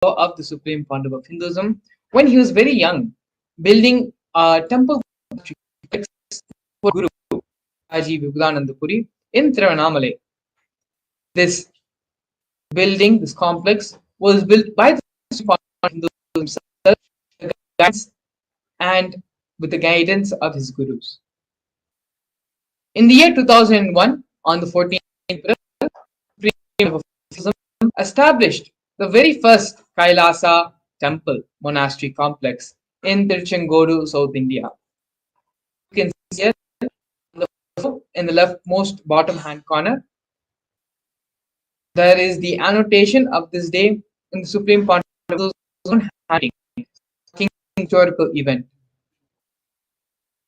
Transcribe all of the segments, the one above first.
of the Supreme Pontiff of Hinduism when he was very young, building a temple for Guru Haji Vivekanandapuri in Tiruvannamalai. This building, this complex, was built by the Supreme Pontiff of Hinduism himself, the guidance and with the guidance of his gurus. In the year 2001, on the 14th April, the Supreme Pontiff of Hinduism established the very first Kailasa temple monastery complex in Tiruchengodu, South India. You can see here in the leftmost bottom hand corner, there is the annotation of this day in the Supreme Pontiff's historical event.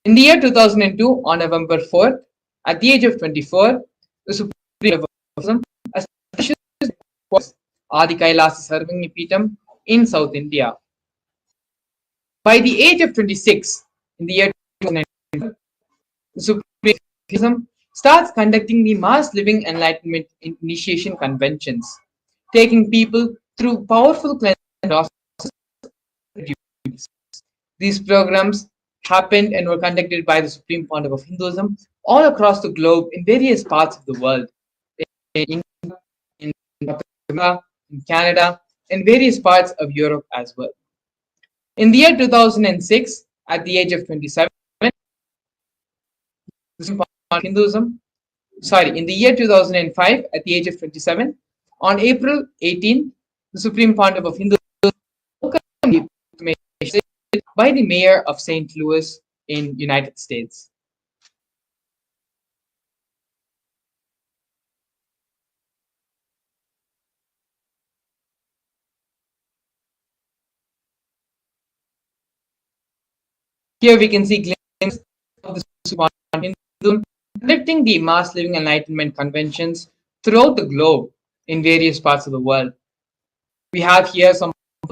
In the year 2002, on November 4th, at the age of 24, the Supreme Pontiff established Adi Kailasa Sarvanya Peetham in South India. By the age of 26, in the year 2009, the Supreme Pontiff starts conducting the Mass Living Enlightenment Initiation Conventions, taking people through powerful cleansing processes. These programs happened and were conducted by the Supreme Pontiff of Hinduism all across the globe in various parts of the world, in India, in Africa, in Canada, and various parts of Europe as well. In the year 2006, at the age of 27, in the year 2005, at the age of 27, on April 18th, the Supreme Pontiff of Hinduism welcomed by the mayor of St. Louis in United States. Here we can see glimpses of the Supreme Pontiff of Hinduism conducting the Mass Living Enlightenment Conventions throughout the globe in various parts of the world. We have here some of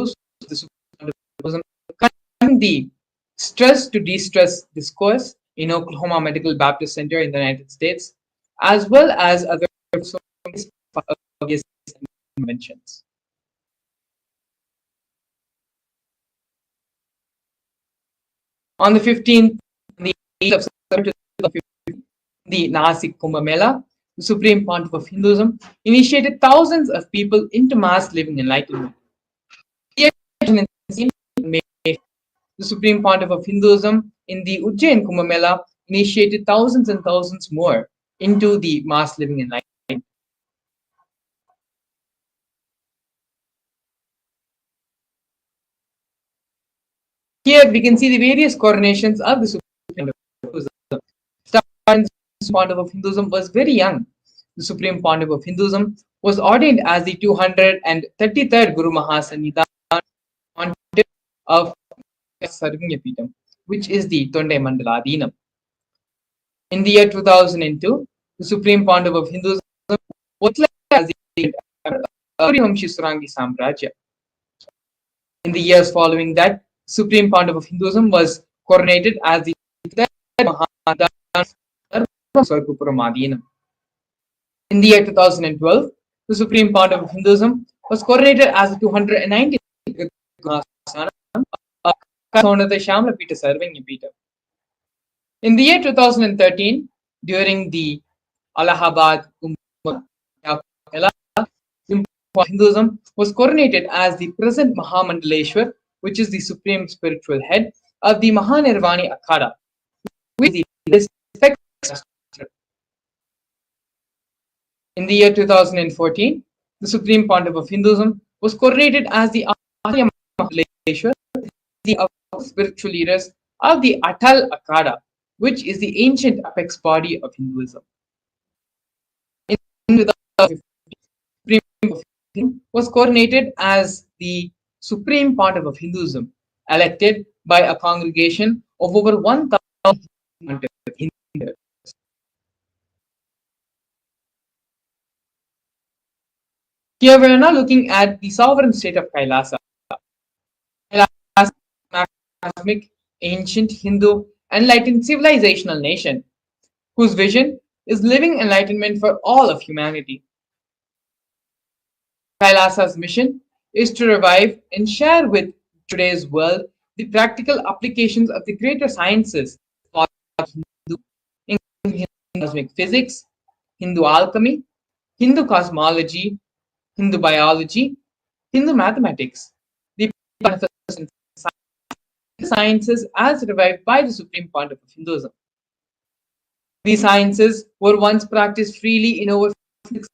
the Supreme Pontiff of Hinduism conducting the Stress to De-Stress discourse in Oklahoma Medical Baptist Center in the United States, as well as other conventions. On the 15th, the 8th of September, the Nasik Kumbh Mela, the Supreme Pontiff of Hinduism initiated thousands of people into mass living enlightenment. The Supreme Pontiff of Hinduism in the Ujjain Kumbh Mela initiated thousands and thousands more into the mass living enlightenment. Here we can see the various coronations of the Supreme Pontiff of Hinduism was very young. The Supreme Pontiff of Hinduism was ordained as the 233rd Guru Mahasannidhan Pontiff of Sarvanya Peetham, which is the Tondai Mandaladinam. In the year 2002, the Supreme Pontiff of Hinduism was elected as the Vamshi Surangi Samrajya. In the years following that, Supreme Pontiff of Hinduism was coronated as the Mahadanas Swargapuramadinam. In the year 2012, the Supreme Pontiff of Hinduism was coronated as the 290th of Shamla Peeta Sarvanya Peetham. In the year 2013, during the Allahabad Kumbh Mela, Hinduism was coronated as the present Mahamandaleshwar, which is the supreme spiritual head of the Mahanirvani Akhada, with the in the year 2014, the Supreme Pontiff of Hinduism was coronated as the Acharya Mahamandaleshwar, the spiritual leaders of the Atal Akhada, which is the ancient apex body of Hinduism. In 2015, the Supreme Pontiff of Hinduism was coronated as the Supreme Pontiff of Hinduism, elected by a congregation of over 1,000 Hindus. Here we are now looking at the sovereign state of Kailasa. Kailasa is a cosmic, ancient, Hindu, enlightened civilizational nation whose vision is living enlightenment for all of humanity. Kailasa's mission is to revive and share with today's world the practical applications of the greater sciences, including Hindu cosmic physics, Hindu alchemy, Hindu cosmology, Hindu biology, Hindu mathematics, the manifest sciences as revived by the Supreme Pontiff of Hinduism. These sciences were once practiced freely in over 6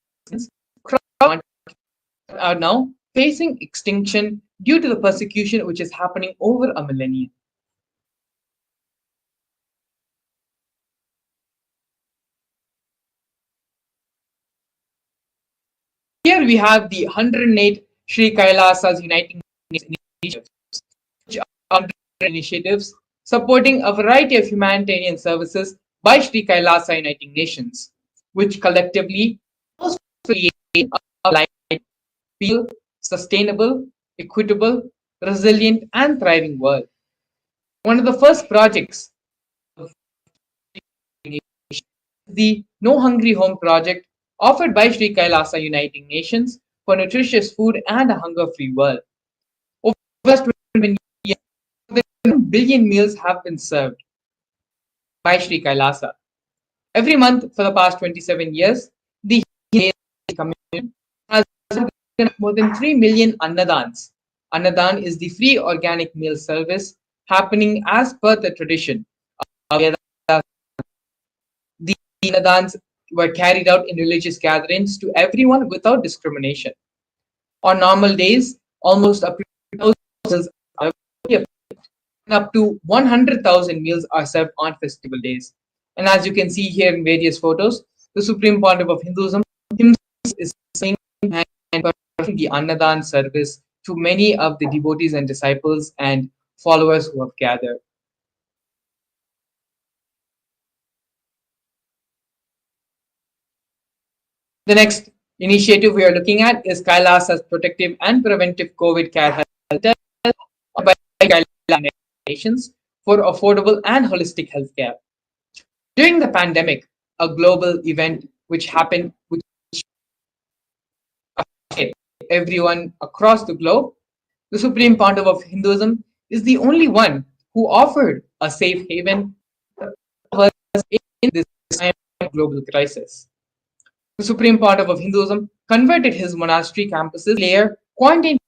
are now facing extinction due to the persecution which is happening over a millennium. Here we have the 108 Sri Kailasas Uniting Initiatives, which are initiatives supporting a variety of humanitarian services by Sri Kailasa Uniting Nations, which collectively create a life feel sustainable, equitable, resilient, and thriving world. One of the first projects of the No Hungry Home project offered by Sri Kailasa Uniting Nations for nutritious food and a hunger-free world. Over the last 20 years, more than 1 billion meals have been served by Sri Kailasa. Every month for the past 27 years, the community has more than 3 million annadans. Annadan is the free organic meal service happening as per the tradition. The annadans were carried out in religious gatherings to everyone without discrimination. On normal days, almost up to 100,000 meals are served on festival days. And as you can see here in various photos, the Supreme Pontiff of Hinduism himself is saying and performing the Annadan service to many of the devotees and disciples and followers who have gathered. The next initiative we are looking at is Kailasa's protective and preventive COVID care health by Kailasa nations for affordable and holistic healthcare. During the pandemic, a global event which happened, which affected everyone across the globe, the Supreme Pontiff of Hinduism is the only one who offered a safe haven in this time of global crisis. The Supreme Pontiff of Hinduism converted his monastery campuses layer quarantine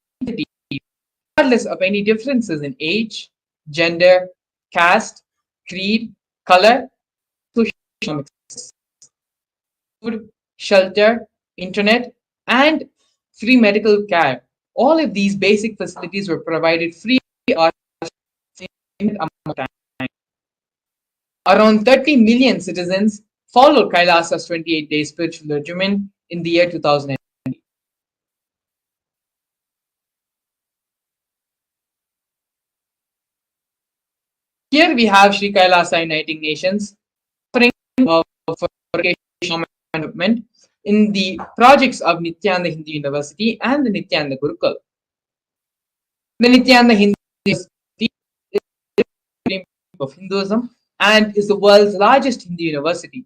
regardless of any differences in age, gender, caste, creed, color, social food, shelter, internet, and free medical care. All of these basic facilities were provided free or amount of time. Around 30 million citizens followed Kailasa's 28-day spiritual regimen in the year 2000. Here we have Sri Kailasa Uniting Nations offering for development in the projects of Nithyananda Hindu University and the Nithyananda Gurukul. The Nithyananda Hindu University is the Supreme of Hinduism and is the world's largest Hindu university.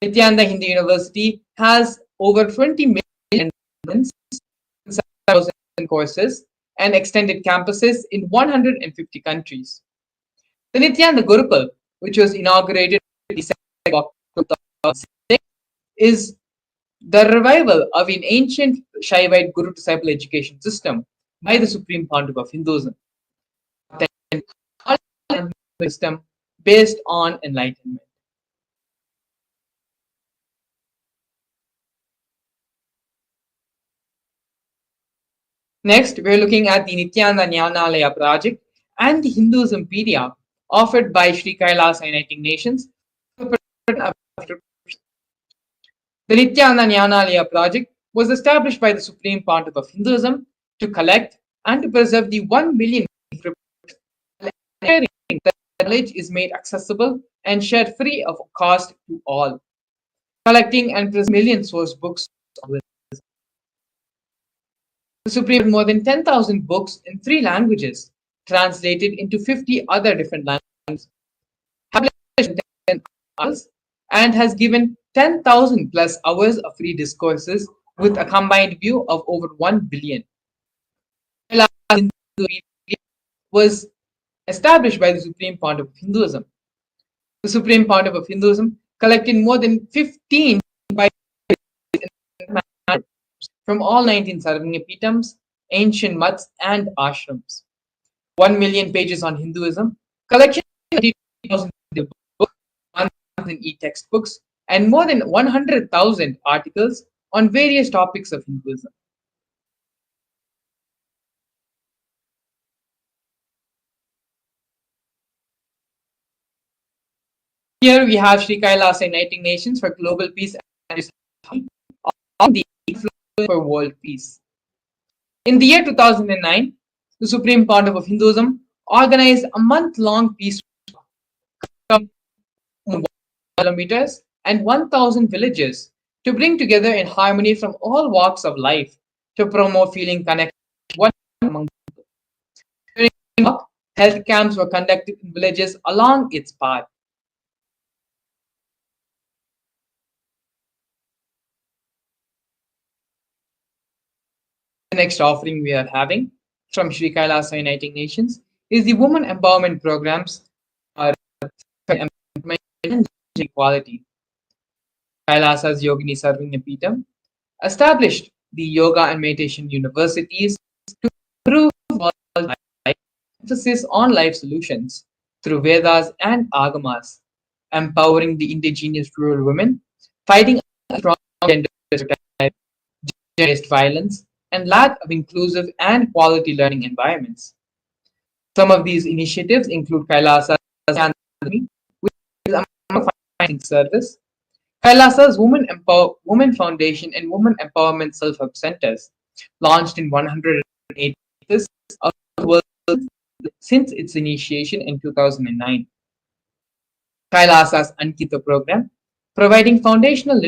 Nithyananda Hindu University has over 20 million students, 7,000 courses, and extended campuses in 150 countries. The Nithyananda Gurukul, which was inaugurated in December 2006, is the revival of an ancient Shaivite Guru-disciple education system by the Supreme Pontiff of Hinduism. System based on enlightenment. Next, we're looking at the Nityananda Jnanalaya project and the Hinduismpedia offered by Sri Kailasa Uniting Nations. The Nityananda Jnanalaya project was established by the Supreme Pontiff of Hinduism to collect and to preserve the 1 million that knowledge is made accessible and shared free of cost to all. Collecting and preserving million source books. The Supreme more than 10,000 books in 3 languages, translated into 50 other different languages, and has given 10,000 plus hours of free discourses with a combined view of over 1 billion. was established by the Supreme Pontiff of Hinduism. The Supreme Pontiff of Hinduism collected more than 15 from all 19 Sarvanyapitams, ancient mutts, and ashrams. 1 million pages on Hinduism, collection of 30,000 books, 1,000 e-textbooks, and more than 100,000 articles on various topics of Hinduism. Here we have Sri Kailasa Uniting Nations for Global Peace and on the influence for world peace. In the year 2009, the Supreme Pontiff of Hinduism organized a month-long peace walk of 1 kilometers and 1,000 villages to bring together in harmony from all walks of life to promote feeling connected one among people. During the walk, health camps were conducted in villages along its path. The next offering we are having from Sri Kailasa Uniting Nations is the Women Empowerment Programs for Empowerment and Equality. Kailasa's Yogini Sarvanyapitam established the yoga and meditation universities to improve life, emphasis on life solutions through Vedas and Agamas, empowering the indigenous rural women, fighting strong gender stereotypes, gender-based violence, and lack of inclusive and quality learning environments. Some of these initiatives include Kailasa's Academy, which is a financing service, Kailasa's Women Foundation and Women Empowerment Self-Help Centers, launched in 108 places of the world since its initiation in 2009. Kailasa's Ankita program, providing foundational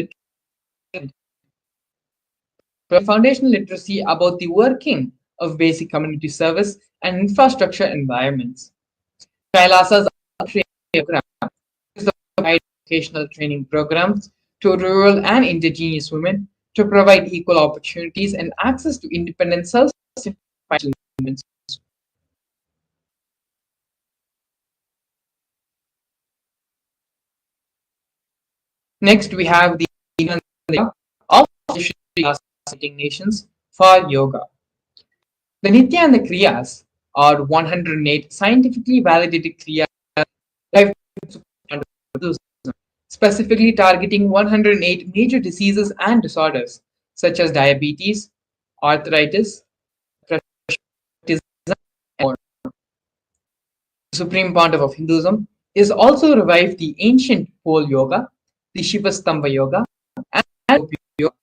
literacy about the working of basic community service and infrastructure environments. Kailasa's program is the educational training programs to rural and indigenous women to provide equal opportunities and access to independent self-sufficient. Next, we have the of nations for yoga. The Nithyananda Kriyas are 108 scientifically validated Kriyas specifically targeting 108 major diseases and disorders such as diabetes, arthritis, and more. The Supreme Pontiff of Hinduism is also revived the ancient pole yoga, the Shivastamba yoga, and yoga,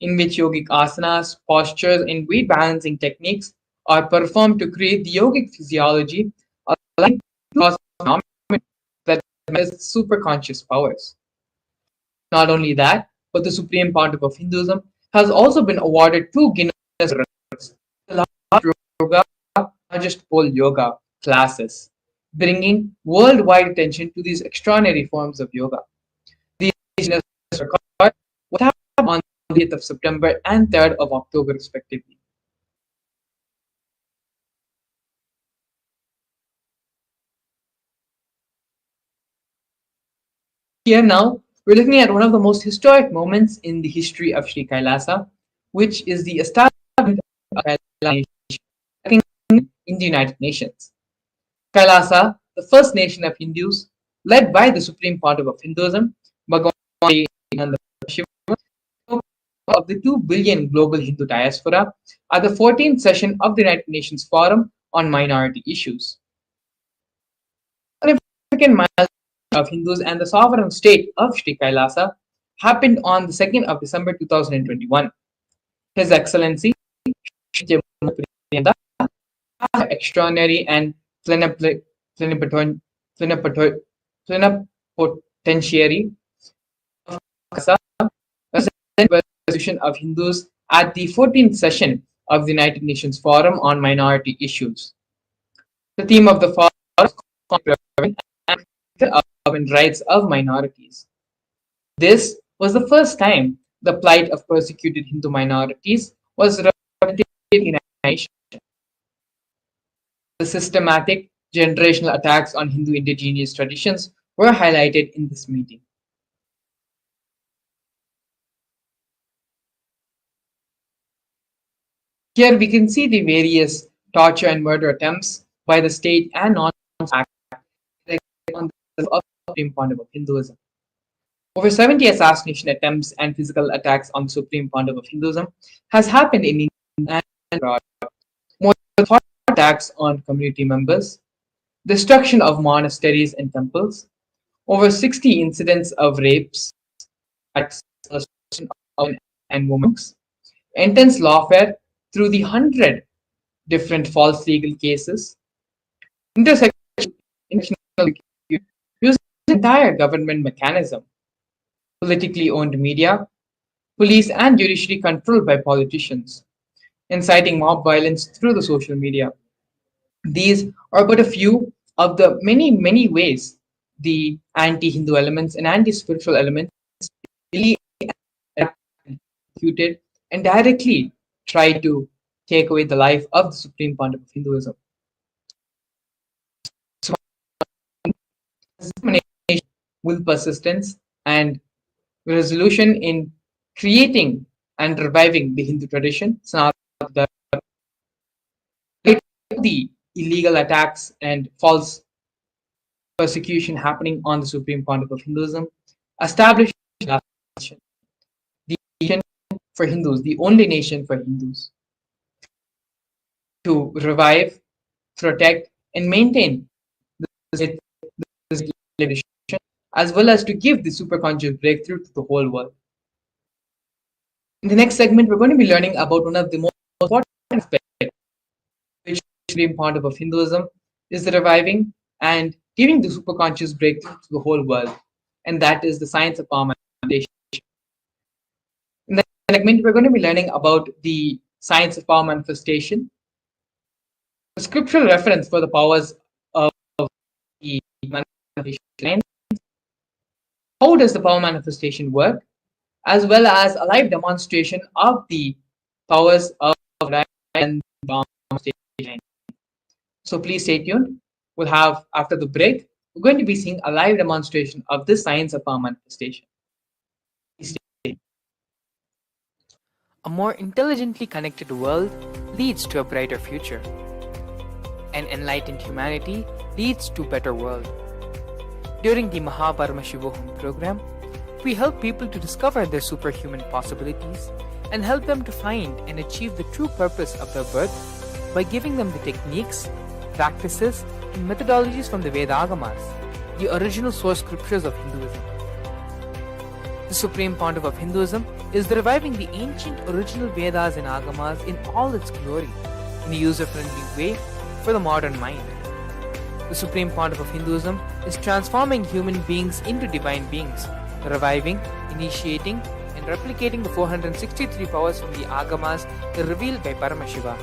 in which yogic asanas, postures, and weight balancing techniques are performed to create the yogic physiology aligned with that has superconscious powers. Not only that, but the Supreme Pontiff of Hinduism has also been awarded 2 Guinness Records, the largest pole yoga classes, bringing worldwide attention to these extraordinary forms of yoga. These Guinness records will happen on the 8th of September and 3rd of October, respectively. Here now, we're looking at one of the most historic moments in the history of Sri Kailasa, which is the establishment of Kailasa in the United Nations. Kailasa, the first nation of Hindus, led by the Supreme Pontiff of Hinduism, Bhagavan Paramashivam, of the 2 billion global Hindu diaspora at the 14th session of the United Nations Forum on Minority Issues. An significant milestone of Hindus and the sovereign state of Sri Kailasa happened on the 2nd of December 2021. His Excellency Nityananda, extraordinary and plenipotentiary of Kailasa, of Hindus at the 14th session of the United Nations Forum on Minority Issues. The theme of the forum is rights of minorities. This was the first time the plight of persecuted Hindu minorities was represented in a nation. The systematic generational attacks on Hindu indigenous traditions were highlighted in this meeting. Here we can see the various torture and murder attempts by the state and non-state on the Supreme Pandav of Hinduism. Over 70 assassination attempts and physical attacks on the Supreme Pandav of Hinduism has happened in India and abroad. More than 40 attacks on community members, destruction of monasteries and temples, over 60 incidents of rapes, attacks and women, intense lawfare through the 100 different false legal cases, intersection using the entire government mechanism, politically owned media, police and judiciary controlled by politicians, inciting mob violence through the social media. These are but a few of the many, many ways the anti-Hindu elements and anti-spiritual elements really executed and directly tried to take away the life of the Supreme Pandav of Hinduism. Will persistence and resolution in creating and reviving the Hindu tradition, the illegal attacks and false persecution happening on the Supreme Pandav of Hinduism, establish the nation for Hindus, the only nation for Hindus, to revive, protect, and maintain this tradition, as well as to give the superconscious breakthrough to the whole world. In the next segment, we're going to be learning about one of the most important aspects which Supreme Pandav of Hinduism is the reviving and giving the superconscious breakthrough to the whole world, and that is the science of power manifestation. In the segment, we're going to be learning about the science of power manifestation, the scriptural reference for the powers of the manifestation, how does the power manifestation work, as well as a live demonstration of the powers of and power manifestation. So please stay tuned. We'll have, after the break, we're going to be seeing a live demonstration of this science of power manifestation. A more intelligently connected world leads to a brighter future. An enlightened humanity leads to a better world. During the Paramashivam program, we help people to discover their superhuman possibilities and help them to find and achieve the true purpose of their birth by giving them the techniques, practices, and methodologies from the Vedagamas, the original source scriptures of Hinduism. The Supreme Pandav of Hinduism is the reviving the ancient original Vedas and Agamas in all its glory, in a user-friendly way for the modern mind. The Supreme Pandav of Hinduism is transforming human beings into divine beings, reviving, initiating, and replicating the 463 powers from the Agamas revealed by Paramashivam.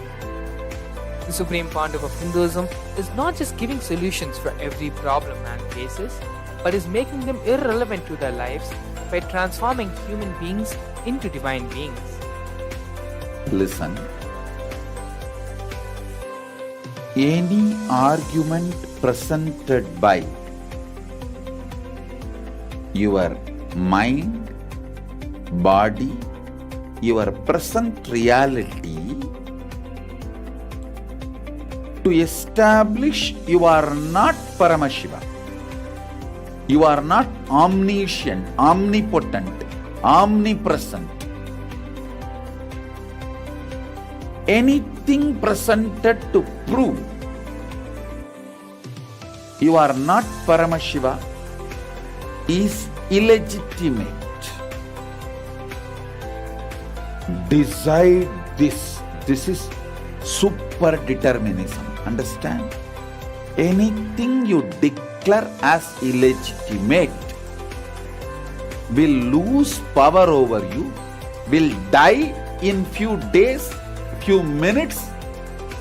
The Supreme Pandav of Hinduism is not just giving solutions for every problem man faces, but is making them irrelevant to their lives by transforming human beings into divine beings. Listen. Any argument presented by your mind, body, your present reality to establish you are not Paramashiva. You are not omniscient, omnipotent, omnipresent. Anything presented to prove you are not Paramashiva is illegitimate. Decide this. This is super determinism. Understand? Anything you declare as illegitimate will lose power over you, will die in few days, few minutes,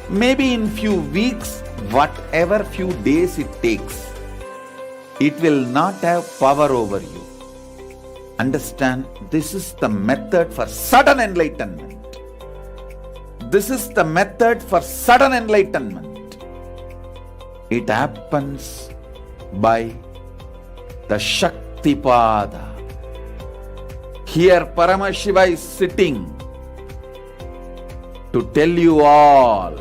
maybe in few weeks, whatever few days it takes. It will not have power over you. Understand? This is the method for sudden enlightenment. This is the method for sudden enlightenment. It happens by the Shaktipada. Here Paramashiva is sitting to tell you all,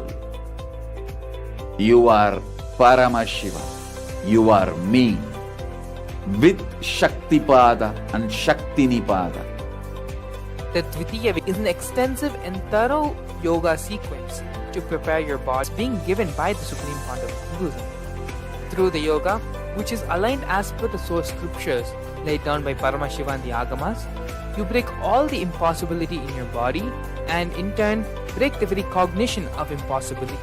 you are Paramashiva, you are me, with Shaktipada and Shaktinipada. The Dvitiya is an extensive and thorough yoga sequence to prepare your body being given by the Supreme Founder of Hinduism. Through the yoga, which is aligned as per the source scriptures laid down by Paramashiva and the Agamas, you break all the impossibility in your body and in turn break the very cognition of impossibility.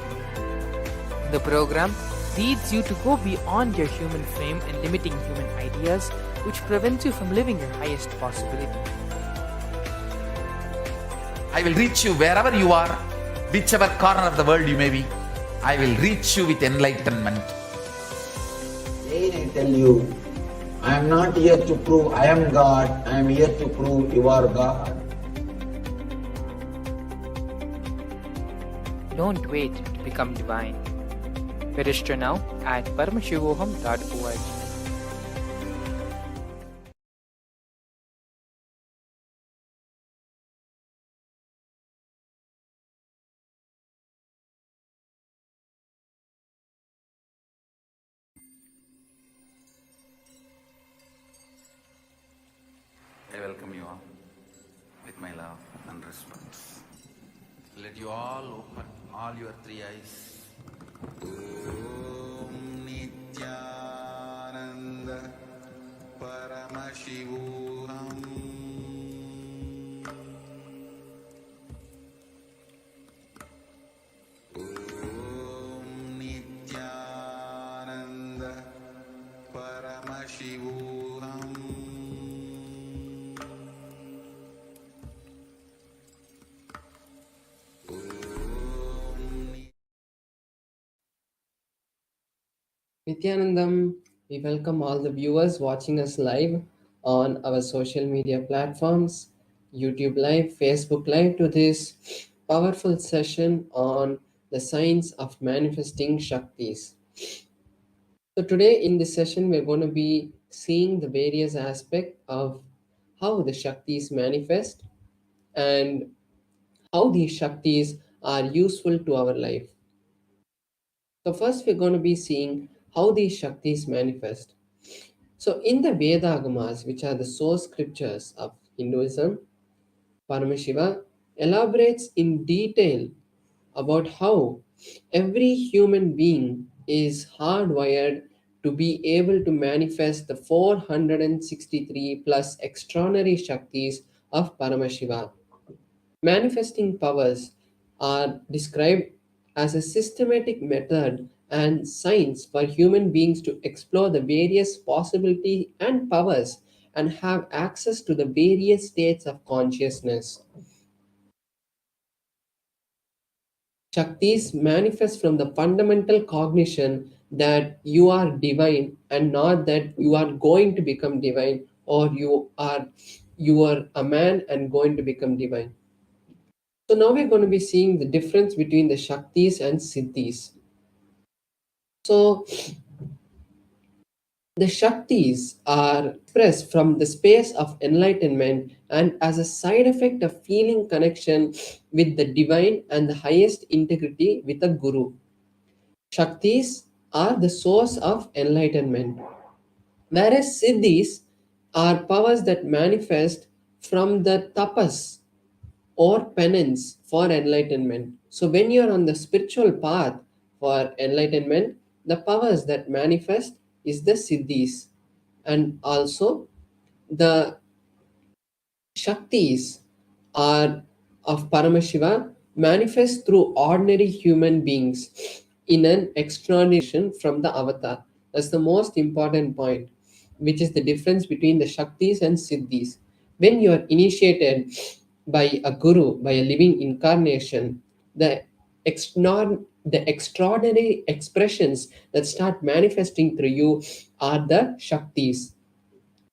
The program leads you to go beyond your human frame and limiting human ideas, which prevents you from living your highest possibility. I will reach you wherever you are, whichever corner of the world you may be. I will reach you with enlightenment. Again I tell you, I am not here to prove I am God, I am here to prove you are God. Don't wait to become divine. Register now at paramashivoham.org. I welcome you all with my love and respect. Let you all open all your three eyes. Om Nithyananda Paramashivam. Om Nithyananda Paramashivam. Nithyanandam, we welcome all the viewers watching us live on our social media platforms, YouTube Live, Facebook Live, to this powerful session on the science of manifesting Shaktis. So today in this session, we're going to be seeing the various aspects of how the Shaktis manifest and how these Shaktis are useful to our life. So first we're going to be seeing how these Shaktis manifest. So in the Vedagamas, which are the source scriptures of Hinduism, Paramashiva elaborates in detail about how every human being is hardwired to be able to manifest the 463 plus extraordinary Shaktis of Paramashiva. Manifesting powers are described as a systematic method and science for human beings to explore the various possibilities and powers and have access to the various states of consciousness. Shaktis manifest from the fundamental cognition that you are divine and not that you are going to become divine or you are a man and going to become divine. So now we're going to be seeing the difference between the Shaktis and Siddhis. So the Shaktis are expressed from the space of enlightenment and as a side effect of feeling connection with the divine and the highest integrity with a guru. Shaktis are the source of enlightenment, whereas Siddhis are powers that manifest from the tapas or penance for enlightenment. So when you are on the spiritual path for enlightenment, the powers that manifest is the siddhis, and also the shaktis are of Paramashiva manifest through ordinary human beings in an extraordinary from the avatar. That's the most important point, which is the difference between the shaktis and siddhis. When you are initiated by a guru, by a living incarnation, the extraordinary expressions that start manifesting through you are the shaktis,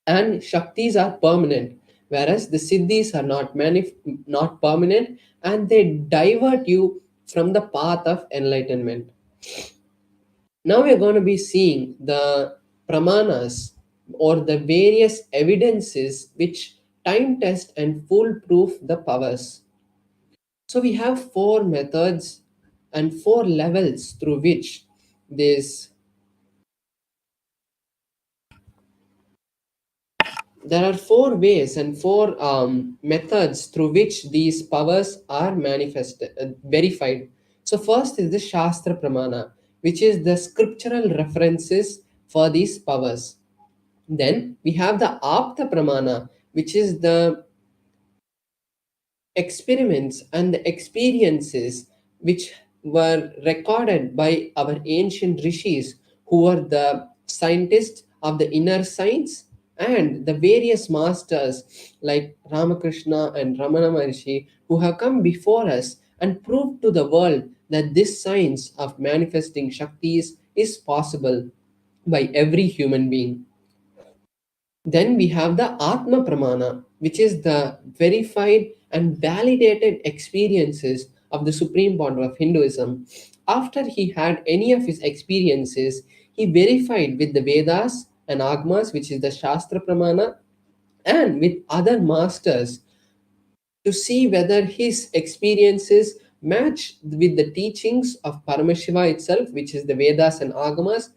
and shaktis are permanent, whereas the siddhis are not permanent, and they divert you from the path of enlightenment. Now we're going to be seeing the pramanas or the various evidences which time test and foolproof the powers. So we have four methods and four levels through which this there are four ways and four methods through which these powers are manifested, verified. So first is the Shastra Pramana, which is the scriptural references for these powers. Then we have the Apta Pramana, which is the experiments and the experiences which were recorded by our ancient rishis who were the scientists of the inner science and the various masters like Ramakrishna and Ramana Maharishi who have come before us and proved to the world that this science of manifesting Shaktis is possible by every human being. Then we have the Atma Pramana, which is the verified and validated experiences of the Supreme Founder of Hinduism. After he had any of his experiences, he verified with the Vedas and Agmas, which is the Shastra Pramana, and with other masters to see whether his experiences match with the teachings of Paramashiva itself, which is the Vedas and Agamas,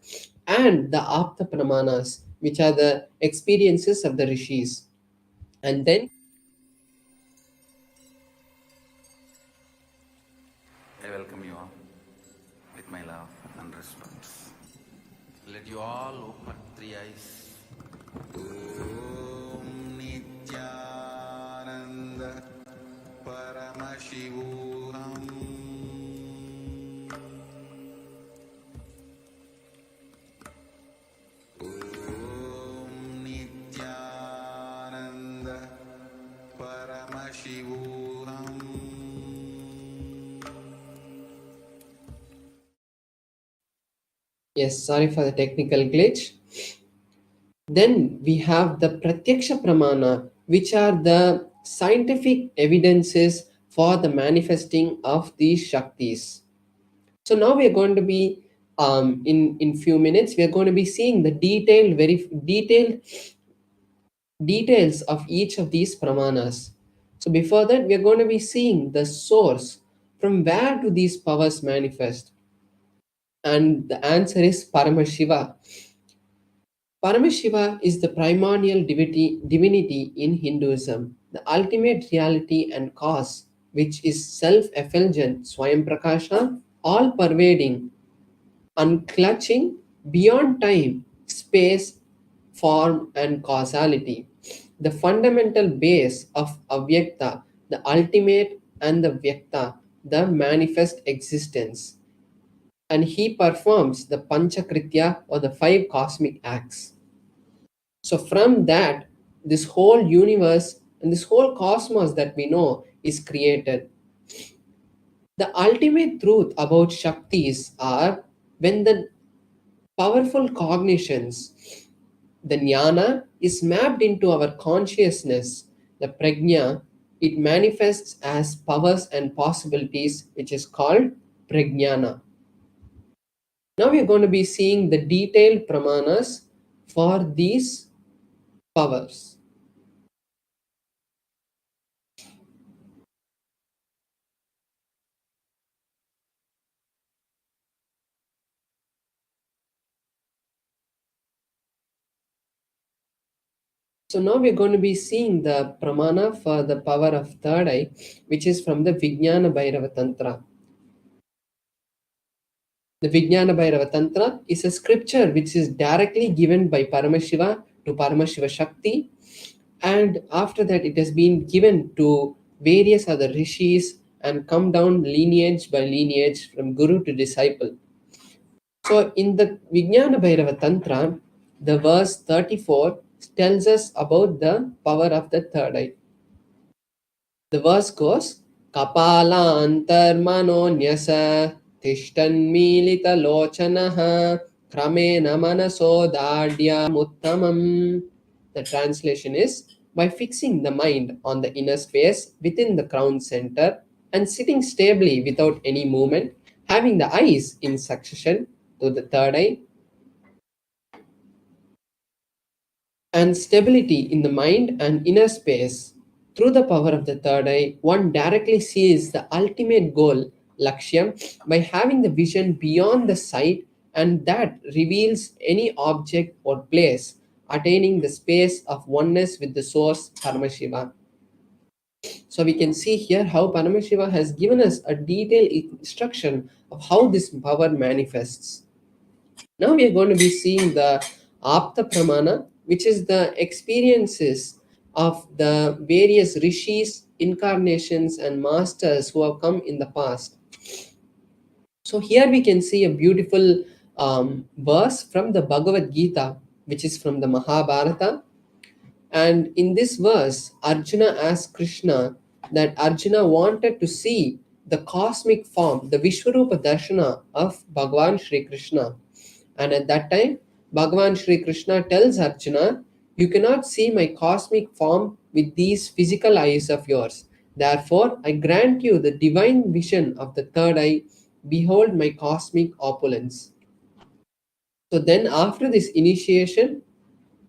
and the Apta Pramanas, which are the experiences of the rishis. And then I welcome you all with my love and respect. Let you all open three eyes. Om Nithyananda Paramashivam. Om Nithyananda Paramashivam. yes, sorry for the technical glitch. Then we have the Pratyaksha Pramana, which are the scientific evidences for the manifesting of these Shaktis. So now we are going to be in few minutes we are going to be seeing the detailed details of each of these pramanas. So before that we are going to be seeing the source from where do these powers manifest, and the answer is Paramashiva. Paramashiva is the primordial divinity in Hinduism, the ultimate reality and cause, which is self-effulgent, Swayam Prakasha, all pervading, unclutching beyond time, space, form, and causality. The fundamental base of Avyakta, the ultimate, and the Vyakta, the manifest existence. And he performs the Panchakritya or the five cosmic acts. So, from that, this whole universe and this whole cosmos that we know is created. The ultimate truth about Shaktis are when the powerful cognitions, the jnana, is mapped into our consciousness, the prajna, it manifests as powers and possibilities, which is called prajnana. Now we are going to be seeing the detailed pramanas for these powers. So now we're going to be seeing the pramana for the power of third eye, which is from the Vijnana Bhairava Tantra. The Vijnana Bhairava Tantra is a scripture which is directly given by Paramashiva to Paramashiva Shakti, and after that it has been given to various other rishis and come down lineage by lineage from guru to disciple. So in the Vijnana Bhairava Tantra, the verse 34 tells us about the power of the third eye. The verse goes, Kapalantarmanonyasa Tishtanmilita Lochanaha Kramena Manasodadya Muttamam. The translation is, by fixing the mind on the inner space within the crown center and sitting stably without any movement, having the eyes in succession, to the third eye, and stability in the mind and inner space. Through the power of the third eye, one directly sees the ultimate goal, Lakshyam, by having the vision beyond the sight, and that reveals any object or place, attaining the space of oneness with the source, Paramashiva. So we can see here how Paramashiva has given us a detailed instruction of how this power manifests. Now we are going to be seeing the Apta Pramana, which is the experiences of the various rishis, incarnations, and masters who have come in the past. So here we can see a beautiful verse from the Bhagavad Gita, which is from the Mahabharata. And in this verse, Arjuna asked Krishna that Arjuna wanted to see the cosmic form, the Vishwarupa Darshana of Bhagavan Sri Krishna. And at that time, Bhagavan Sri Krishna tells Arjuna, "You cannot see my cosmic form with these physical eyes of yours. Therefore, I grant you the divine vision of the third eye. Behold my cosmic opulence." So then, after this initiation,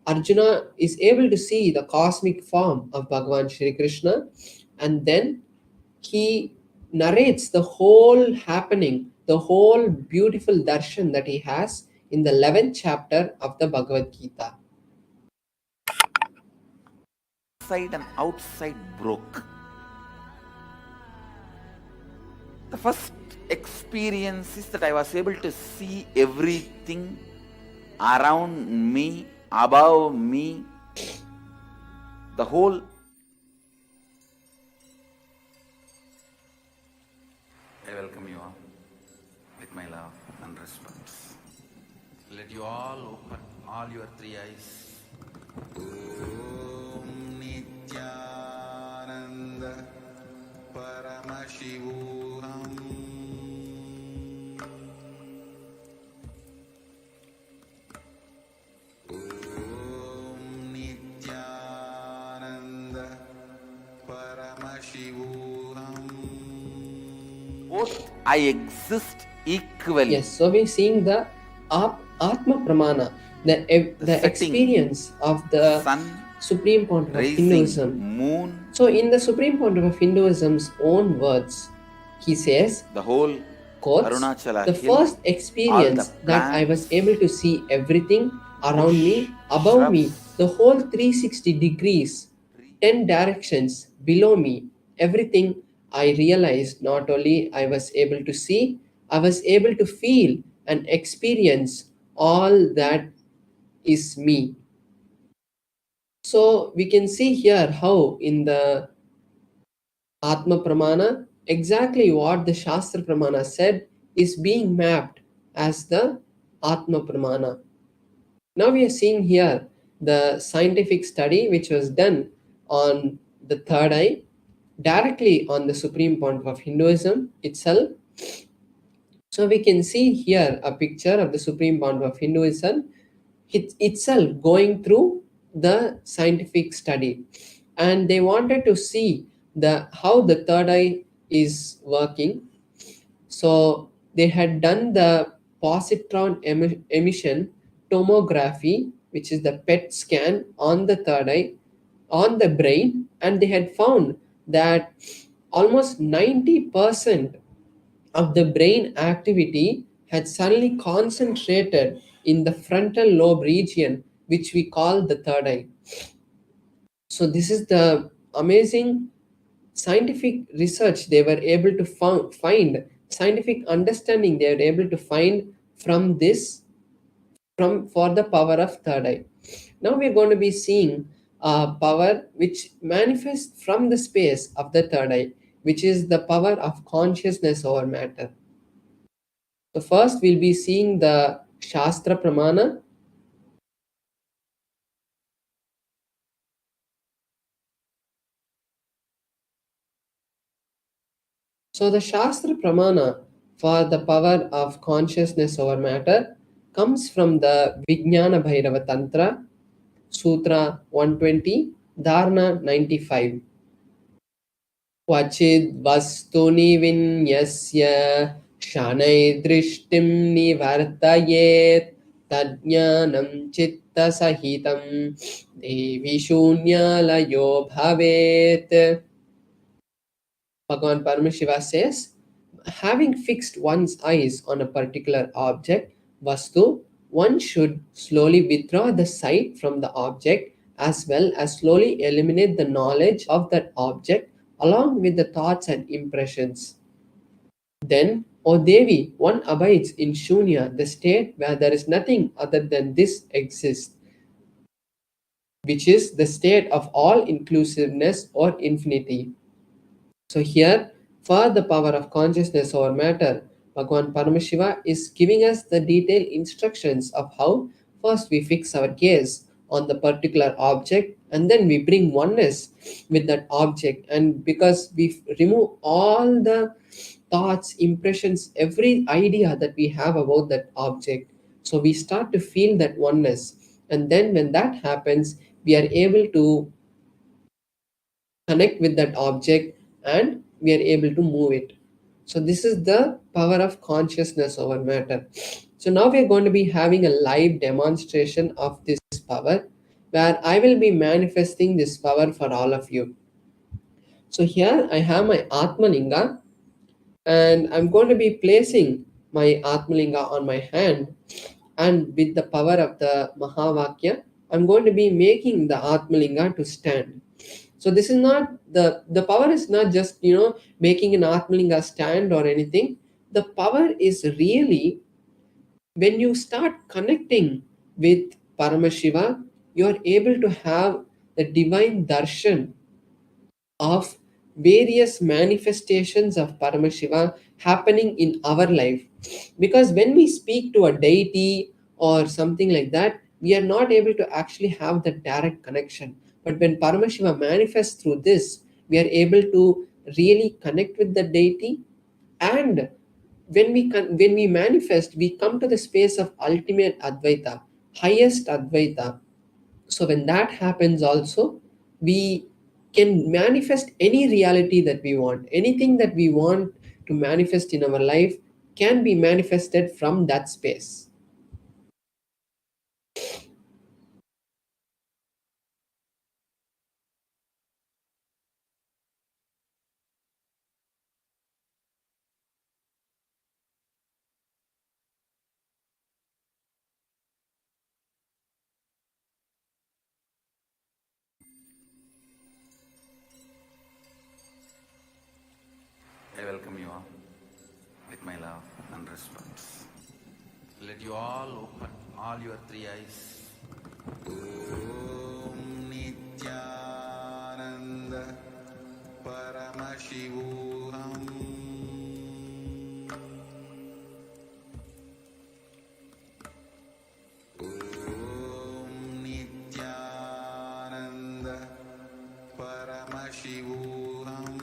Arjuna is able to see the cosmic form of Bhagavan Shri Krishna, and then he narrates the whole happening, the whole beautiful darshan that he has in the 11th chapter of the Bhagavad Gita. Inside and outside broke. The first experience is that I was able to see everything around me, above me, the whole. I welcome you all with my love and respect. Let you all open all your three eyes. Om Nithyananda Paramashivam. Om Nithyananda Paramashivam. Both I exist equally. Yes, so we're seeing the Atma Pramana, the setting, experience of the sun, Supreme Pontiff of rising, Hinduism. moon. So in the Supreme Pontiff of Hinduism's own words, he says, The whole quotes, Arunachala the hill, first experience all the that I was plants, able to see everything around me, bush, above me, shrubs, the whole 360 degrees, 10 directions below me, everything I realized not only I was able to see, I was able to feel and experience all that is me. So we can see here how in the Atma Pramana, exactly what the Shastra Pramana said is being mapped as the Atma Pramana. Now we are seeing here the scientific study which was done on the third eye, directly on the Supreme Pontiff of Hinduism itself. So we can see here a picture of the Supreme Pontiff of Hinduism itself going through the scientific study, and they wanted to see how the third eye is working. So they had done the positron emission tomography, which is the PET scan on the third eye, on the brain, and they had found that almost 90% of the brain activity had suddenly concentrated in the frontal lobe region, which we call the third eye. So this is the amazing scientific research they were able to find, scientific understanding they were able to find from this, for the power of third eye. Now we're going to be seeing a power which manifests from the space of the third eye, which is the power of consciousness over matter. So first we'll be seeing the Shastra Pramana. So the Shastra Pramana for the power of consciousness over matter comes from the Vijnana Bhairava Tantra, Sutra 120, Dharana 95. Kvachid vastuni vinyasya Shanai drishtim nivartayet tadnyanam chitta sahitam devi shunyalayo bhavet. Bhagavan Paramashiva says, having fixed one's eyes on a particular object, Vastu, one should slowly withdraw the sight from the object as well as slowly eliminate the knowledge of that object along with the thoughts and impressions. Then, O Devi, one abides in Shunya, the state where there is nothing other than this exists, which is the state of all inclusiveness or infinity. So here, for the power of consciousness over matter, Bhagavan Paramashiva is giving us the detailed instructions of how first we fix our gaze on the particular object and then we bring oneness with that object. And because we remove all the thoughts, impressions, every idea that we have about that object, so we start to feel that oneness. And then when that happens, we are able to connect with that object and we are able to move it. So this is the power of consciousness over matter. So now we are going to be having a live demonstration of this power where I will be manifesting this power for all of you. So here I have my Atmalinga and I'm going to be placing my Atmalinga on my hand, and with the power of the Mahavakya I'm going to be making the Atmalinga to stand. So this is not the power is not just making an Atmalinga stand or anything. The power is really when you start connecting with Paramashiva, you are able to have the divine darshan of various manifestations of Paramashiva happening in our life. Because when we speak to a deity or something like that, we are not able to actually have the direct connection. But when Paramashiva manifests through this, we are able to really connect with the deity. And when we manifest, we come to the space of ultimate Advaita, highest Advaita. So when that happens also, we can manifest any reality that we want. Anything that we want to manifest in our life can be manifested from that space. I welcome you all with my love and respect. Let you all open all your three eyes. Om Nithyananda Paramashivam. Om Nithyananda Paramashivam.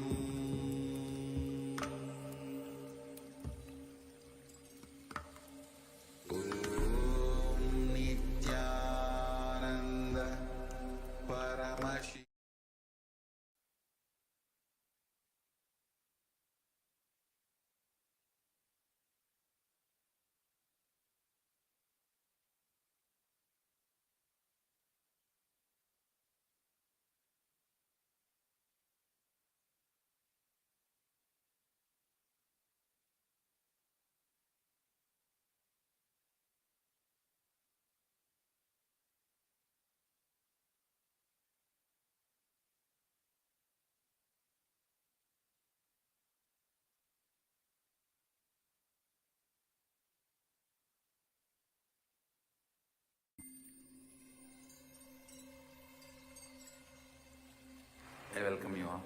I welcome you all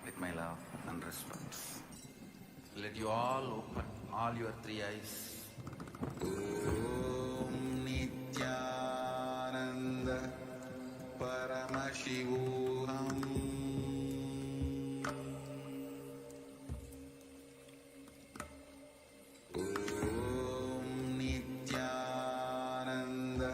with my love and respect. Let you all open all your three eyes. Om Nithyananda Paramashivam. Om Nithyananda.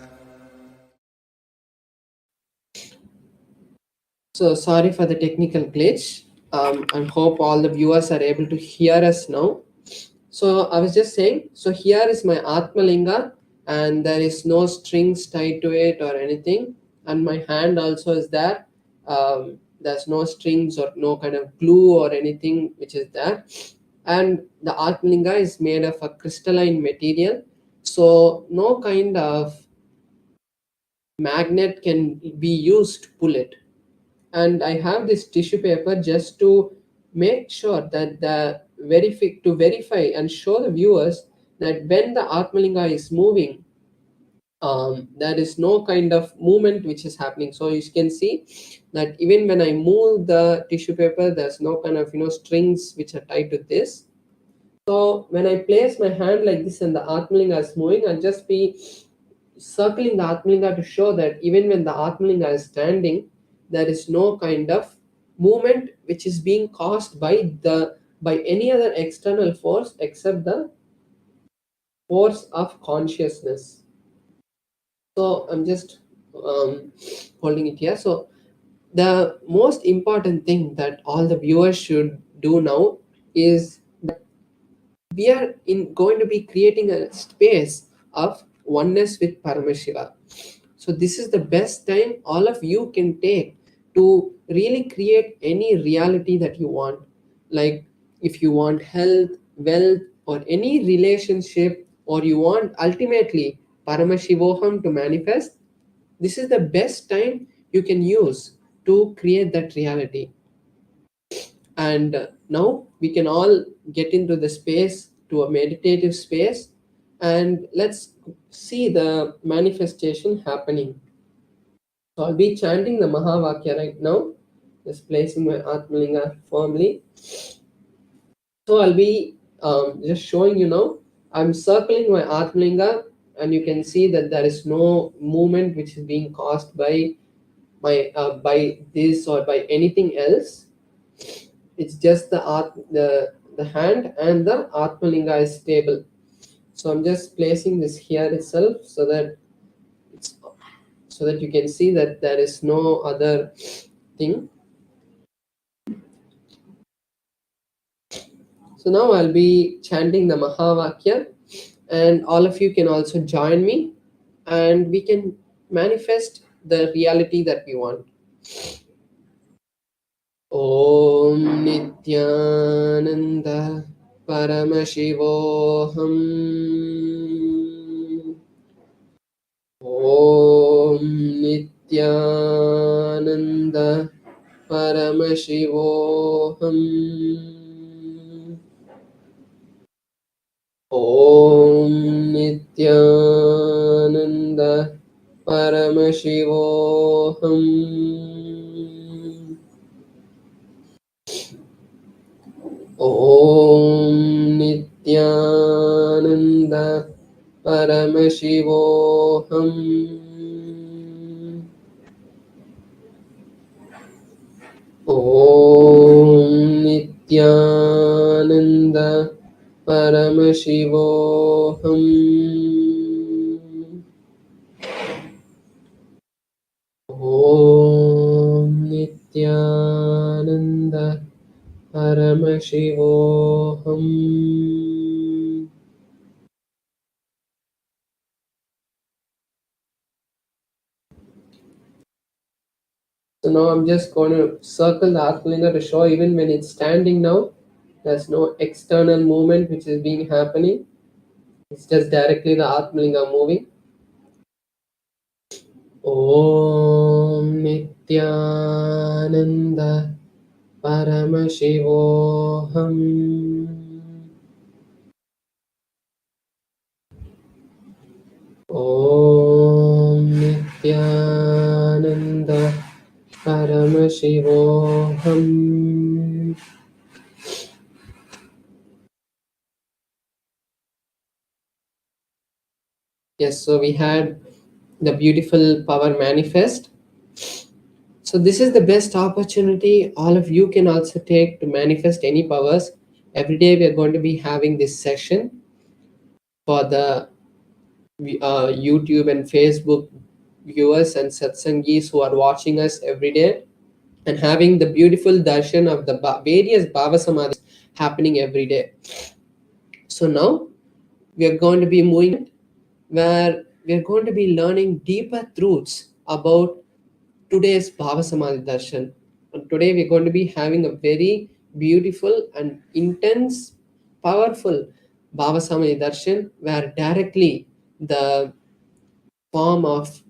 So sorry for the technical glitch. I hope all the viewers are able to hear us now. So I was just saying, so here is my Atmalinga, and there is no strings tied to it or anything. And my hand also is there. There's no strings or no kind of glue or anything which is there. And the Atmalinga is made of a crystalline material. So no kind of magnet can be used to pull it. And I have this tissue paper just to make sure that to verify and show the viewers that when the Atmalinga is moving, there is no kind of movement which is happening. So you can see that even when I move the tissue paper, there's no kind of strings which are tied to this. So when I place my hand like this and the Atmalinga is moving, I'll just be circling the Atmalinga to show that even when the Atmalinga is standing, there is no kind of movement which is being caused by any other external force except the force of consciousness. So I'm just holding it here. So the most important thing that all the viewers should do now is we are going to be creating a space of oneness with Paramashiva. So this is the best time all of you can take to really create any reality that you want. Like if you want health, wealth, or any relationship, or you want ultimately Paramashivoham to manifest, this is the best time you can use to create that reality. And now we can all get into the space, to a meditative space, and let's see the manifestation happening. So I'll be chanting the Mahavakya right now, just placing my Atmalinga firmly. So I'll be just showing you now. I'm circling my Atmalinga, and you can see that there is no movement which is being caused by by this or by anything else. It's just the hand and the Atmalinga is stable. So I'm just placing this here itself so that you can see that there is no other thing. So now I'll be chanting the Mahavakya, and all of you can also join me, and we can manifest the reality that we want. Om Nithyananda Paramashivoham. Om Nithyananda Paramashivoham. Om Nithyananda Paramashivoham. Om Nithyananda Paramashivoham. Om Nithyananda Paramashivoham. Om Nithyananda Paramashivoham. So now I'm just going to circle the Atmalinga to show even when it's standing now, there's no external movement which is being happening. It's just directly the Atmalinga moving. Om Nithyananda Paramashivoham. Om Nithyananda Paramashivoham. Yes, so we had the beautiful power manifest. So this is the best opportunity all of you can also take to manifest any powers. Every day we are going to be having this session for the YouTube and Facebook viewers and satsangis who are watching us every day, and having the beautiful darshan of the various Bhava Samadhis happening every day. So now we are going to be moving where we are going to be learning deeper truths about today's Bhava Samadhi Darshan. And today we're going to be having a very beautiful and intense, powerful Bhava Samadhi Darshan where directly the form of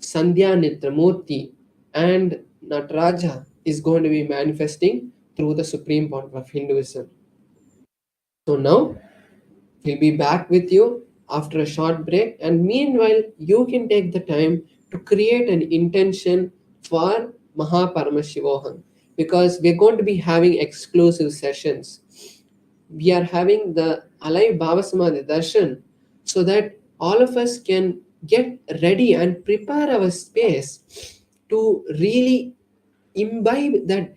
Sandhya Murthy and Nataraja is going to be manifesting through the supreme point of Hinduism. So now we'll be back with you after a short break, and meanwhile, you can take the time to create an intention for Paramashivam because we're going to be having exclusive sessions. We are having the Alive Bhava Samadhi Darshan so that all of us can get ready and prepare our space to really imbibe that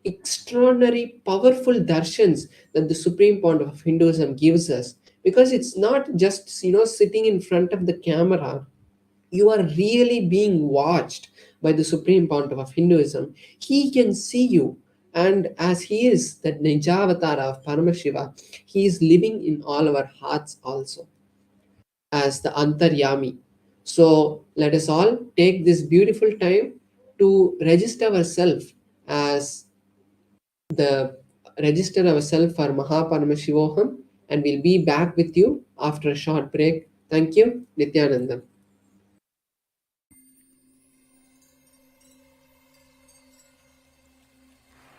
extraordinary powerful darshans that the supreme point of Hinduism gives us, because it's not just sitting in front of the camera. You are really being watched by the supreme point of Hinduism. He can see you, and as he is that Nijavatara of Paramashiva, he is living in all our hearts also as the Antaryami. So let us all take this beautiful time to register ourselves for Paramashivoham, and we'll be back with you after a short break. Thank you, Nithyananda.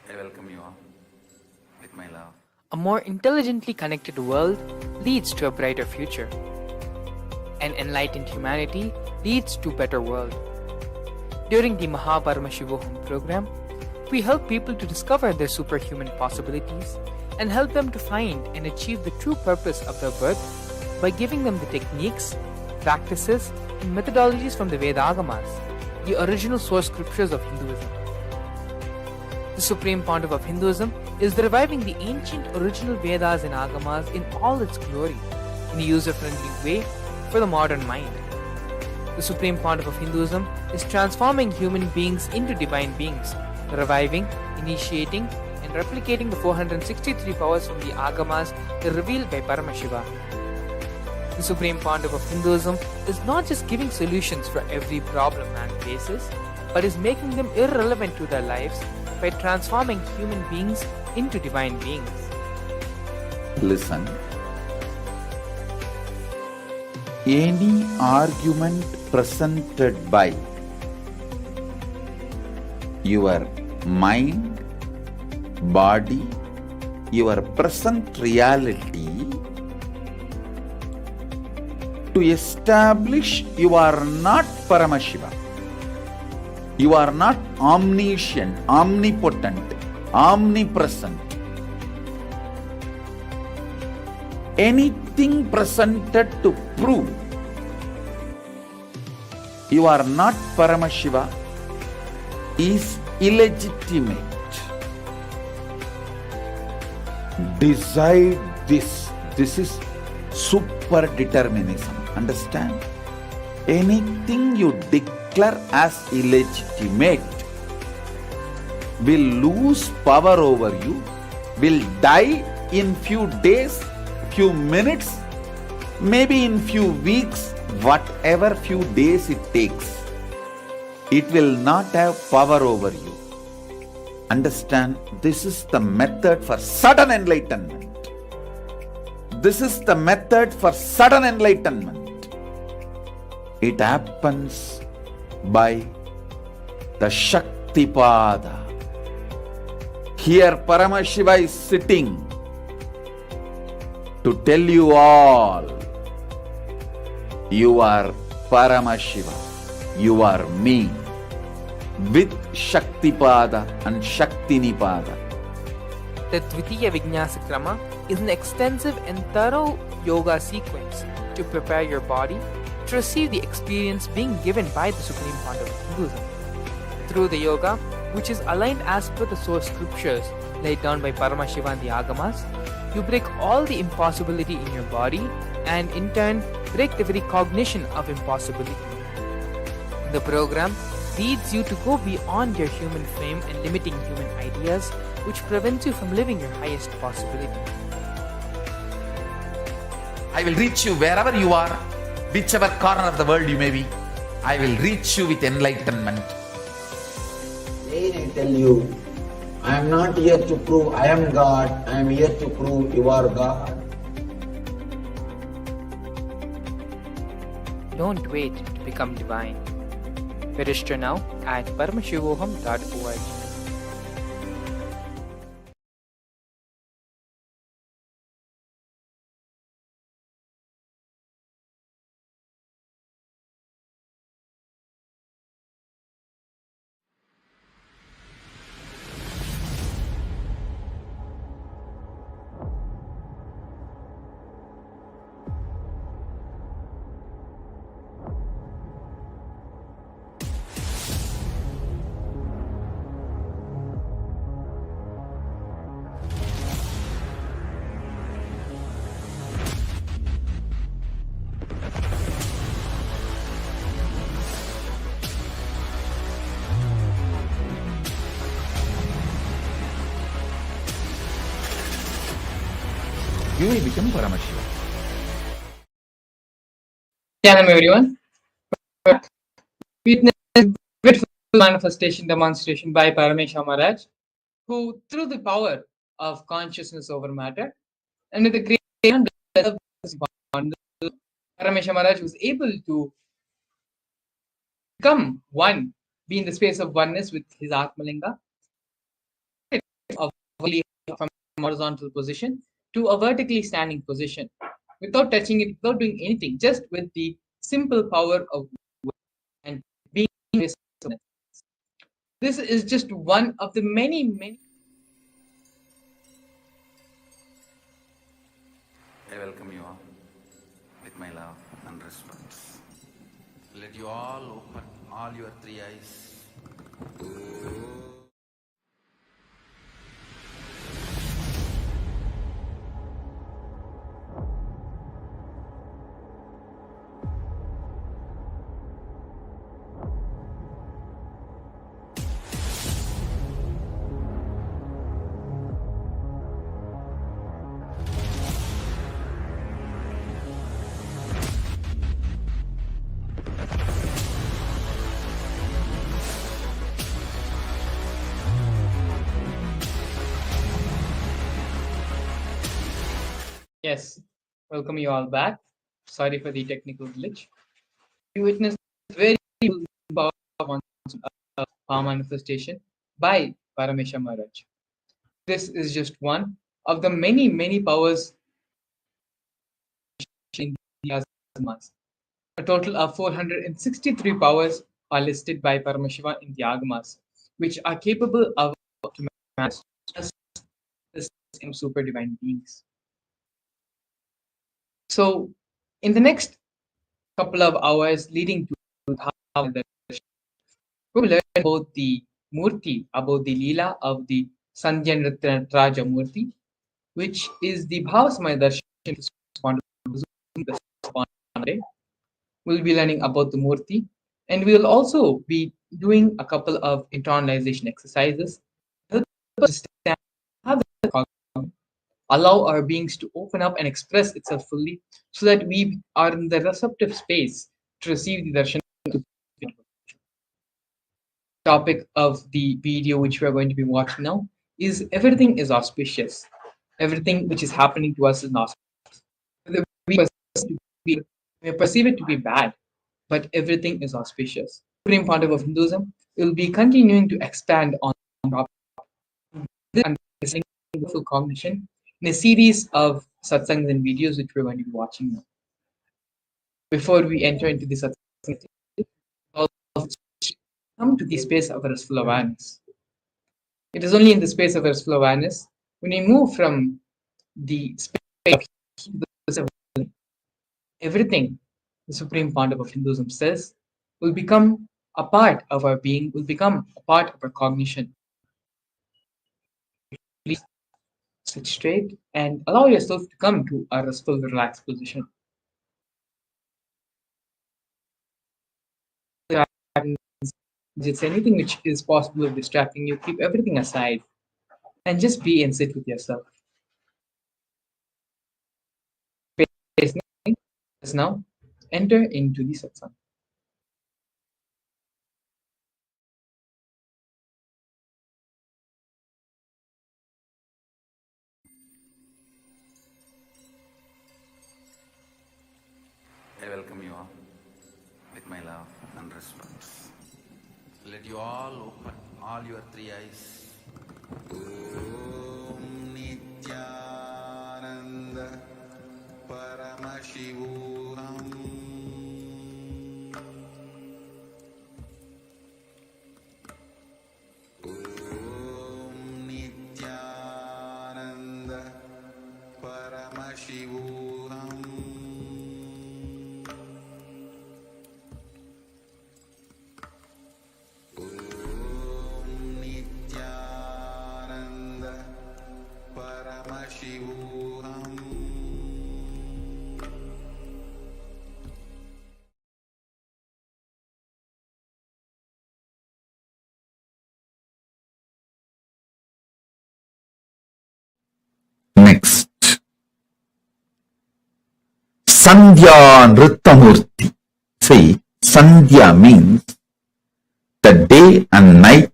I welcome you all with my love. A more intelligently connected world leads to a brighter future. An enlightened humanity leads to a better world. During the Paramashivam program, we help people to discover their superhuman possibilities and help them to find and achieve the true purpose of their birth by giving them the techniques, practices, and methodologies from the Vedagamas, the original source scriptures of Hinduism. The supreme pontiff of Hinduism is reviving the ancient original Vedas and Agamas in all its glory, in a user-friendly way for the modern mind. The supreme pontiff of Hinduism is transforming human beings into divine beings, reviving, initiating, and replicating the 463 powers from the Agamas revealed by Paramashiva. The supreme pontiff of Hinduism is not just giving solutions for every problem man faces, but is making them irrelevant to their lives by transforming human beings into divine beings. Listen. Any argument presented by your mind, body, your present reality to establish you are not Paramashiva. You are not omniscient, omnipotent, omnipresent. Anything presented to prove you are not Paramashiva is illegitimate. Decide this. This is super determinism. Understand? Anything you declare as illegitimate will lose power over you, will die in few days, few minutes, maybe in few weeks, whatever few days it takes. It will not have power over you. Understand, this is the method for sudden enlightenment. This is the method for sudden enlightenment. It happens by the Shaktipada. Here Paramashiva is sitting to tell you all, you are Paramashiva, you are me, with Shaktipada and Shaktinipada. The Dvitiya Vijnasa Krama is an extensive and thorough yoga sequence to prepare your body to receive the experience being given by the Supreme Pontiff of Hinduism. Through the yoga, which is aligned as per the source scriptures laid down by Paramashiva and the Agamas, you break all the impossibility in your body and in turn break the very cognition of impossibility. The program leads you to go beyond your human frame and limiting human ideas, which prevents you from living your highest possibility. I will reach you wherever you are, whichever corner of the world you may be. I will reach you with enlightenment. Again I tell you, I am not here to prove I am God, I am here to prove you are God. Don't wait to become divine. Register now at paramashivoham.org. You will become Paramashivam. Namaskar everyone. Witness beautiful manifestation demonstration by Paramashivam Maharaj, who through the power of consciousness over matter and with the great Paramashivam Maharaj was able to become one, be in the space of oneness with his Atmalinga, of from horizontal position to a vertically standing position without touching it, without doing anything, just with the simple power of and being in this. This is just one of the many. I welcome you all with my love and respect. Let you all open all your three eyes. Yes, welcome you all back. Sorry for the technical glitch. We witnessed very powerful power manifestation by Parameshwar Maharaj. This is just one of the many powers in the Agamas. A total of 463 powers are listed by Paramashiva in the Agamas, which are capable of to manifest the same super divine beings. So, in the next couple of hours leading to Darshan, we will learn about the Murthy, about the Leela of the Sandhya Nritta Raja Murthy, which is the Bhava Darshan. We'll be learning about the Murthy, and we will also be doing a couple of internalization exercises to help us understand how the cognition allow our beings to open up and express itself fully so that we are in the receptive space to receive the darshan. Topic of the video which we are going to be watching now is everything is auspicious. Everything which is happening to us is not auspicious. We perceive it to be bad, but everything is auspicious. Supreme Pontiff of Hinduism will be continuing to expand on this understanding of cognition in a series of satsangs and videos which we're going to be watching now. Before we enter into the satsang, come to the space of restful awareness. It is only in the space of restful awareness when we move from the space of everything the Supreme Pontiff of Hinduism says will become a part of our being, will become a part of our cognition. Please sit straight and allow yourself to come to a restful, relaxed position. It's anything which is possible of distracting you, keep everything aside and just be and sit with yourself. us now enter into the satsang. I welcome you all with my love and respect. Let you all open all your three eyes. Om Nithyananda Paramashivam. Om Nithyananda Paramashivam. Om Nithyananda Paramashivam. Next, Sandhya Nritta Murthy. See, Sandhya means the day and night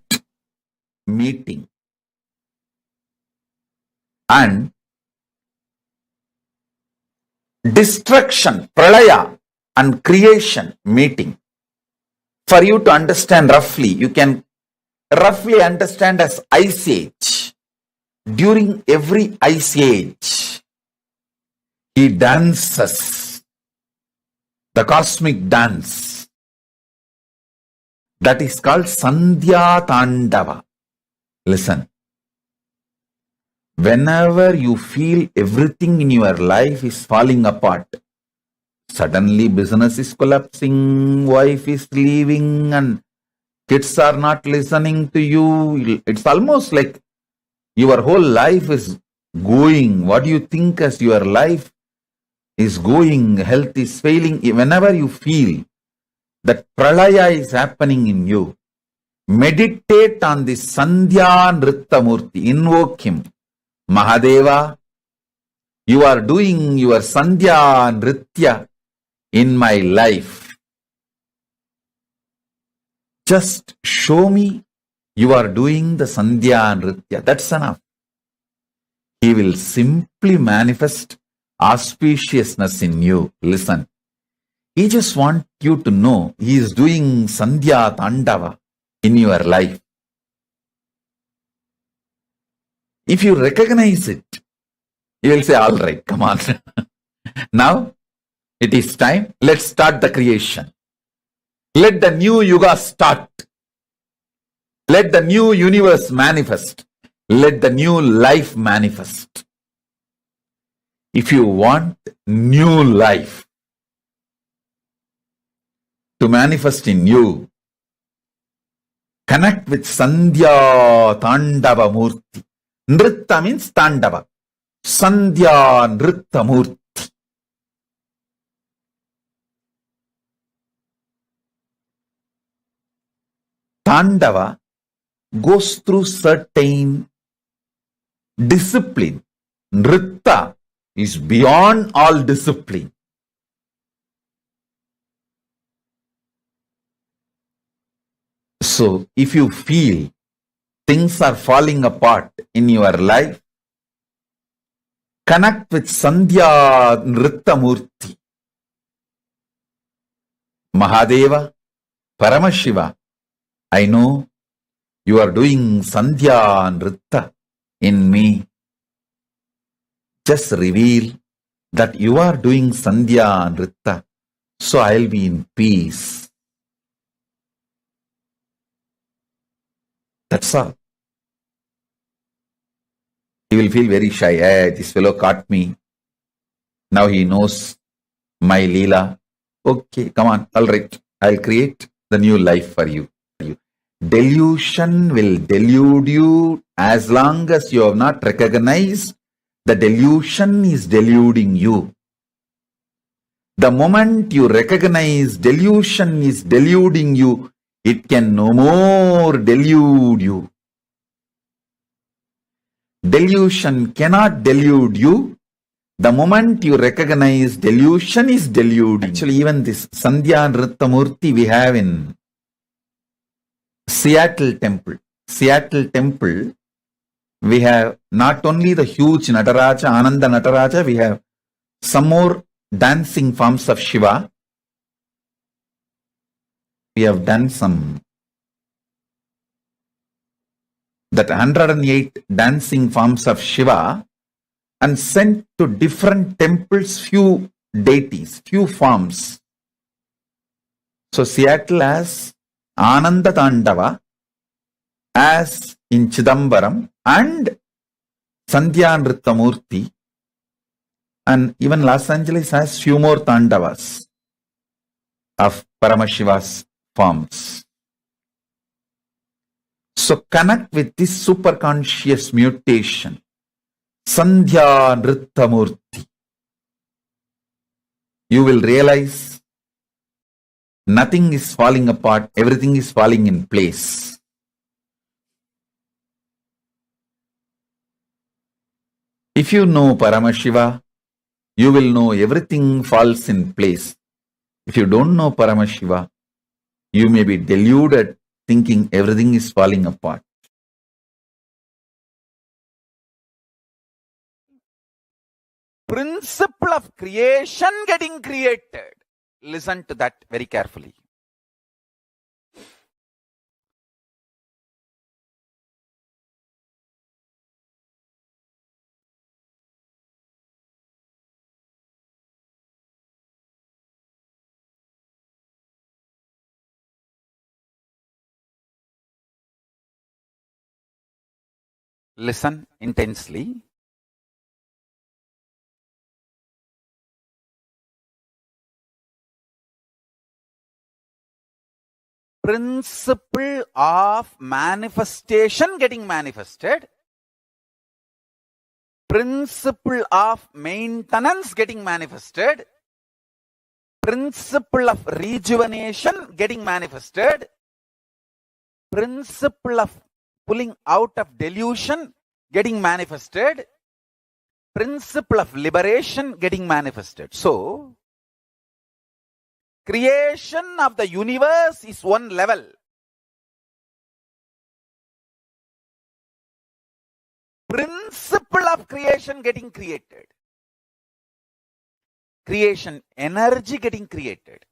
meeting, and destruction, pralaya, and creation meeting. For you to understand roughly, you can roughly understand as ice age. During every ice age, he dances the cosmic dance. That is called Sandhya Tandava. Listen. Whenever you feel everything in your life is falling apart, suddenly business is collapsing, wife is leaving, and kids are not listening to you. It's almost like your whole life is going. What do you think as your life is going? Health is failing. Whenever you feel that pralaya is happening in you, meditate on the Sandhya Nritta Murthy. Invoke him. Mahadeva, you are doing your Sandhya Nritya in my life. Just show me you are doing the Sandhya Nritya. That's enough. He will simply manifest auspiciousness in you. Listen. He just wants you to know he is doing Sandhya Tandava in your life. If you recognize it, you will say, all right, come on. Now, it is time. Let's start the creation. Let the new yuga start. Let the new universe manifest. Let the new life manifest. If you want new life to manifest in you, connect with Sandhya Tandava Murthy. Nritta means Tandava. Sandhya Nritta Murthy. Tandava goes through certain discipline. Nritta is beyond all discipline. So, if you feel things are falling apart in your life, connect with Sandhya Nritta Murthy. Mahadeva, Paramashiva, I know you are doing Sandhya Nritta in me. Just reveal that you are doing Sandhya Nritta, so I'll be in peace. That's all. He will feel very shy. Hey, this fellow caught me. Now he knows my Leela. Okay, come on. All right. I'll create the new life for you. Delusion will delude you as long as you have not recognized the delusion is deluding you. The moment you recognize delusion is deluding you, it can no more delude you. Delusion cannot delude you The moment you recognize delusion is deluding. Actually, even this Sandhya Nritta Murthy we have in Seattle Temple. Seattle Temple, we have not only the huge Nataraja, Ananda Nataraja, we have some more dancing forms of Shiva. We have done that 108 dancing forms of Shiva and sent to different temples few deities, few forms. So Seattle has Ananda Tandava as in Chidambaram and Sandhya Nritta Murthy, and even Los Angeles has few more Tandavas of Paramashiva's forms. So connect with this superconscious mutation, Sandhya Nritta Murthy. You will realize nothing is falling apart, everything is falling in place. If you know Paramashiva, you will know everything falls in place. If you don't know Paramashiva, you may be deluded thinking everything is falling apart. Principle of creation getting created. Listen to that very carefully. Listen intensely. Principle of manifestation getting manifested. Principle of maintenance getting manifested. Principle of rejuvenation getting manifested. Principle of pulling out of delusion getting manifested. Principle of liberation getting manifested. So, creation of the universe is one level. Principle of creation getting created. Creation energy getting created.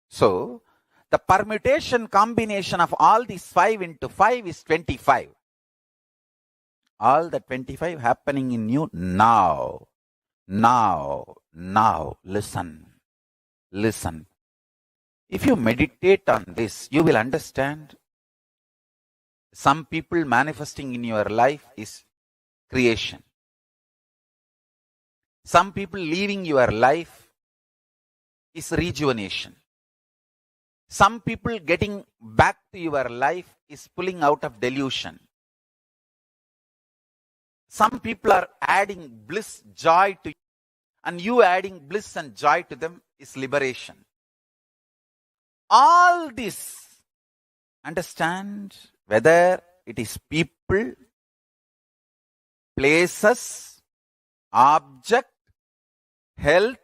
So, the permutation combination of all these 5 into 5 is 25. All the 25 happening in you now. Now. Listen. If you meditate on this, you will understand. Some people manifesting in your life is creation. Some people leaving your life is rejuvenation. Some people getting back to your life is pulling out of delusion. Some people are adding bliss, joy to you, and you adding bliss and joy to them is liberation. All this, understand, whether it is people, places, object, health,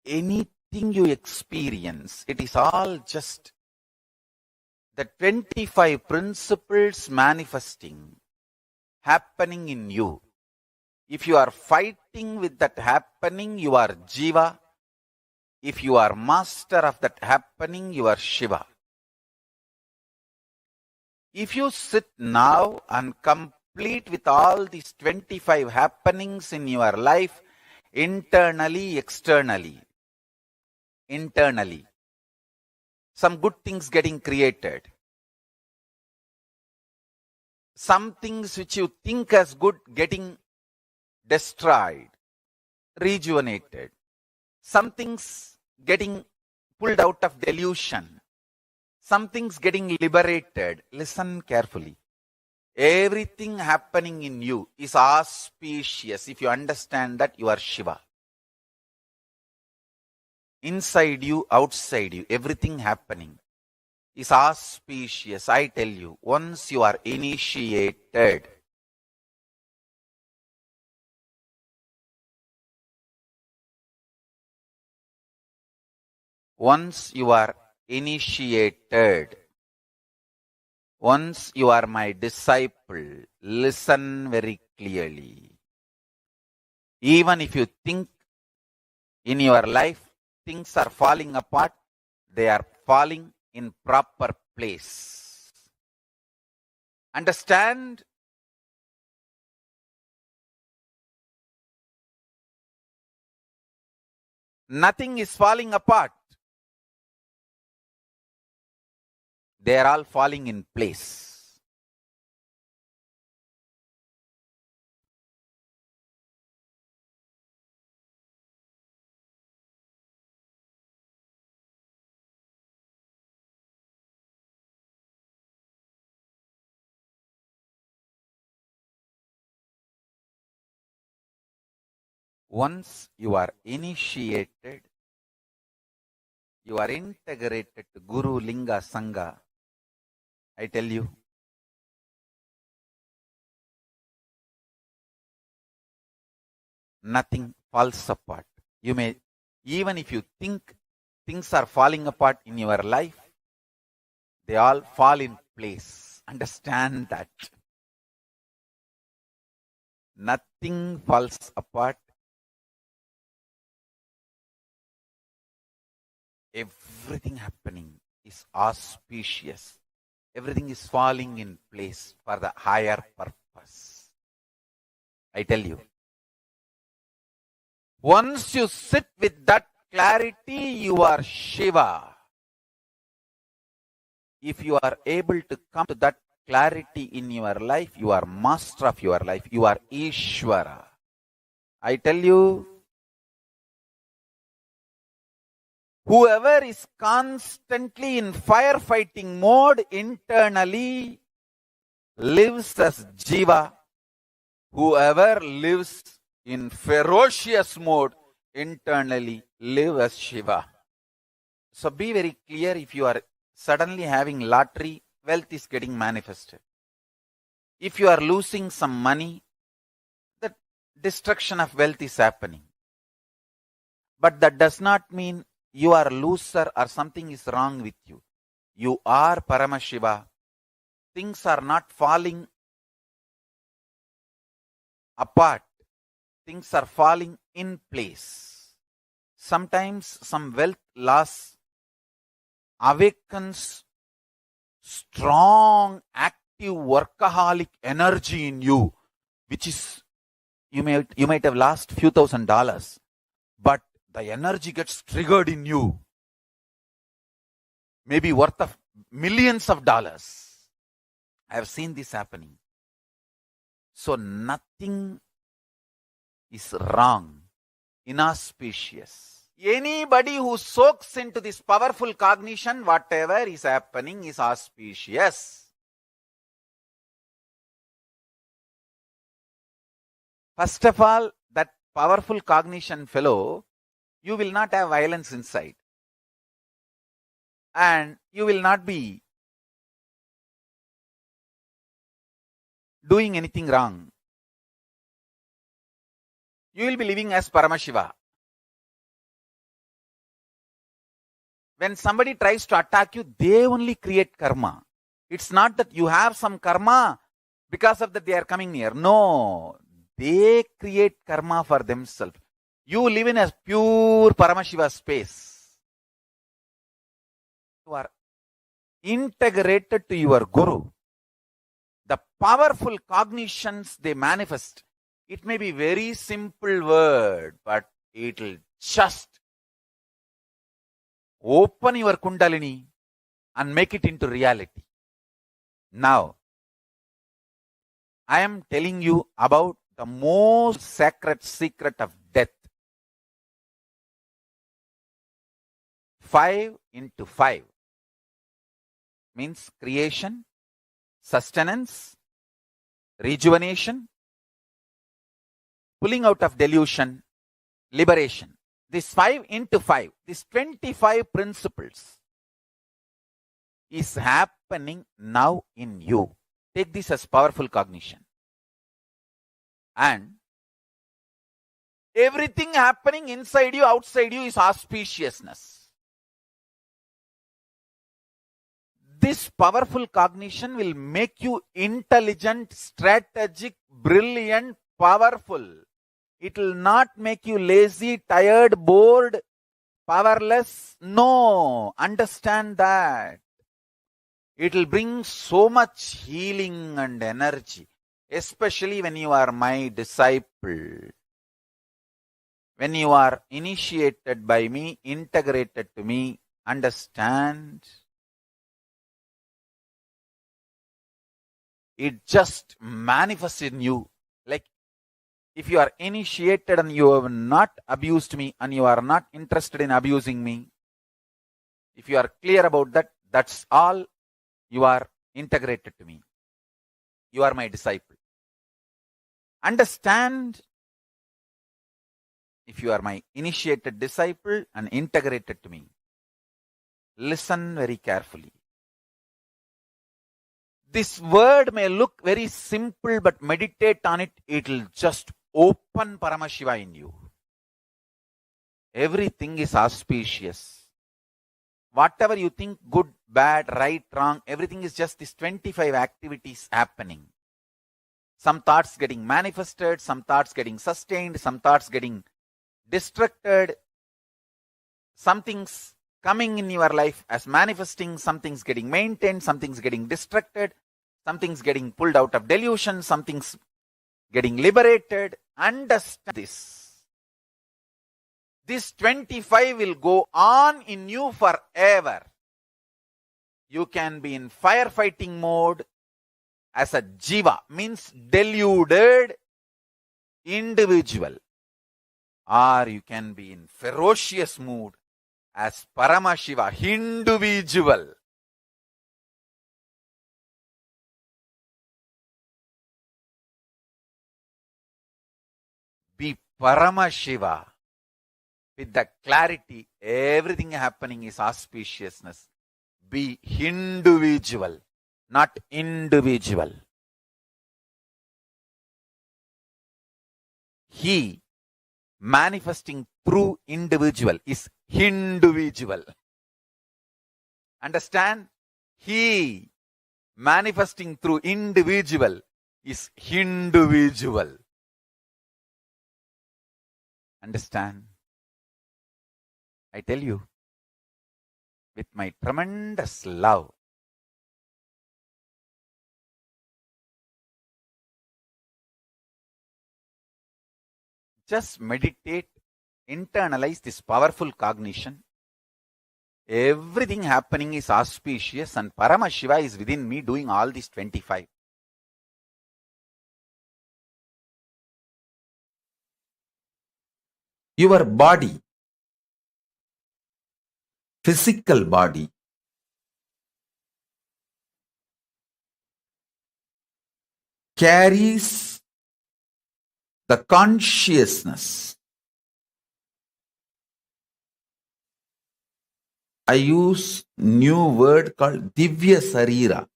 anything you experience, it is all just the 25 principles manifesting, happening in you. If you are fighting with that happening, you are Jiva. If you are master of that happening, you are Shiva. If you sit now and complete with all these 25 happenings in your life, internally, externally, some good things getting created. Some things which you think as good getting destroyed, rejuvenated. Some things getting pulled out of delusion. Some things getting liberated. Listen carefully. Everything happening in you is auspicious. If you understand that, you are Shiva. Inside you, outside you, everything happening is auspicious. I tell you, once you are initiated, Once you are initiated, once you are my disciple, listen very clearly. Even if you think in your life things are falling apart, they are falling in proper place. Understand? Nothing is falling apart. They are all falling in place. Once you are initiated, you are integrated to Guru, Linga, Sangha. I tell you, nothing falls apart. You may, even if you think things are falling apart in your life, they all fall in place. Understand that. Nothing falls apart. Everything happening is auspicious. Everything is falling in place for the higher purpose. I tell you. Once you sit with that clarity, you are Shiva. If you are able to come to that clarity in your life, you are master of your life. You are Ishvara. I tell you, whoever is constantly in firefighting mode internally lives as Jiva. Whoever lives in ferocious mode internally lives as Shiva. So be very clear. If you are suddenly having lottery, wealth is getting manifested. If you are losing some money, the destruction of wealth is happening. But that does not mean you are a loser or something is wrong with you. You are Paramashiva. Things are not falling apart. Things are falling in place. Sometimes some wealth loss awakens strong, active, workaholic energy in you, which is, you might have lost few $1,000s, but the energy gets triggered in you, maybe worth of millions of dollars. I have seen this happening. So nothing is wrong, inauspicious. Anybody who soaks into this powerful cognition, whatever is happening is auspicious. First of all, that powerful cognition fellow, you will not have violence inside. And you will not be doing anything wrong. You will be living as Paramashiva. When somebody tries to attack you, they only create karma. It's not that you have some karma, because of that they are coming near. No, they create karma for themselves. You live in a pure Paramashiva space. You are integrated to your Guru. The powerful cognitions they manifest. It may be very simple word, but it will just open your Kundalini and make it into reality. Now, I am telling you about the most sacred secret of death. 5 into 5 means creation, sustenance, rejuvenation, pulling out of delusion, liberation. This 5 into 5, these 25 principles is happening now in you. Take this as powerful cognition. And everything happening inside you, outside you is auspiciousness. This powerful cognition will make you intelligent, strategic, brilliant, powerful. It will not make you lazy, tired, bored, powerless. No, understand that. It will bring so much healing and energy, especially when you are my disciple. When you are initiated by me, integrated to me, understand? It just manifests in you. Like if you are initiated and you have not abused me and you are not interested in abusing me, if you are clear about that, that's all. You are integrated to me. You are my disciple. Understand? If you are my initiated disciple and integrated to me, listen very carefully. This word may look very simple, but meditate on it. It will just open Paramashiva in you. Everything is auspicious. Whatever you think, good, bad, right, wrong, everything is just these 25 activities happening. Some thoughts getting manifested, some thoughts getting sustained, some thoughts getting distracted. Something's coming in your life as manifesting, something's getting maintained, something's getting distracted, something's getting pulled out of delusion, something's getting liberated. Understand this. This 25 will go on in you forever. You can be in firefighting mode as a jiva, means deluded individual. Or you can be in ferocious mood as Paramashiva, individual. Be Paramashiva. With the clarity, everything happening is auspiciousness. Be individual, not individual. He manifesting through individual is individual. Understand? He manifesting through individual is individual. Understand? I tell you, with my tremendous love, just meditate, internalize this powerful cognition. Everything happening is auspicious and Paramashiva is within me doing all these 25. Your body, physical body, carries the consciousness. I use new word called Divya Sarira.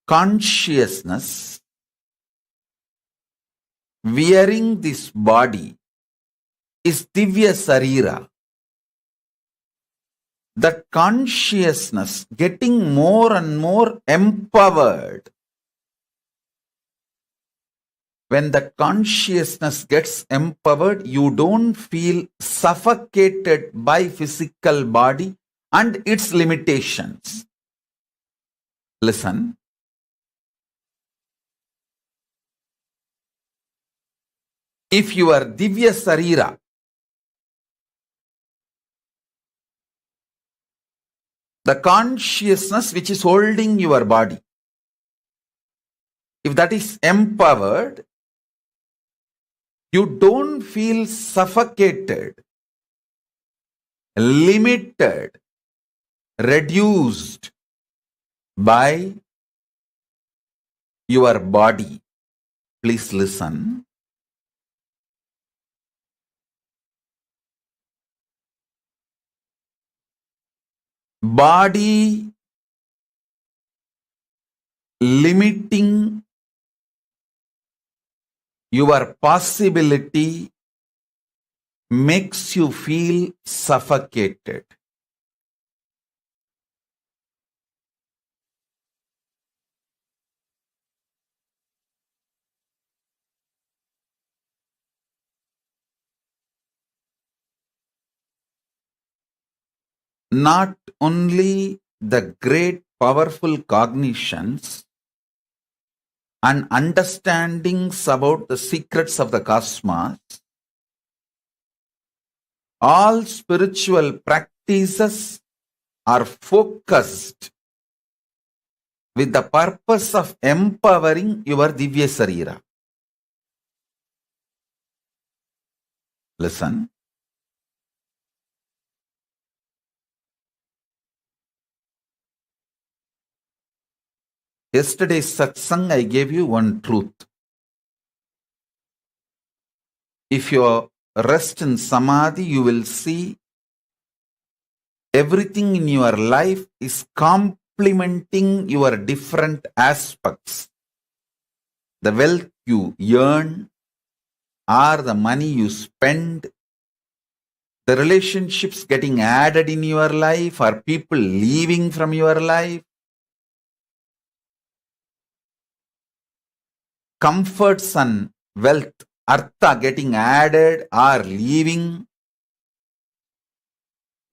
Consciousness wearing this body is Divya Sarira. That consciousness getting more and more empowered. When the consciousness gets empowered, you don't feel suffocated by physical body and its limitations. Listen. If you are Divya Sarira, the consciousness which is holding your body, if that is empowered, you don't feel suffocated, limited, reduced by your body. Please listen. Body limiting your possibility makes you feel suffocated. not only the great powerful cognitions and understandings about the secrets of the cosmos, all spiritual practices are focused with the purpose of empowering your Divya Sarira. Listen. Yesterday's satsang, I gave you one truth. If you rest in Samadhi, you will see everything in your life is complementing your different aspects. The wealth you earn, or the money you spend, the relationships getting added in your life, or people leaving from your life, comforts and wealth, artha getting added or leaving,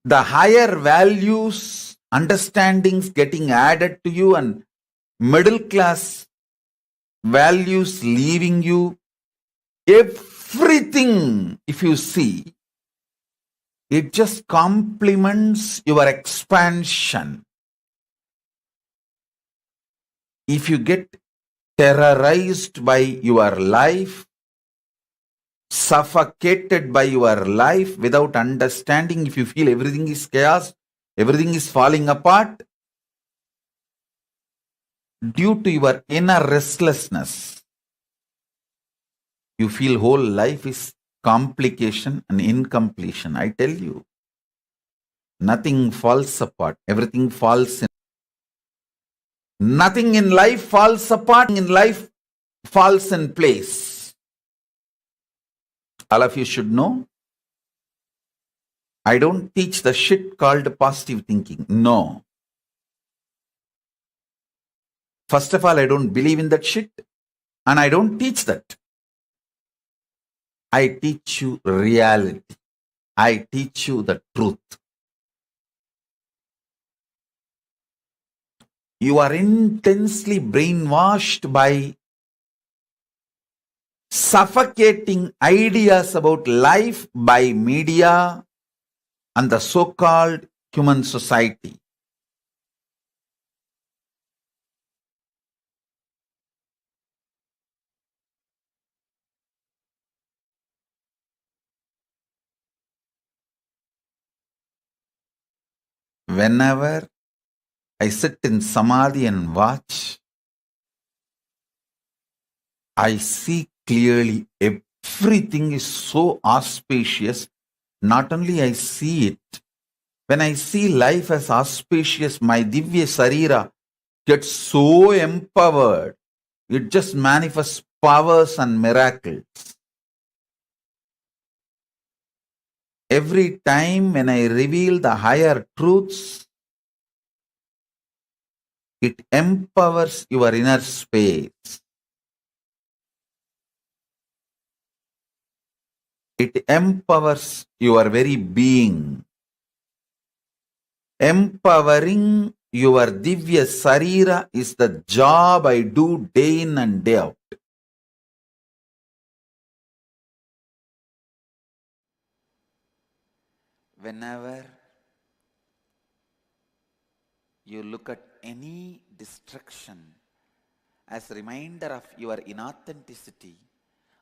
the higher values, understandings getting added to you, and middle class values leaving you, everything, if you see, it just complements your expansion. If you get terrorized by your life, suffocated by your life without understanding, if you feel everything is chaos, everything is falling apart, due to your inner restlessness, you feel whole life is complication and incompletion. I tell you, nothing falls apart, everything falls in. Nothing in life falls apart, in life falls in place. All of you should know, I don't teach the shit called positive thinking. No. First of all, I don't believe in that shit, and I don't teach that. I teach you reality. I teach you the truth. You are intensely brainwashed by suffocating ideas about life by media and the so-called human society. Whenever I sit in Samadhi and watch, I see clearly everything is so auspicious. Not only I see it, when I see life as auspicious, my Divya Sarira gets so empowered. It just manifests powers and miracles. Every time when I reveal the higher truths, it empowers your inner space. It empowers your very being. Empowering your Divya Sarira is the job I do day in and day out. Whenever you look at any destruction as a reminder of your inauthenticity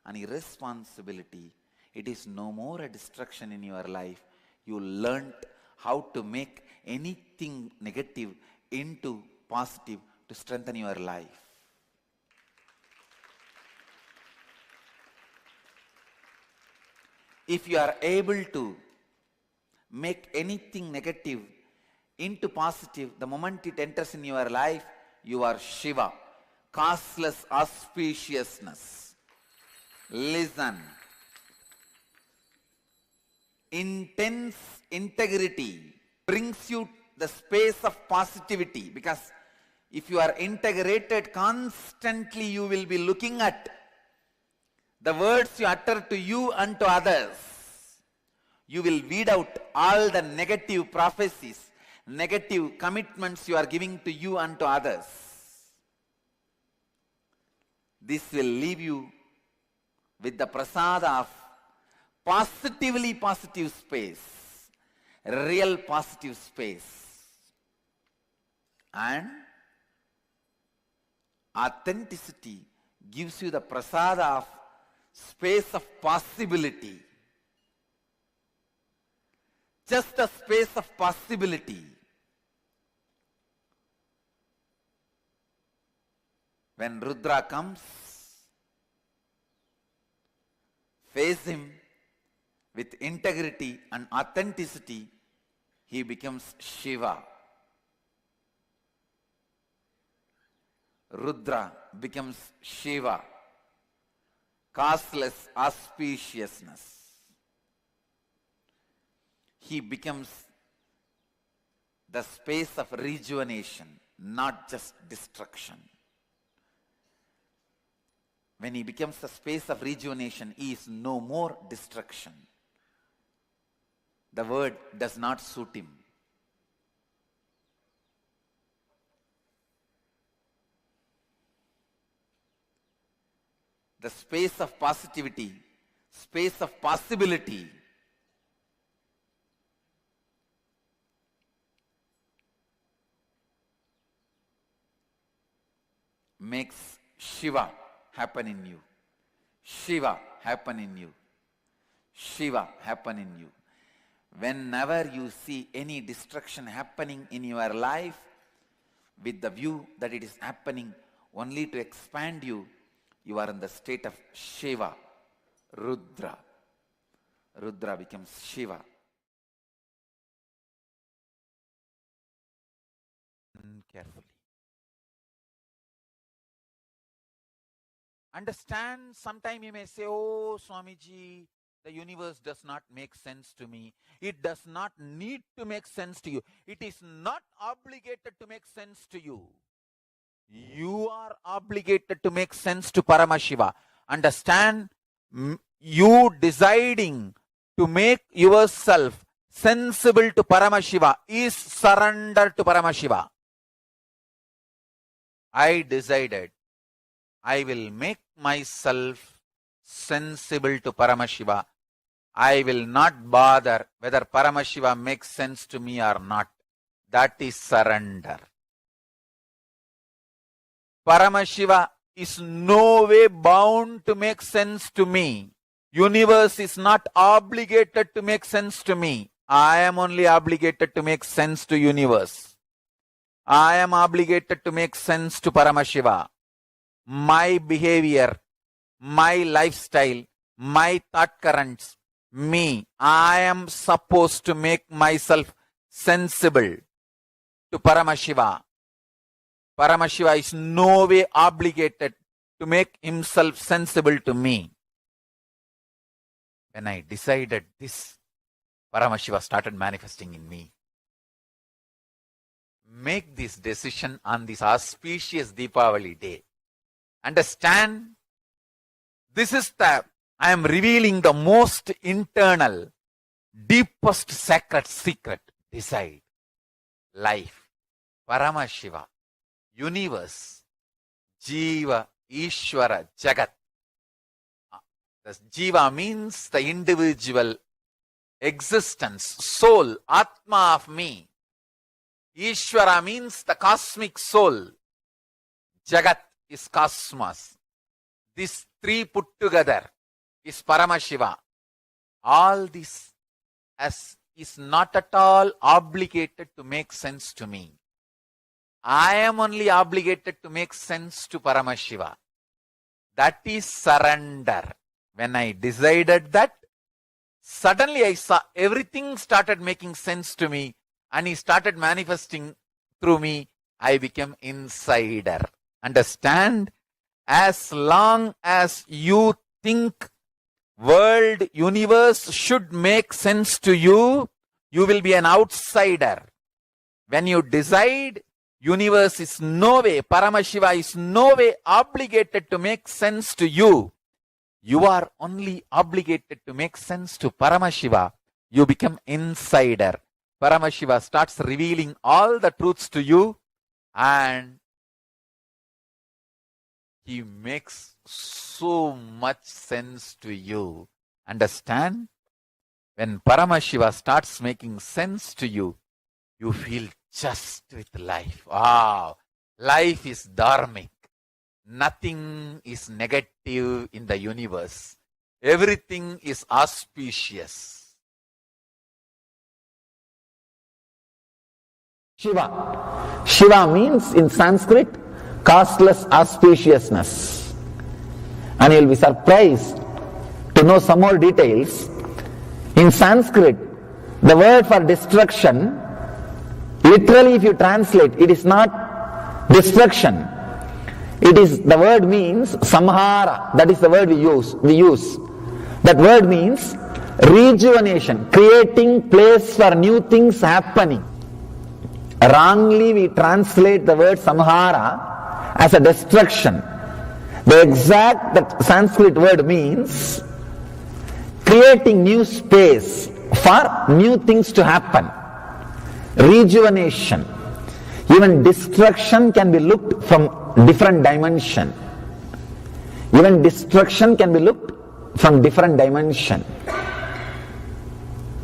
and irresponsibility, it is no more a destruction in your life. You learned how to make anything negative into positive to strengthen your life. If you are able to make anything negative into positive, the moment it enters in your life, you are Shiva. Causeless auspiciousness. Listen. Intense integrity brings you the space of positivity, because if you are integrated constantly, you will be looking at the words you utter to you and to others. You will weed out all the negative prophecies negative commitments you are giving to you and to others. This will leave you with the prasada of positively positive space, real positive space, and authenticity gives you the prasada of space of possibility. Just a space of possibility. When Rudra comes, face him with integrity and authenticity, he becomes Shiva. Rudra becomes Shiva, causeless auspiciousness. He becomes the space of rejuvenation, not just destruction. When he becomes the space of rejuvenation, he is no more destruction. The word does not suit him. The space of positivity, space of possibility, makes Shiva happen in you. Shiva happen in you. Shiva happen in you. Whenever you see any destruction happening in your life, with the view that it is happening only to expand you, you are in the state of Shiva, Rudra. Rudra becomes Shiva. Carefully. Understand, sometime you may say, oh Swamiji, the universe does not make sense to me. It does not need to make sense to you. It is not obligated to make sense to you. You are obligated to make sense to Paramashiva. Understand, you deciding to make yourself sensible to Paramashiva is surrender to Paramashiva. I decided I will make myself sensible to Paramashiva. I will not bother whether Paramashiva makes sense to me or not. That is surrender. Paramashiva is no way bound to make sense to me. Universe is not obligated to make sense to me. I am only obligated to make sense to universe. I am obligated to make sense to Paramashiva. My behavior, my lifestyle, my thought currents, me, I am supposed to make myself sensible to Paramashiva. Paramashiva is no way obligated to make himself sensible to me. When I decided this, Paramashiva started manifesting in me. Make this decision on this auspicious Deepavali day. Understand, this is I am revealing the most internal, deepest sacred secret. Decide. Life, Paramashiva, universe, Jiva, Ishvara, Jagat. The Jiva means the individual existence, soul, Atma of me. Ishvara means the cosmic soul. Jagat is cosmos. These three put together is Paramashiva. All this is not at all obligated to make sense to me. I am only obligated to make sense to Paramashiva. That is surrender. When I decided that, suddenly I saw everything started making sense to me and he started manifesting through me. I became insider. Understand? As long as you think world, universe should make sense to you, you will be an outsider. When you decide, universe is no way, Paramashiva is no way obligated to make sense to you. You are only obligated to make sense to Paramashiva. You become insider. Paramashiva starts revealing all the truths to you, and he makes so much sense to you. Understand? When Paramashiva starts making sense to you, you feel just with life. Wow! Life is dharmic. Nothing is negative in the universe. Everything is auspicious. Shiva. Shiva means in Sanskrit costless auspiciousness. And you'll be surprised to know some more details. In Sanskrit, the word for destruction, literally if you translate, it is not destruction. It is, the word means samhara. That is the word we use. That word means rejuvenation, creating place for new things happening. Wrongly we translate the word samhara as a destruction. The exact Sanskrit word means creating new space for new things to happen. Rejuvenation. Even destruction can be looked from different dimension. Even destruction can be looked from different dimension.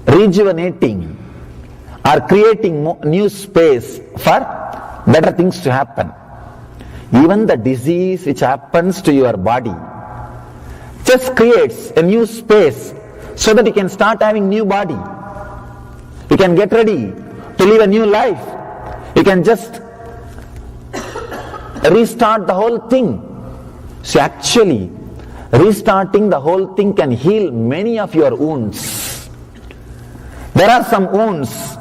Rejuvenating or creating new space for better things to happen. Even the disease which happens to your body just creates a new space so that you can start having new body. You can get ready to live a new life. You can just restart the whole thing. So actually, restarting the whole thing can heal many of your wounds. There are some wounds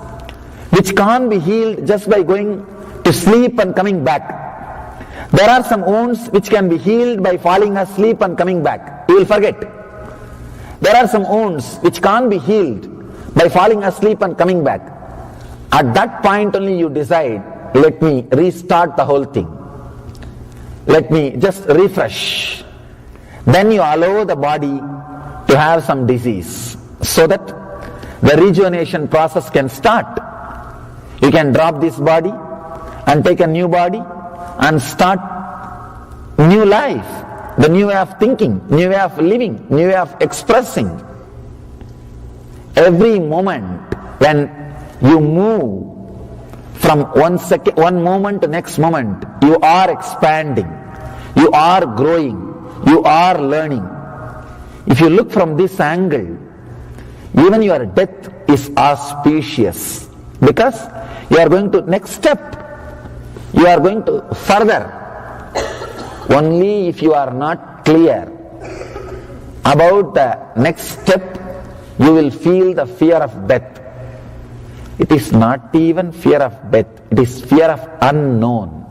which can't be healed just by going to sleep and coming back. There are some wounds which can be healed by falling asleep and coming back. You will forget. There are some wounds which can't be healed by falling asleep and coming back. At that point only you decide, let me restart the whole thing. Let me just refresh. Then you allow the body to have some disease so that the rejuvenation process can start. You can drop this body and take a new body and start new life, the new way of thinking, new way of living, new way of expressing. Every moment when you move from one moment to next moment, you are expanding, you are growing, you are learning. If you look from this angle, even your death is auspicious, because you are going to next step, you are going to further. Only if you are not clear about the next step, you will feel the fear of death. It is not even fear of death, it is fear of unknown.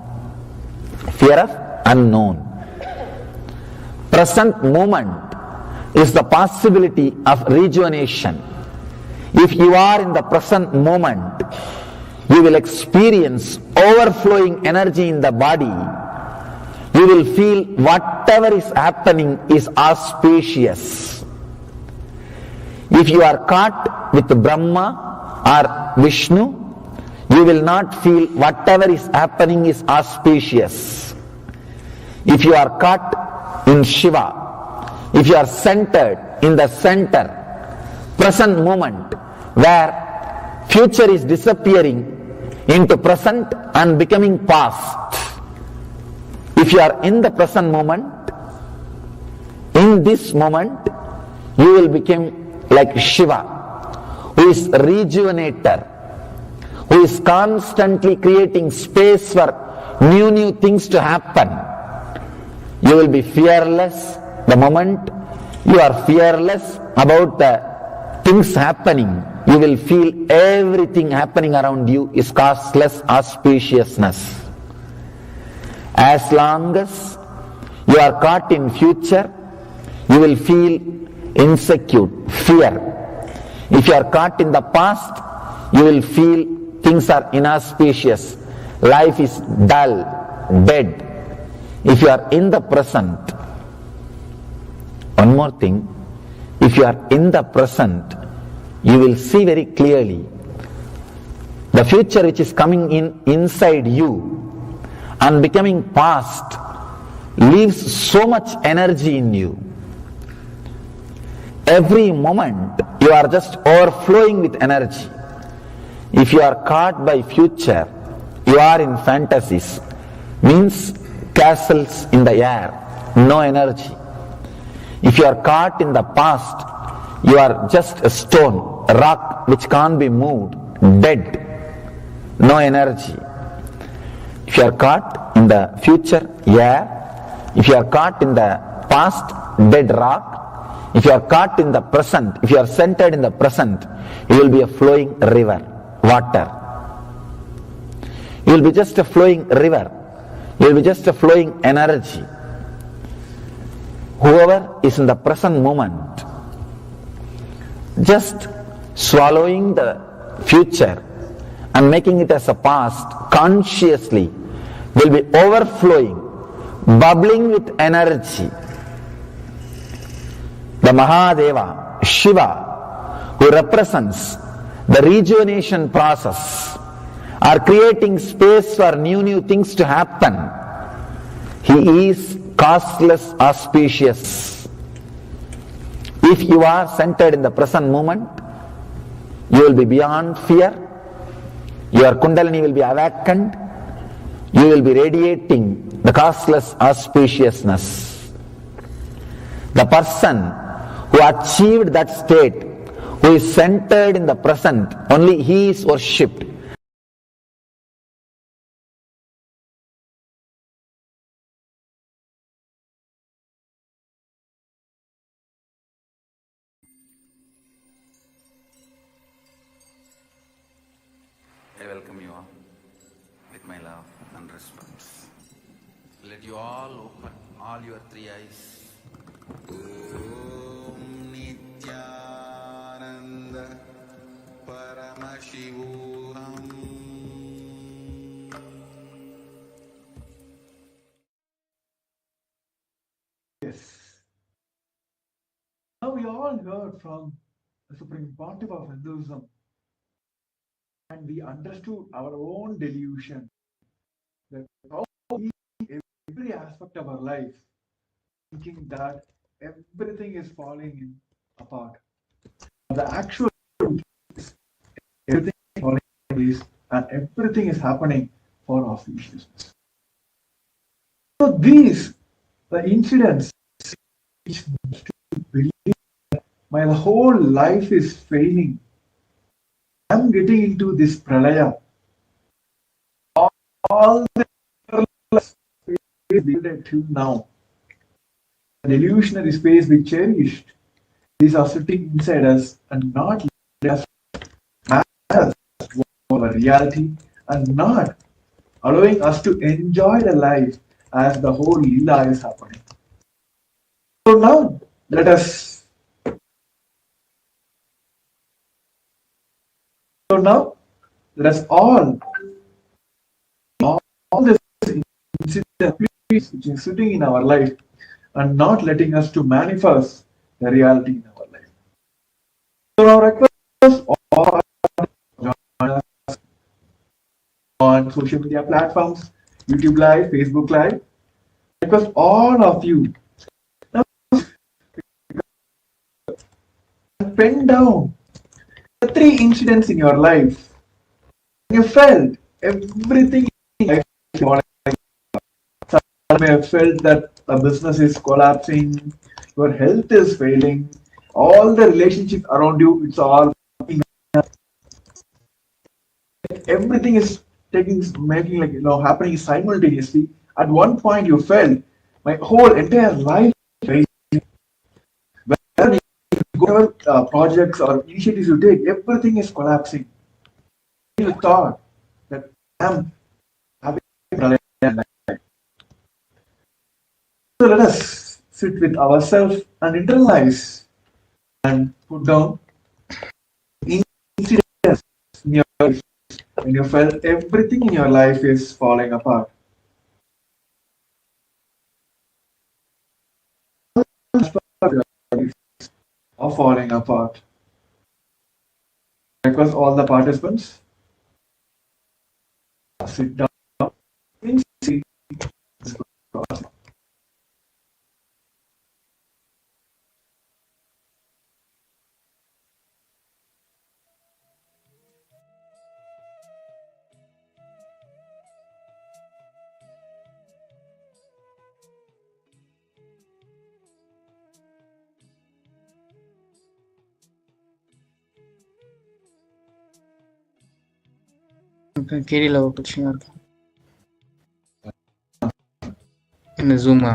Fear of unknown. Present moment is the possibility of rejuvenation. If you are in the present moment, you will experience overflowing energy in the body. You will feel whatever is happening is auspicious. If you are caught with Brahma or Vishnu, you will not feel whatever is happening is auspicious. If you are caught in Shiva, if you are centered in the center, present moment, where future is disappearing into present and becoming past. If you are in the present moment, in this moment, you will become like Shiva, who is rejuvenator, who is constantly creating space for new things to happen. You will be fearless the moment you are fearless about the things happening. You will feel everything happening around you is costless auspiciousness. As long as you are caught in future, you will feel insecure, fear. If you are caught in the past, you will feel things are inauspicious. Life is dull, dead. If you are in the present, one more thing, if you are in the present, you will see very clearly The future which is coming in inside you and becoming past leaves so much energy in you. Every moment you are just overflowing with energy. If you are caught by future, you are in fantasies, means castles in the air, no energy. If you are caught in the past, you are just a stone, a rock which can't be moved, dead, no energy. If you are caught in the future, air. If you are caught in the past, dead rock. If you are caught in the present, if you are centered in the present, you will be a flowing river, water. You will be just a flowing river. You will be just a flowing energy. Whoever is in the present moment, just swallowing the future and making it as a past consciously, will be overflowing, bubbling with energy. The Mahadeva, Shiva, who represents the rejuvenation process, are creating space for new things to happen. He is causeless, auspicious. If you are centered in the present moment, you will be beyond fear. Your Kundalini will be awakened. You will be radiating the causeless auspiciousness. The person who achieved that state, who is centered in the present, only he is worshipped. I welcome you all with my love and respect. Let you all open all your three eyes. Om Nithyananda Paramashivam. Yes. Now we all heard from the Supreme Pontiff of Hinduism, and we understood our own delusion that how we every aspect of our life thinking that everything is falling apart. The actual truth is everything is falling in place and everything is happening for auspiciousness. So these the incidents which makes me believe that my whole life is failing. I'm getting into this pralaya. All the space we lived till now, the illusionary space we cherished, these are sitting inside us and not letting us manifest our reality and not allowing us to enjoy the life as the whole lila is happening. So now let us all this incident which is sitting in our life and not letting us to manifest the reality in our life. So our request all join us on social media platforms, YouTube Live, Facebook Live. Request all of you now pen down the three incidents in your life. You felt everything in life. Some may have felt that a business is collapsing, your health is failing, all the relationships around you, it's all everything is making happening simultaneously. At one point you felt my whole entire life is failing. Whenever you go projects or initiatives you take, everything is collapsing. You thought that I'm having a life. So let us sit with ourselves and internalize and put down incidents in your life when you felt everything in your life is falling apart. Or falling apart. Request all the participants sit down, means see. கேரியல ஒரு பிரச்சனையா இருக்கு இந்த ஜூமா.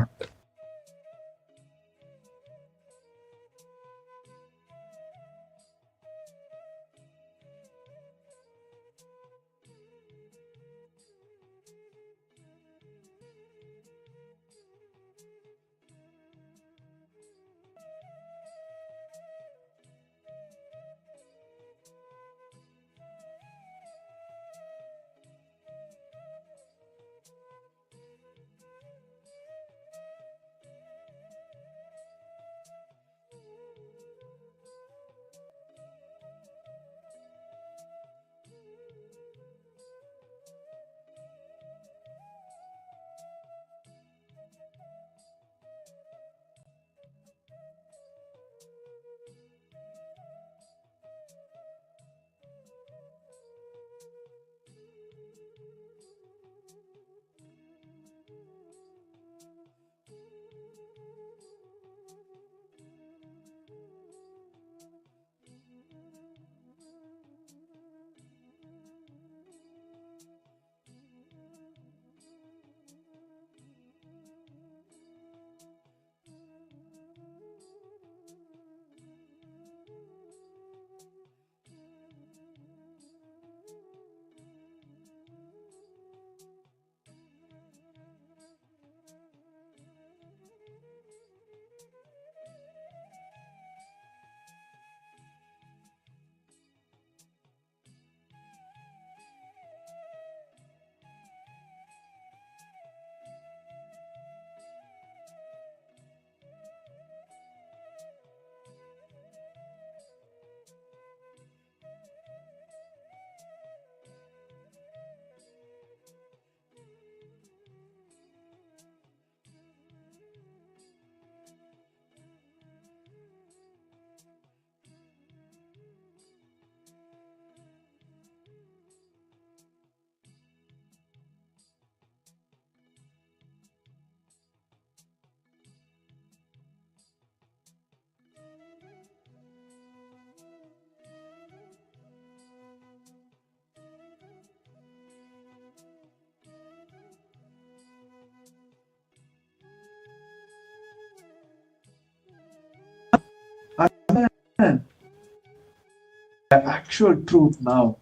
The actual truth now.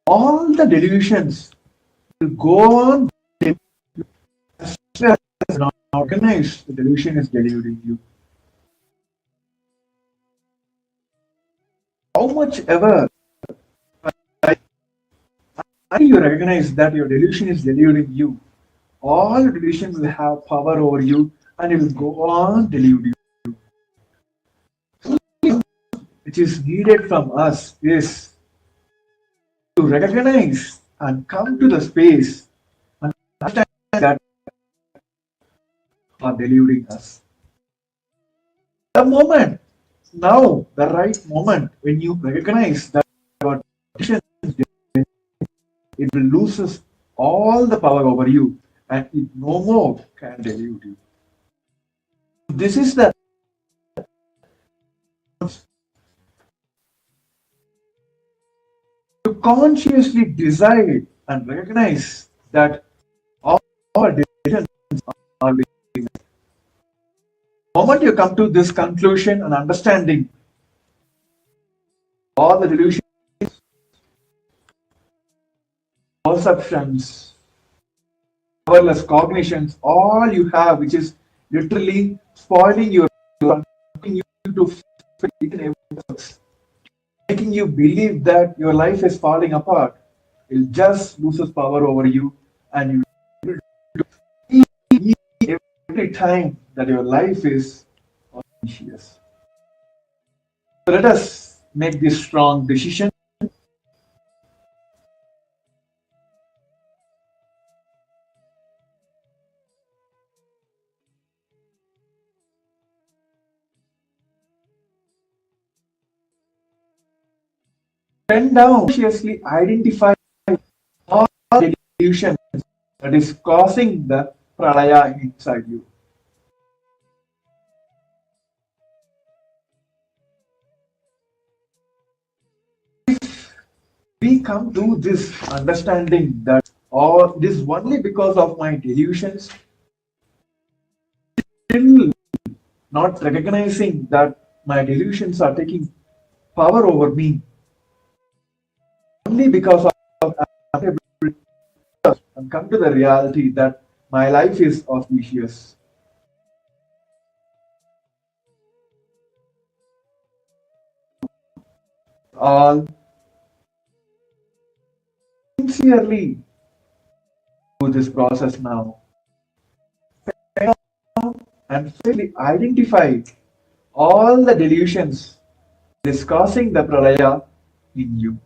All the delusions will go on as well as not organized. The delusion is deluding you. How much ever you recognize that your delusion is deluding you, all delusions will have power over you and it will go on delude you. Which is needed from us is to recognize and come to the space and understand that are deluding us. The moment, now, the right moment when you recognize that your delusion is deluding, it will loses all the power over you and it no more can delude you. This is the to consciously decide and recognize that all our decisions are being. The moment you come to this conclusion and understanding, all the delusions, perceptions, powerless cognitions, all you have, which is literally spoiling your life, making you to fit in everything else, making you believe that your life is falling apart, will just loses power over you, and you will do every time that your life is auspicious. So let us make this strong decision bend down, consciously identify all delusions that is causing the pralaya inside you. We come to this understanding that all this only because of my delusions, still not recognizing that my delusions are taking power over me, only because of and come to the reality that my life is auspicious. All sincerely do this process now and fully identify all the delusions that is causing the pralaya in you.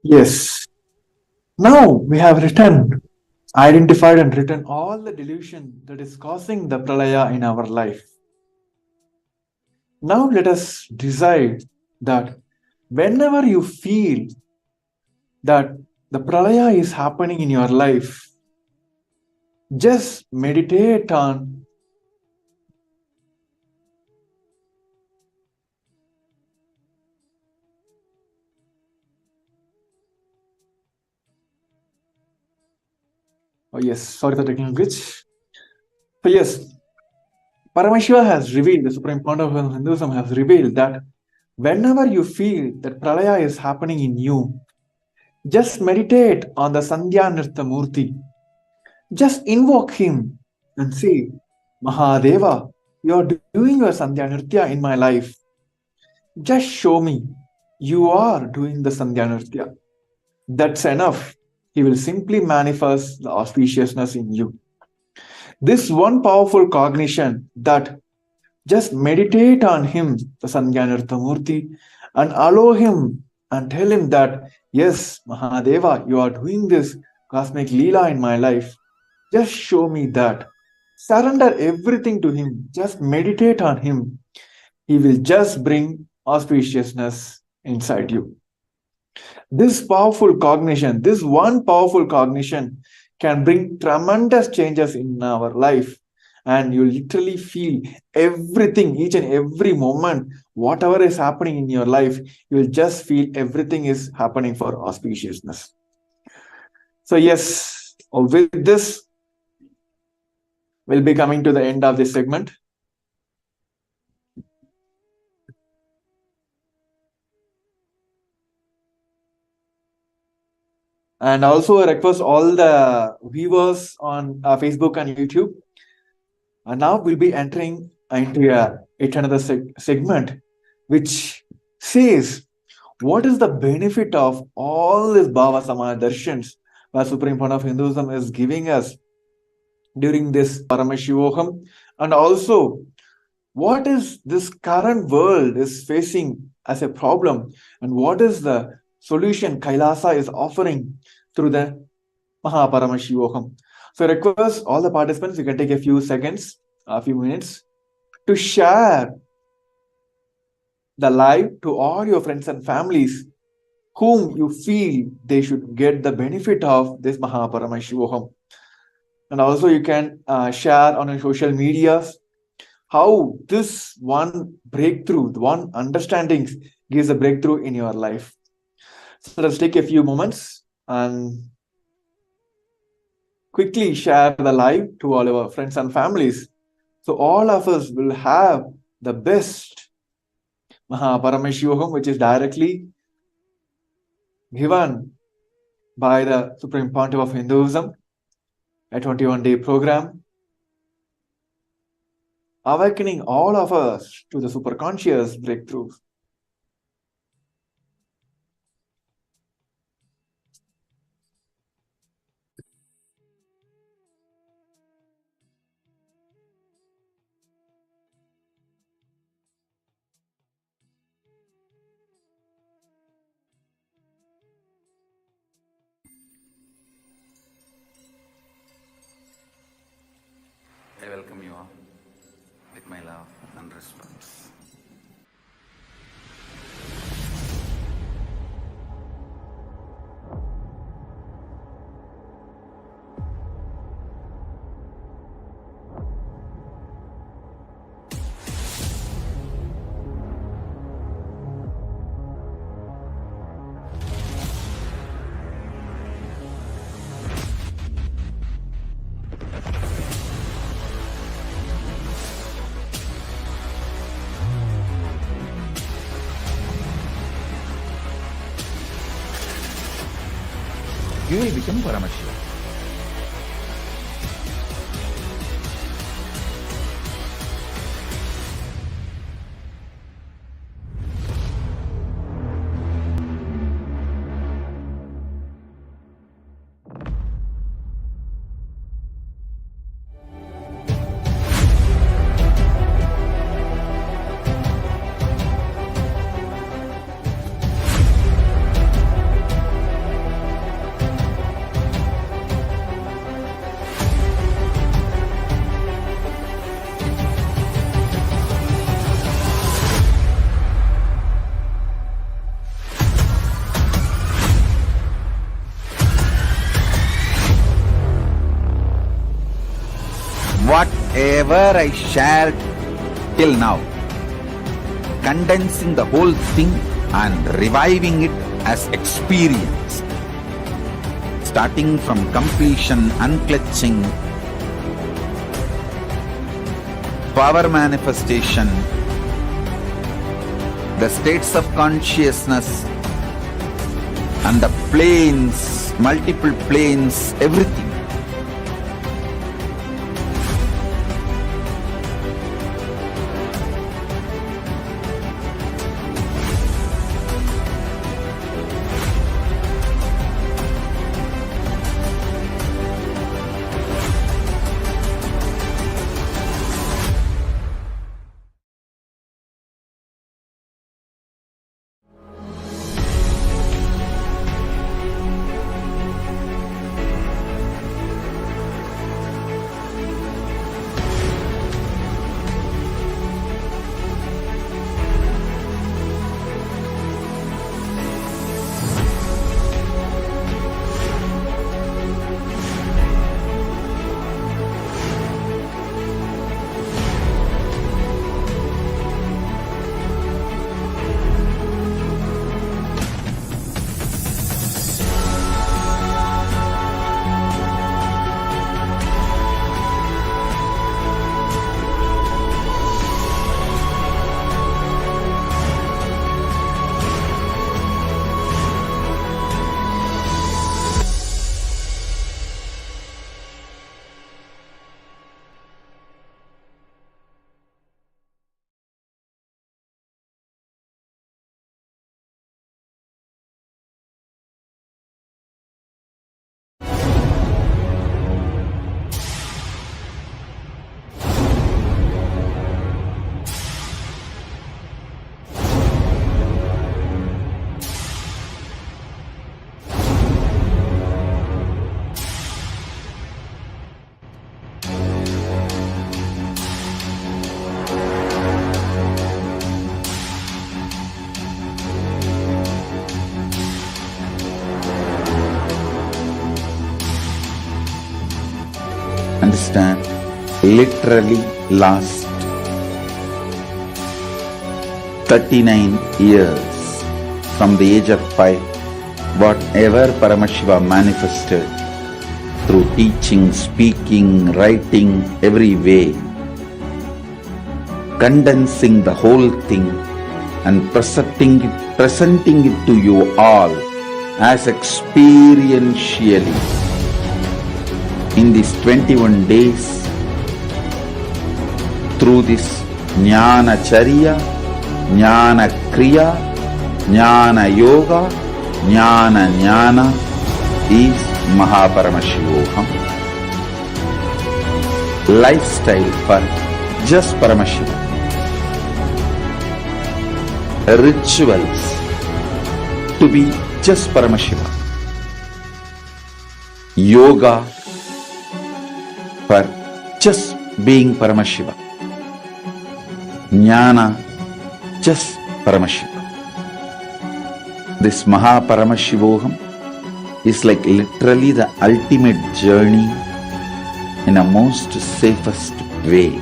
Yes. Now we have identified and written all the delusion that is causing the pralaya in our life. Now let us decide that whenever you feel that the pralaya is happening in your life, just meditate on oh yes, sorry for the technical glitch. So yes, Paramashiva has revealed, the Supreme Founder of Hinduism has revealed that whenever you feel that pralaya is happening in you, just meditate on the Sandhya Nritta Murthy. Just invoke him and say, Mahadeva, you are doing your Sandhya Nritya in my life. Just show me you are doing the Sandhya Nritya. That's enough. He will simply manifest the auspiciousness in you. This one powerful cognition that just meditate on him, the Sandhya Nritta Murthy, and allow him and tell him that, yes, Mahadeva, you are doing this cosmic Leela in my life. Just show me that. Surrender everything to him. Just meditate on him. He will just bring auspiciousness inside you. This powerful cognition, this one powerful cognition can bring tremendous changes in our life. And you literally feel everything, each and every moment, whatever is happening in your life, you will just feel everything is happening for auspiciousness. So yes, with this, we'll be coming to the end of this segment. And also I request all the viewers on Facebook and YouTube. And now we'll be entering into yet another segment, which says, what is the benefit of all this Bhava Samadhi Darshans that Supreme Founder of Hinduism is giving us during this Paramashivam, and also what is this current world is facing as a problem, and what is the solution Kailasa is offering through the Mahaparamashivam. So I request all the participants, you can take a few seconds, a few minutes to share the live to all your friends and families whom you feel they should get the benefit of this Mahaparamashivam. And also you can share on your social medias how this one breakthrough, one understanding gives a breakthrough in your life. So let's take a few moments and quickly share the live to all our friends and families. So all of us will have the best Mahaparamashivam, which is directly given by the Supreme Pontiff of Hinduism, a 21-day program, awakening all of us to the superconscious breakthrough. I welcome you all with my love and respect. You will become Paramashivam. whatever I shared till now, condensing the whole thing and reviving it as experience, starting from completion, unclutching, power manifestation, the states of consciousness, and the planes, multiple planes, everything. Understand? Literally last 39 years from the age of 5, whatever Paramashiva manifested through teaching, speaking, writing, every way, condensing the whole thing and presenting it to you all as experientially in these 21 days through this Jnana Charya, Jnana Kriya, Jnana Yoga, Jnana Jnana is Mahaparamashivoham. Lifestyle for just Paramashiva. Rituals to be just Paramashiva. Yoga for just being Paramashiva. Jnana, just Paramashiva. This Mahaparamashivoham is like literally the ultimate journey in a most safest way.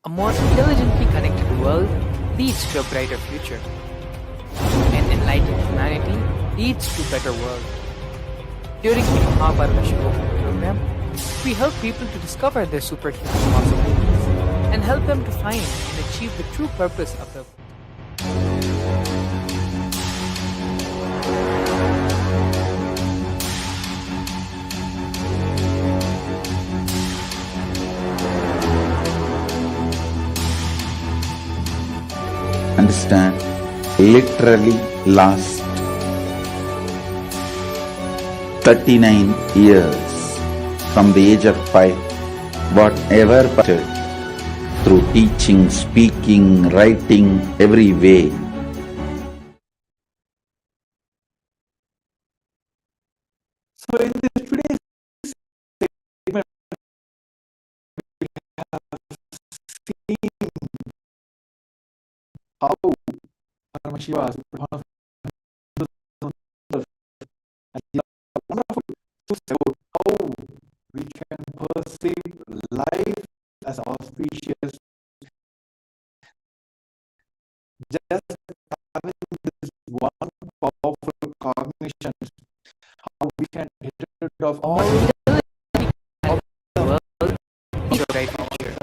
A more intelligently connected world leads to a brighter future. An enlightened humanity leads to a better world. During the Paramashivam program, we help people to discover their superhuman possibilities and help them to find and achieve the true purpose of their Understand? Literally last 39 years from the age of 5, whatever through teaching, speaking, writing, every way. So in this today's segment, we have seen how Paramashiva is one of the wonderful truths about how we can perceive life as auspicious. Just having this one powerful cognition, how we can get rid of all world leads to a bright future.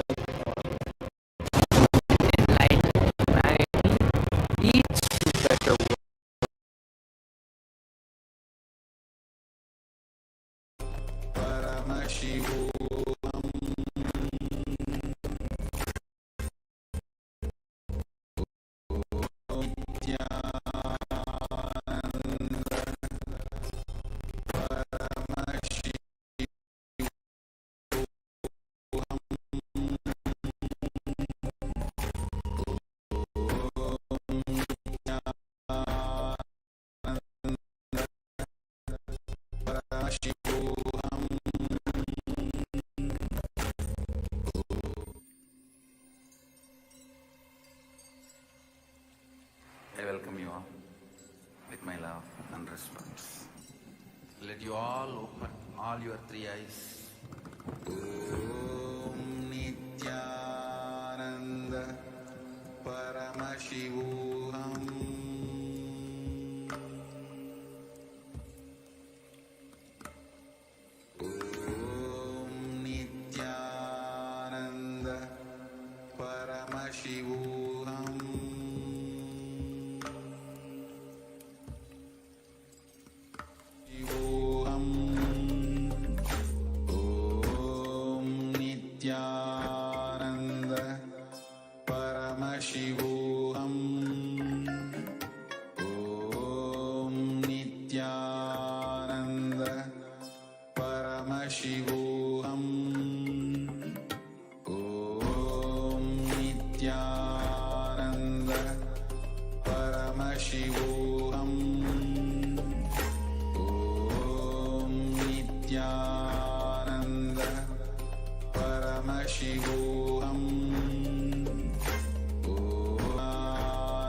An enlightened humanity leads to a better world. I welcome you all with my love and respect. Let you all open all your three eyes. Om Nithyananda Paramashivam. Om Nithyananda Paramashivam. Nityananda Paramashivam. Om Nityananda Paramashivam. Om Nityananda Paramashivam. Om Nityananda Paramashivam.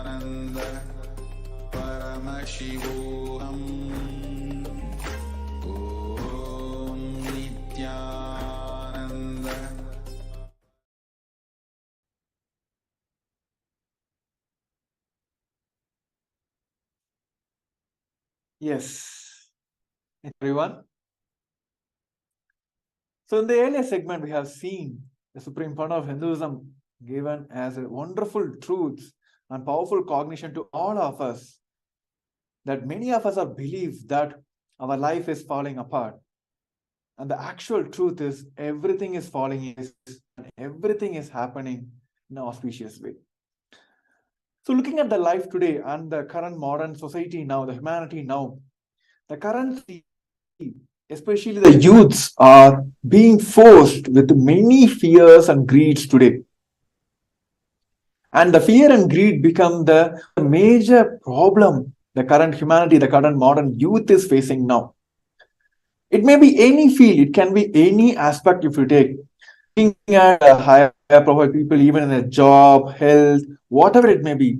Ananda Paramashivam. Om Nityananda. yes, everyone. So in the earlier segment, we have seen the Supreme Founder of Hinduism given as a wonderful truths and powerful cognition to all of us, that many of us have believed that our life is falling apart. And the actual truth is everything is falling in and everything is happening in an auspicious way. So looking at the life today and the current modern society now, the humanity now, the current, especially the youths, are being forced with many fears and greeds today. And the fear and greed become the major problem the current humanity, the current modern youth is facing now. It may be any field, it can be any aspect if you take. Looking at higher profile people, even in a job, health, whatever it may be,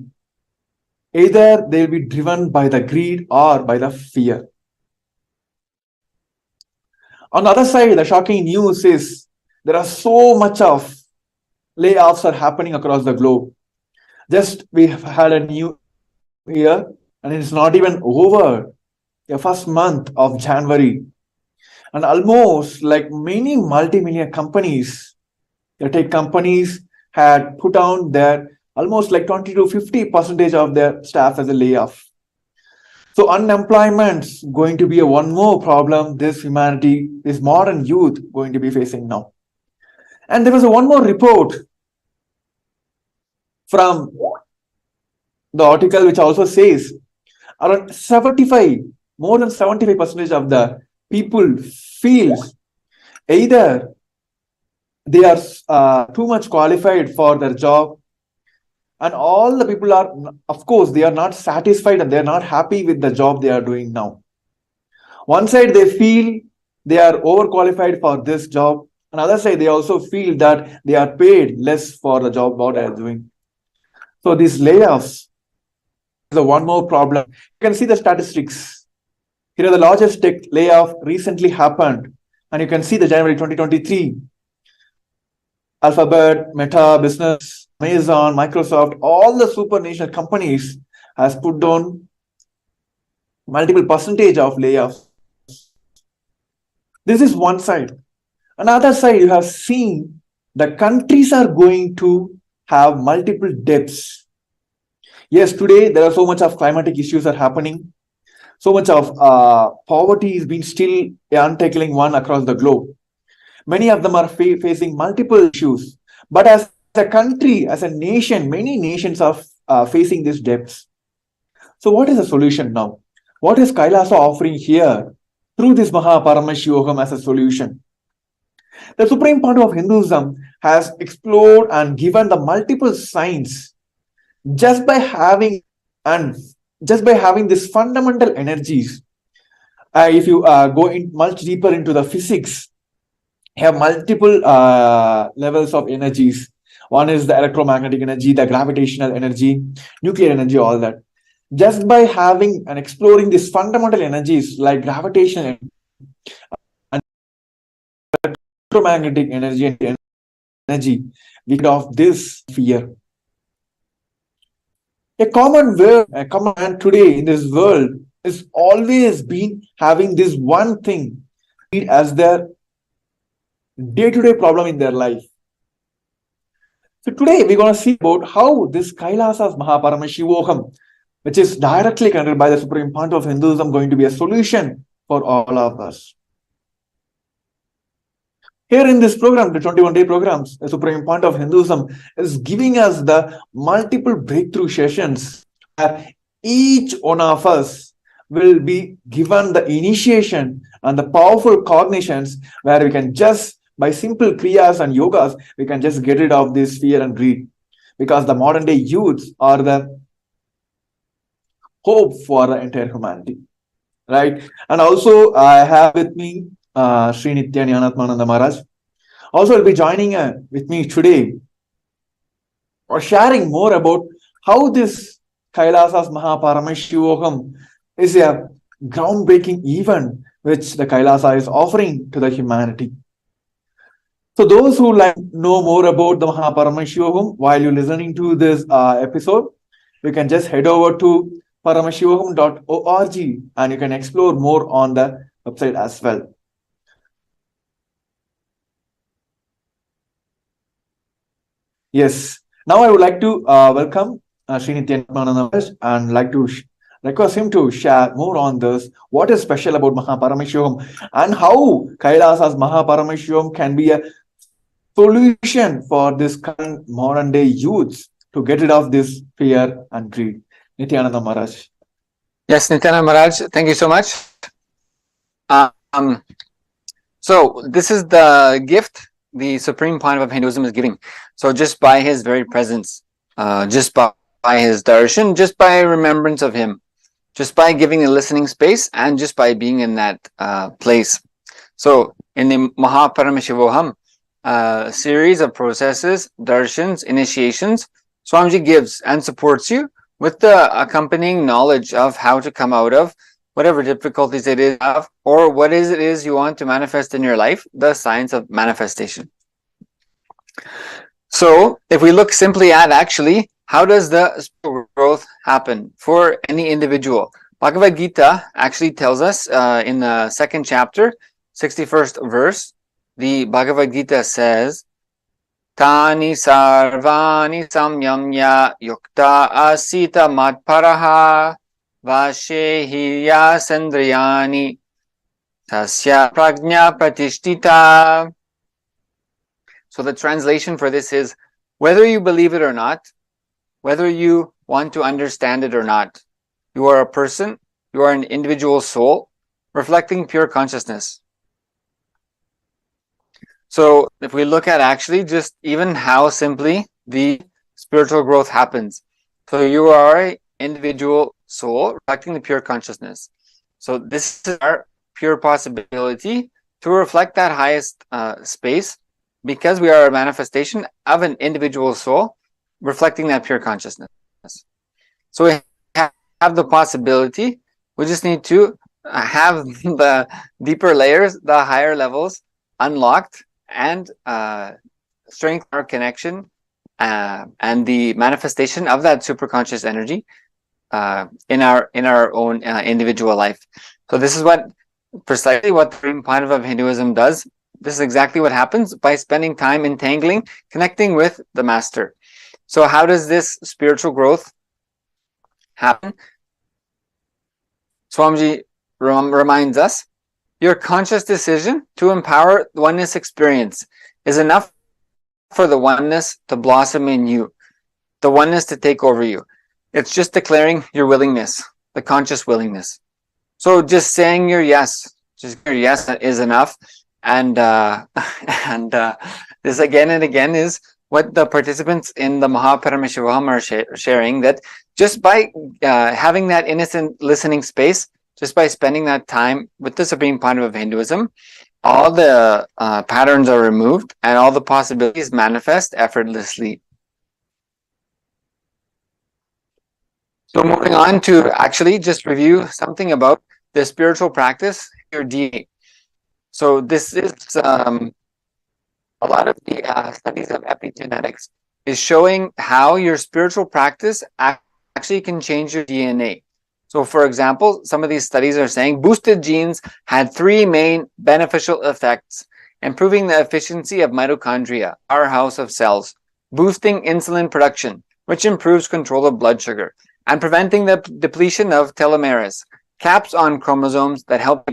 either they'll be driven by the greed or by the fear. On the other side, the shocking news is there are so much of layoffs are happening across the globe. Just we have had a new year and it's not even over the first month of January. And almost like many multi-million companies, the tech companies had put down their almost like 20 to 50% of their staff as a layoff. So unemployment's going to be a one more problem this humanity, this modern youth going to be facing now. And there was a one more report from the article which also says around 75, more than 75% of the people feels either they are too much qualified for their job, and all the people are, of course, they are not satisfied and they are not happy with the job they are doing now. One side they feel they are overqualified for this job, another side they also feel that they are paid less for the job what they are doing. So these layoffs is the one more problem. You can see the statistics. Here are the largest tech layoff recently happened, and you can see the January 2023. Alphabet, Meta, Business, Amazon, Microsoft, all the super national companies has put down multiple percentage of layoffs. This is one side. Another side, you have seen the countries are going to have multiple debts. Yes, today there are so much of climatic issues are happening. So much of poverty is being still untackling one across the globe. Many of them are facing multiple issues. But as a country, as a nation, many nations are facing these debts. So what is the solution now? What is Kailasa offering here through this Paramashivam as a solution? The Supreme Point of Hinduism has explored and given the multiple signs just by having these fundamental energies. If you go in much deeper into the physics, have multiple levels of energies. One is the electromagnetic energy, the gravitational energy, nuclear energy, all that. Just by having and exploring these fundamental energies like gravitational and electromagnetic energy and energy, we get off this fear. A common man today in this world is always been having this one thing as their day-to-day problem in their life. So today we're going to see about how this Kailasa's Paramashivam, which is directly connected by the Supreme Point of Hinduism, going to be a solution for all of us. Here in this program, the 21-day programs, the Supreme Point of Hinduism is giving us the multiple breakthrough sessions where each one of us will be given the initiation and the powerful cognitions where we can just, by simple kriyas and yogas, we can just get rid of this fear and greed. Because the modern day youths are the hope for the entire humanity. Right? And also I have with me Sri Nithyananda Maharaj. Also will be joining with me today or sharing more about how this Kailasa's Paramashivam is a groundbreaking event which the Kailasa is offering to the humanity. So those who like know more about the Paramashivam while you're listening to this episode, you can just head over to paramashivam.org and you can explore more on the website as well. Yes. Now I would like to welcome Sri Nithyananda and like to request him to share more on this. What is special about Paramashivam and how Kailasa's Paramashivam can be a solution for this current modern day youths to get rid of this fear and greed. Nithyananda Maharaj. Yes, Nithyananda Maharaj, thank you so much. So this is the gift the Supreme Point of Hinduism is giving. So just by his very presence, just by his darshan, just by remembrance of him, just by giving a listening space and just by being in that place. So in the Paramashivam series of processes, darshans, initiations, Swamiji gives and supports you with the accompanying knowledge of how to come out of whatever difficulties it is, or what it is you want to manifest in your life, the science of manifestation. So So if we look simply at actually, how does the spiritual growth happen for any individual? Bhagavad Gita actually tells us in the second chapter, 61st verse, the Bhagavad Gita says, Tani sarvani samyamya yukta asita matparaha vashehiya sandriyani tasya prajna pratishtita. So the translation for this is, whether you believe it or not, whether you want to understand it or not, you are a person, you are an individual soul, reflecting pure consciousness. So if we look at actually just even how simply the spiritual growth happens. So you are an individual soul reflecting the pure consciousness. So this is our pure possibility to reflect that highest space, because we are a manifestation of an individual soul reflecting that pure consciousness. So we have the possibility, we just need to have the deeper layers, the higher levels unlocked, and strengthen our connection and the manifestation of that superconscious energy in our own individual life. So this is precisely what the Supreme Point of Hinduism does. This is exactly what happens by spending time entangling, connecting with the Master. So how does this spiritual growth happen? Swamiji reminds us, your conscious decision to empower oneness experience is enough for the oneness to blossom in you, the oneness to take over you. It's just declaring your willingness, the conscious willingness. So just saying your yes, is enough. And this again and again is what the participants in the Paramashivam are sharing, that just by having that innocent listening space, just by spending that time with the Supreme Point of Hinduism, all the patterns are removed and all the possibilities manifest effortlessly. So moving on to actually just review something about the spiritual practice, your DNA. So this is a lot of the studies of epigenetics is showing how your spiritual practice actually can change your DNA. So for example, some of these studies are saying boosted genes had 3 main beneficial effects: improving the efficiency of mitochondria, our house of cells, boosting insulin production, which improves control of blood sugar, and preventing the depletion of telomeres, caps on chromosomes that help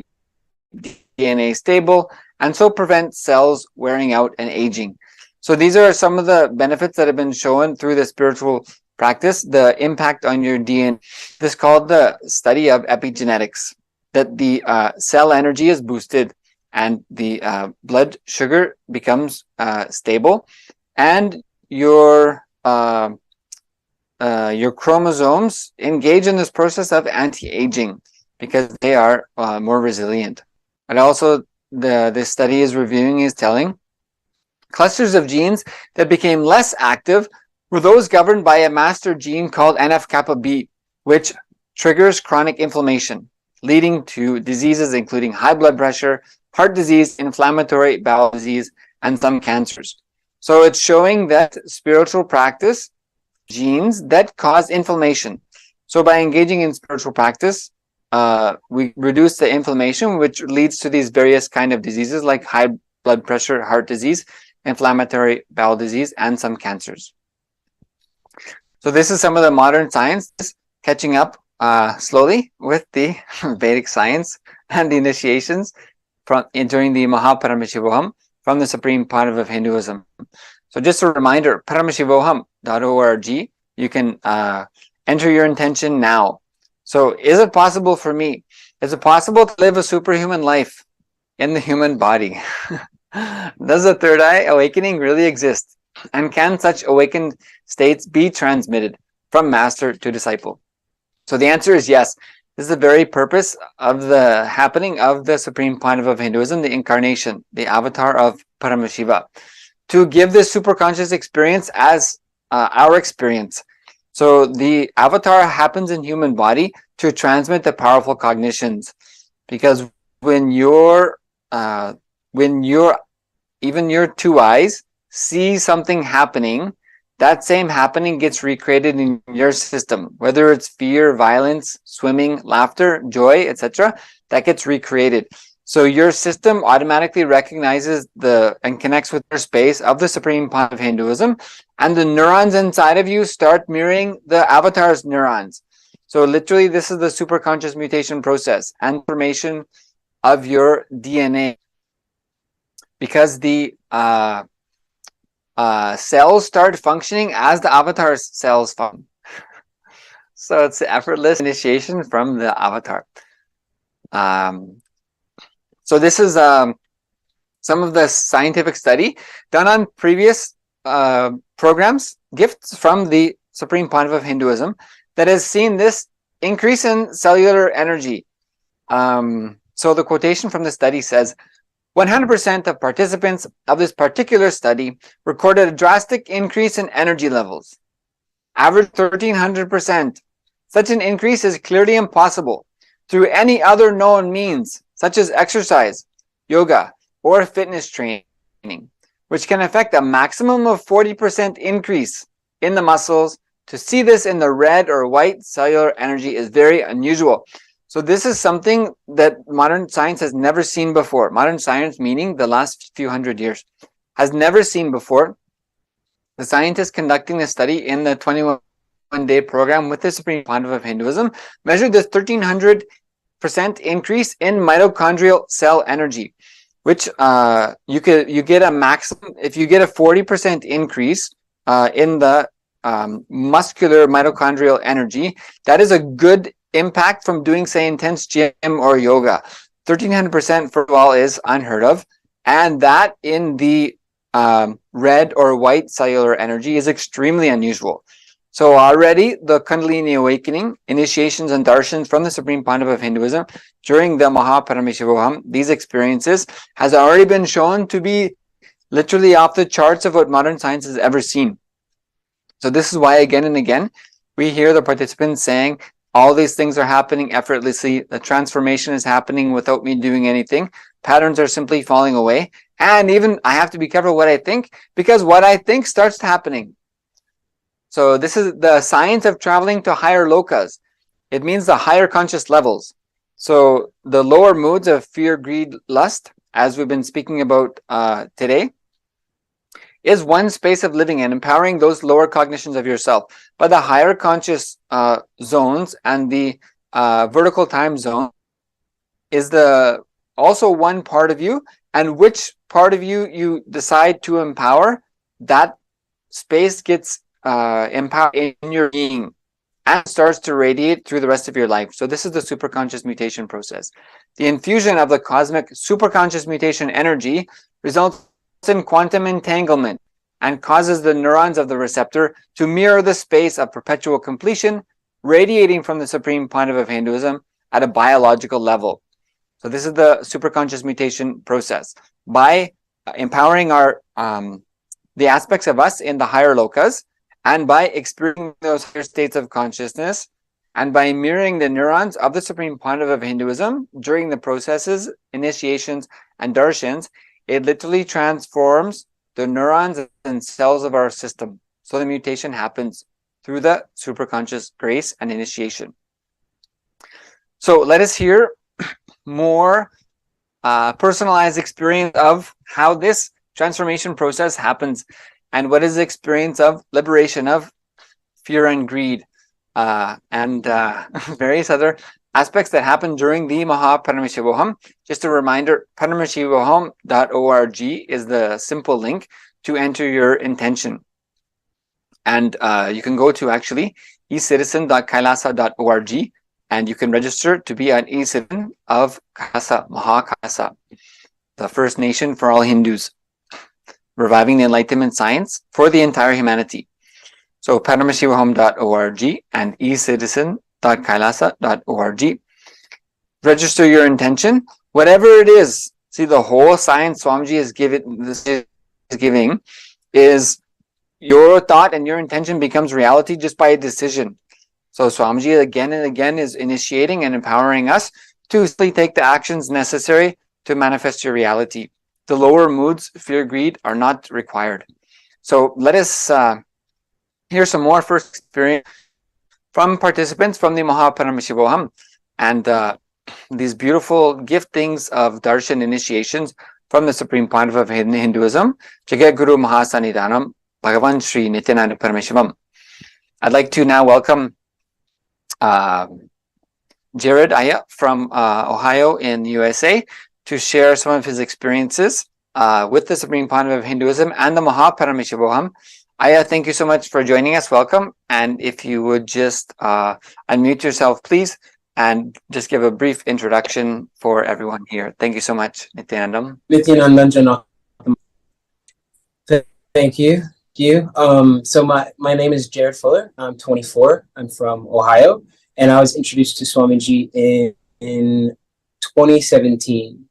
DNA stable and so prevent cells wearing out and aging. So these are some of the benefits that have been shown through the spiritual practice, the impact on your DNA. This is called the study of epigenetics, that the cell energy is boosted and the blood sugar becomes stable, and your chromosomes engage in this process of anti-aging because they are more resilient. And also this study is reviewing is telling clusters of genes that became less active were those governed by a master gene called NF-kappa B, which triggers chronic inflammation, leading to diseases including high blood pressure, heart disease, inflammatory bowel disease, and some cancers. So it's showing that spiritual practice genes that cause inflammation. So by engaging in spiritual practice, we reduce the inflammation, which leads to these various kind of diseases like high blood pressure, heart disease, inflammatory bowel disease, and some cancers. So this is some of the modern science catching up slowly with the Vedic science and the initiations during the Paramashivam from the Supreme Point of Hinduism. So just a reminder, paramashivoham.org, you can enter your intention now. So is it possible for me? Is it possible to live a superhuman life in the human body? Does the third eye awakening really exist? And can such awakened states be transmitted from master to disciple? So the answer is yes. This is the very purpose of the happening of the Supreme Point of Hinduism, the incarnation, the avatar of Paramashiva, to give this superconscious experience as our experience. So the avatar happens in human body to transmit the powerful cognitions, because when your even your 2 eyes see something happening, that same happening gets recreated in your system, whether it's fear, violence, swimming, laughter, joy, etc. That gets recreated. So your system automatically recognizes and connects with the space of the supreme point of Hinduism, and the neurons inside of you start mirroring the avatar's neurons. So literally, this is the superconscious mutation process and formation of your DNA, because the cells start functioning as the avatar's cells function. So it's effortless initiation from the avatar. So this is some of the scientific study done on previous programs, gifts from the Supreme Pontiff of Hinduism, that has seen this increase in cellular energy. So the quotation from the study says, 100% of participants of this particular study recorded a drastic increase in energy levels, average 1300%. Such an increase is clearly impossible through any other known means, such as exercise, yoga, or fitness training, which can affect a maximum of 40% increase in the muscles. To see this in the red or white cellular energy is very unusual. So this is something that modern science has never seen before. Modern science, meaning the last few hundred years, has never seen before. The scientists conducting the study in the 21-day program with the Supreme Pontiff of Hinduism measured this 1300% increase in mitochondrial cell energy, which you get a maximum if you get a 40% increase in the muscular mitochondrial energy. That is a good impact from doing, say, intense gym or yoga. 1300% for all is unheard of, and that in the red or white cellular energy is extremely unusual. So already the Kundalini awakening, initiations and darshans from the Supreme Pontiff of Hinduism during the Paramashivam, these experiences has already been shown to be literally off the charts of what modern science has ever seen. So this is why again and again we hear the participants saying, all these things are happening effortlessly. The transformation is happening without me doing anything. Patterns are simply falling away. And even I have to be careful what I think, because what I think starts happening. So this is the science of traveling to higher lokas. It means the higher conscious levels. So the lower moods of fear, greed, lust, as we've been speaking about today, is one space of living and empowering those lower cognitions of yourself. But the higher conscious zones and the vertical time zone is also one part of you, and which part of you decide to empower, that space gets empowered in your being and starts to radiate through the rest of your life. So this is the superconscious mutation process. The infusion of the cosmic superconscious mutation energy results in quantum entanglement and causes the neurons of the receptor to mirror the space of perpetual completion radiating from the Supreme Pontiff of Hinduism at a biological level. So this is the superconscious mutation process. By empowering our the aspects of us in the higher lokas, and by experiencing those higher states of consciousness, and by mirroring the neurons of the Supreme Pontiff of Hinduism during the processes, initiations, and darshans, it literally transforms the neurons and cells of our system. So the mutation happens through the superconscious grace and initiation. So let us hear more personalized experience of how this transformation process happens, and what is the experience of liberation of fear and greed, and various other aspects that happen during the Paramashivam. Just a reminder, paramashivam.org is the simple link to enter your intention. And you can go to actually ecitizen.kailasa.org, and you can register to be an e-citizen of Kailasa, Kailasa, the First Nation for all Hindus, reviving the Enlightenment science for the entire humanity. So paramashivam.org and ecitizen.kailasa.org. Register your intention, whatever it is. See, the whole science Swamiji is giving is your thought and your intention becomes reality just by a decision. So Swamiji again and again is initiating and empowering us to simply take the actions necessary to manifest your reality. The lower moods, fear, greed, are not required. So let us hear some more first experience from participants from the Paramashivam and these beautiful giftings of Darshan initiations from the Supreme Pontiff of Hinduism, Jagat Guru Mahasannidhanam, Bhagavan Sri Nithyananda Paramashivam. I'd like to now welcome Jared Aya from Ohio in the USA to share some of his experiences with the Supreme Pontiff of Hinduism and the Paramashivam. Aya, thank you so much for joining us. Welcome. And if you would just unmute yourself, please, and just give a brief introduction for everyone here. Thank you so much, Nithyanandam. Nithyananda. Thank you. So my name is Jared Fuller. I'm 24. I'm from Ohio, and I was introduced to Swamiji in 2017.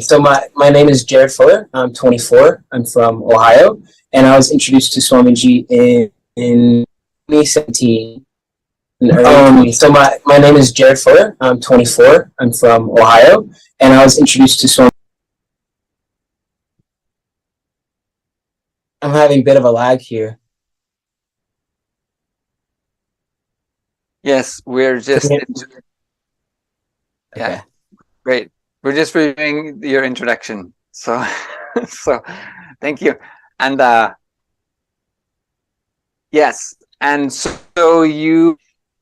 So my name is Jared Fuller. I'm 24. I'm from Ohio, and I was introduced to Swamiji in 2017. So my name is Jared Fuller. I'm 24. I'm from Ohio, and I was introduced to Swamiji. I'm having a bit of a lag here. Yes, we're just Okay. Great. We're just reviewing your introduction. So thank you. And yes, and so you,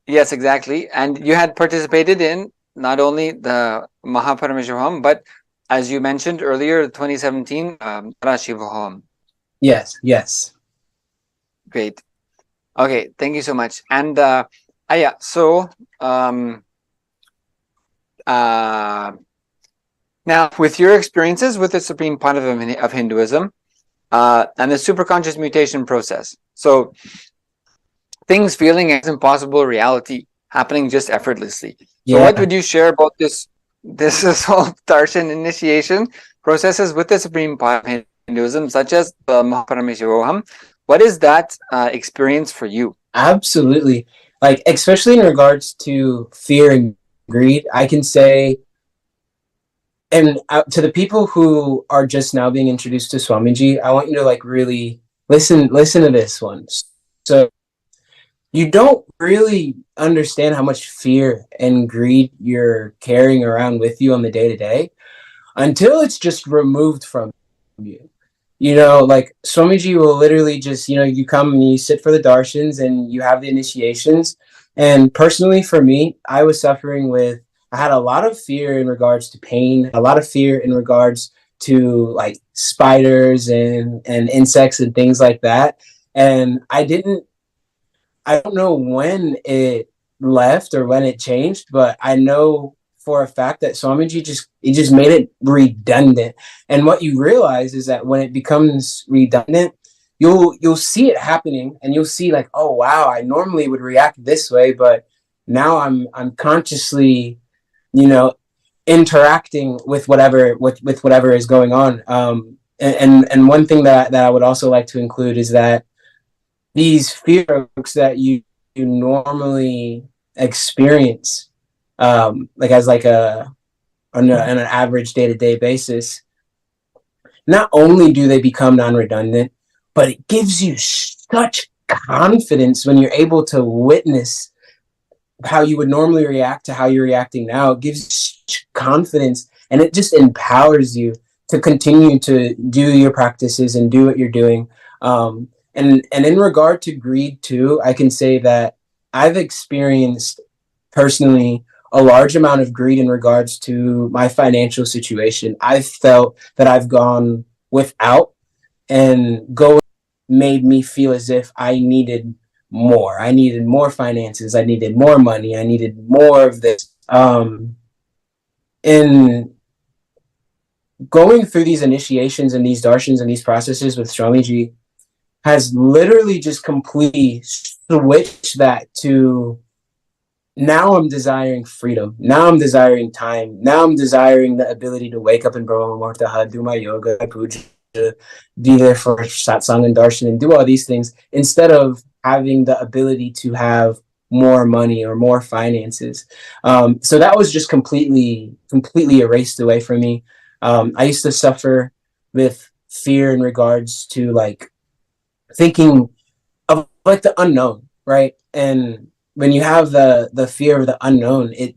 yes, exactly. And you had participated in not only the Paramashivam, but as you mentioned earlier, the 2017 Paramashivam. Yes. Great. Okay, thank you so much. And so now with your experiences with the Supreme Pontiff of Hinduism and the superconscious mutation process, so things feeling as impossible reality happening just effortlessly. So what would you share about this whole Darshan initiation processes with the Supreme Pontiff of Hinduism, such as the Paramashivam? What is that experience for you? Absolutely. Like, especially in regards to fear and greed, I can say, and to the people who are just now being introduced to Swamiji, I want you to like really listen to this one. So you don't really understand how much fear and greed you're carrying around with you on the day-to-day until it's just removed from you. Like Swamiji will literally just, you come and you sit for the darshans and you have the initiations. And personally for me, I had a lot of fear in regards to pain, a lot of fear in regards to like spiders and insects and things like that. And I don't know when it left or when it changed, but I know for a fact that Swamiji just made it redundant. And what you realize is that when it becomes redundant, you'll see it happening and you'll see like, oh wow, I normally would react this way, but now I'm consciously, interacting with whatever is going on. And one thing that I would also like to include is that these fears that you normally experience, like as like on an average day-to-day basis, not only do they become non-redundant, but it gives you such confidence when you're able to witness how you would normally react to how you're reacting now. It gives you such confidence, and it just empowers you to continue to do your practices and do what you're doing. And in regard to greed too, I can say that I've experienced personally a large amount of greed in regards to my financial situation. I've felt that I've gone without, and going made me feel as if I needed more. I needed more finances. I needed more money. I needed more of this. In going through these initiations and these darshans and these processes with Swamiji has literally just completely switched that to, now I'm desiring freedom. Now I'm desiring time. Now I'm desiring the ability to wake up in Brahma Muhurta, do my yoga, puja, be there for satsang and darshan and do all these things, instead of having the ability to have more money or more finances. So that was just completely erased away from me. I used to suffer with fear in regards to like thinking of like the unknown, right? And when you have the fear of the unknown, it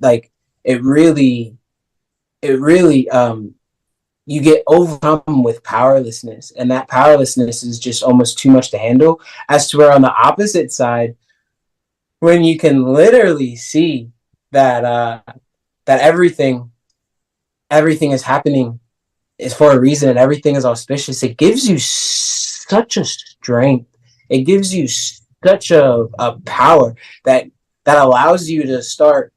really you get overcome with powerlessness, and that powerlessness is just almost too much to handle. As to where on the opposite side, when you can literally see that that everything is happening is for a reason and everything is auspicious, it gives you such a strength. It gives you such a power that allows you to start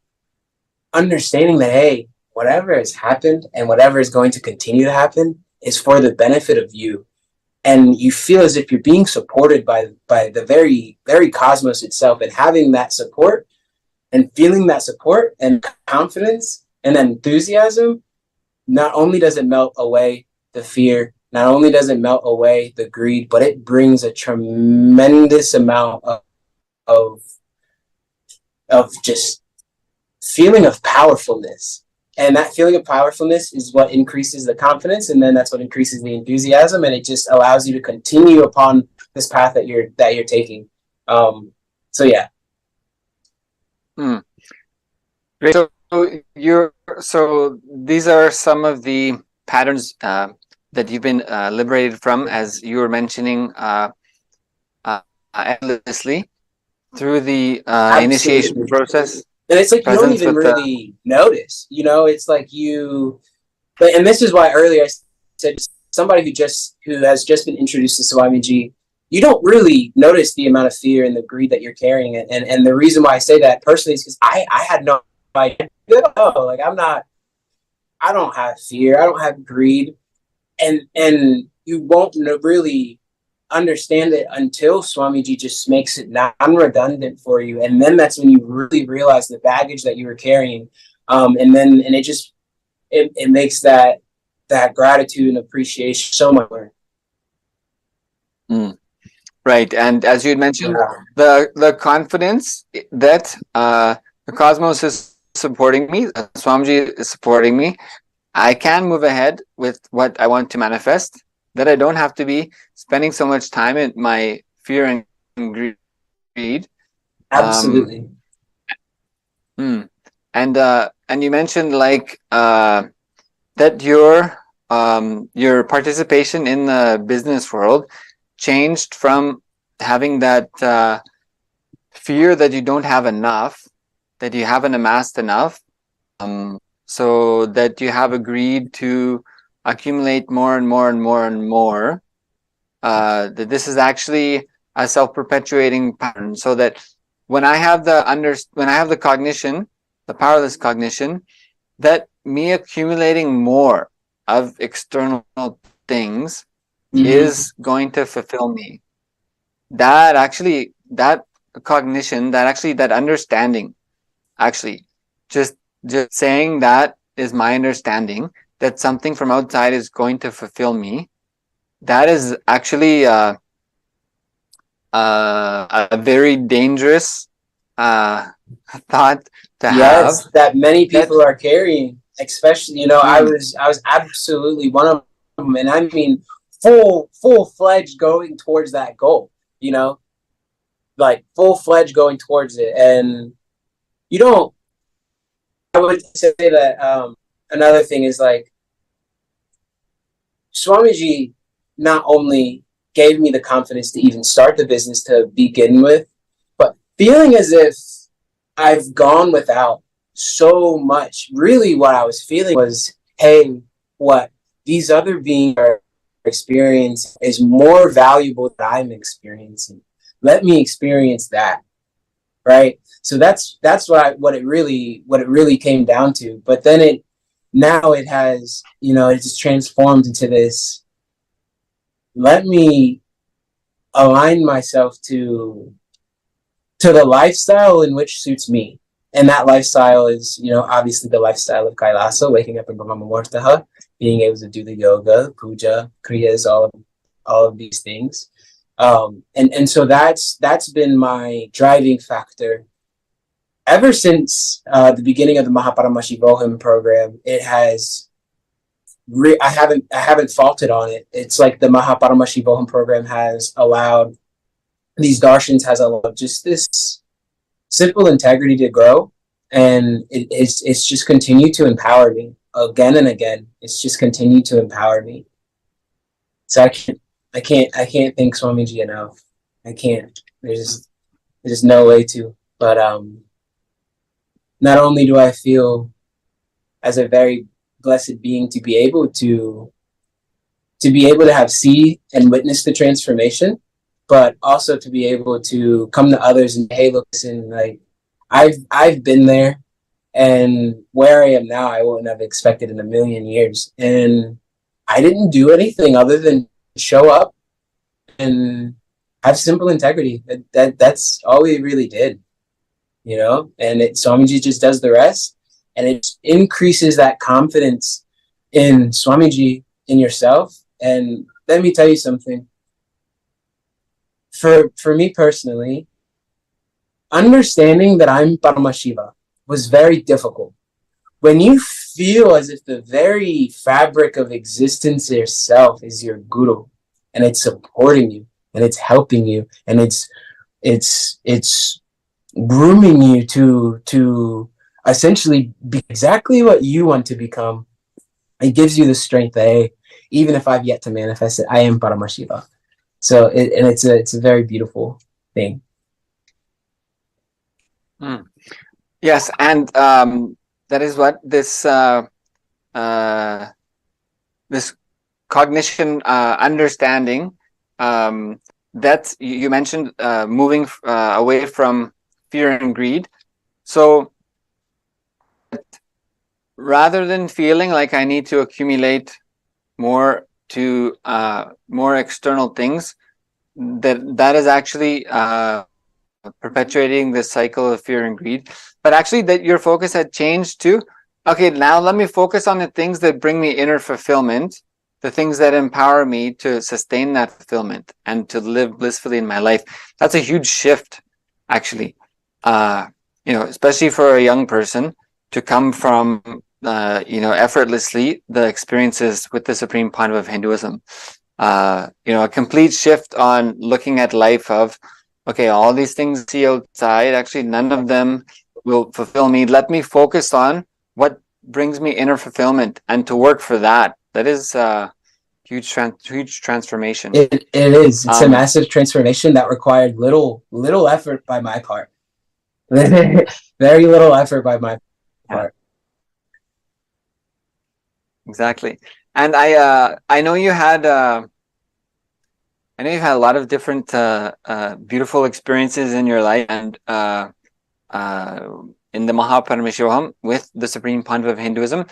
understanding that, hey, whatever has happened and whatever is going to continue to happen is for the benefit of you. And you feel as if you're being supported by the very, very cosmos itself, and having that support and feeling that support and confidence and enthusiasm, not only does it melt away the fear, not only does it melt away the greed, but it brings a tremendous amount of just feeling of powerfulness. And that feeling of powerfulness is what increases the confidence, and then that's what increases the enthusiasm, and it just allows you to continue upon this path that you're taking. So yeah. Great. So these are some of the patterns that you've been liberated from, as you were mentioning endlessly through the initiation process. And it's like you don't even really notice, it's like and this is why earlier I said somebody who has just been introduced to Swamiji, you don't really notice the amount of fear and the greed that you're carrying. And the reason why I say that personally is because I had no idea. Like I don't have fear. I don't have greed. And you won't really understand it until Swamiji just makes it non-redundant for you. And then that's when you really realize the baggage that you were carrying. And it makes that gratitude and appreciation so much more. Right. And as you had mentioned, the confidence that the cosmos is supporting me, Swamiji is supporting me, I can move ahead with what I want to manifest, that I don't have to be spending so much time in my fear and greed. Absolutely. And you mentioned like that your participation in the business world changed from having that fear that you don't have enough, that you haven't amassed enough, so that you have agreed to accumulate more and more and more and more, that this is actually a self-perpetuating pattern, so that when I have the cognition, the powerless cognition, that me accumulating more of external things is going to fulfill me. That cognition, that understanding, actually just saying that is my understanding, that something from outside is going to fulfill me, that is actually a very dangerous thought to have. Yes, that many people are carrying, especially, I was absolutely one of them, and I mean full-fledged going towards that goal, like full-fledged going towards it. And I would say that another thing is like Swamiji not only gave me the confidence to even start the business to begin with, but feeling as if I've gone without so much. Really what I was feeling was, hey, what these other beings are experiencing is more valuable than I'm experiencing. Let me experience that. Right? So that's what it really came down to. But then it has, it just transformed into this, let me align myself to the lifestyle in which suits me. And that lifestyle is, obviously the lifestyle of Kailasa, waking up in Brahma Muhurta, being able to do the yoga, puja, kriyas, all of these things. And so that's been my driving factor ever since the beginning of the Paramashivam program. It has I haven't faulted on it. It's like the Paramashivam program has allowed these darshans, has allowed just this simple integrity to grow, and it's just continued to empower me again and again. It's just continued to empower me. So I can't thank Swamiji enough. I can't. There's no way to. But not only do I feel as a very blessed being to be able to have see and witness the transformation, but also to be able to come to others and, hey, look, listen, like I've been there, and where I am now, I wouldn't have expected in a million years. And I didn't do anything other than show up and have simple integrity. That's all we really did, you know. And Swamiji just does the rest, and it increases that confidence in Swamiji, in yourself. And let me tell you something. For me personally, understanding that I'm Paramashiva was very difficult. When you feel as if the very fabric of existence itself is your guru, and it's supporting you, and it's helping you, and it's grooming you to essentially be exactly what you want to become, it gives you the strength that, hey, even if I've yet to manifest it, I am Paramashiva. So it's a very beautiful thing. Yes, and that is what this this cognition, understanding, that you mentioned, moving away from fear and greed. So rather than feeling like I need to accumulate more to more external things, that is actually perpetuating this cycle of fear and greed. But actually that your focus had changed to, okay, now let me focus on the things that bring me inner fulfillment, the things that empower me to sustain that fulfillment and to live blissfully in my life. That's a huge shift, actually. Especially for a young person to come from effortlessly the experiences with the Supreme Point of Hinduism. A complete shift on looking at life of, okay, all these things I see outside, actually none of them will fulfill me. Let me focus on what brings me inner fulfillment and to work for that. That is a huge transformation. It is. It's a massive transformation that required little effort by my part. Very little effort by my part. Exactly. And I know you had you've had a lot of different beautiful experiences in your life, and in the Paramashivam with the Supreme Pontiff of Hinduism.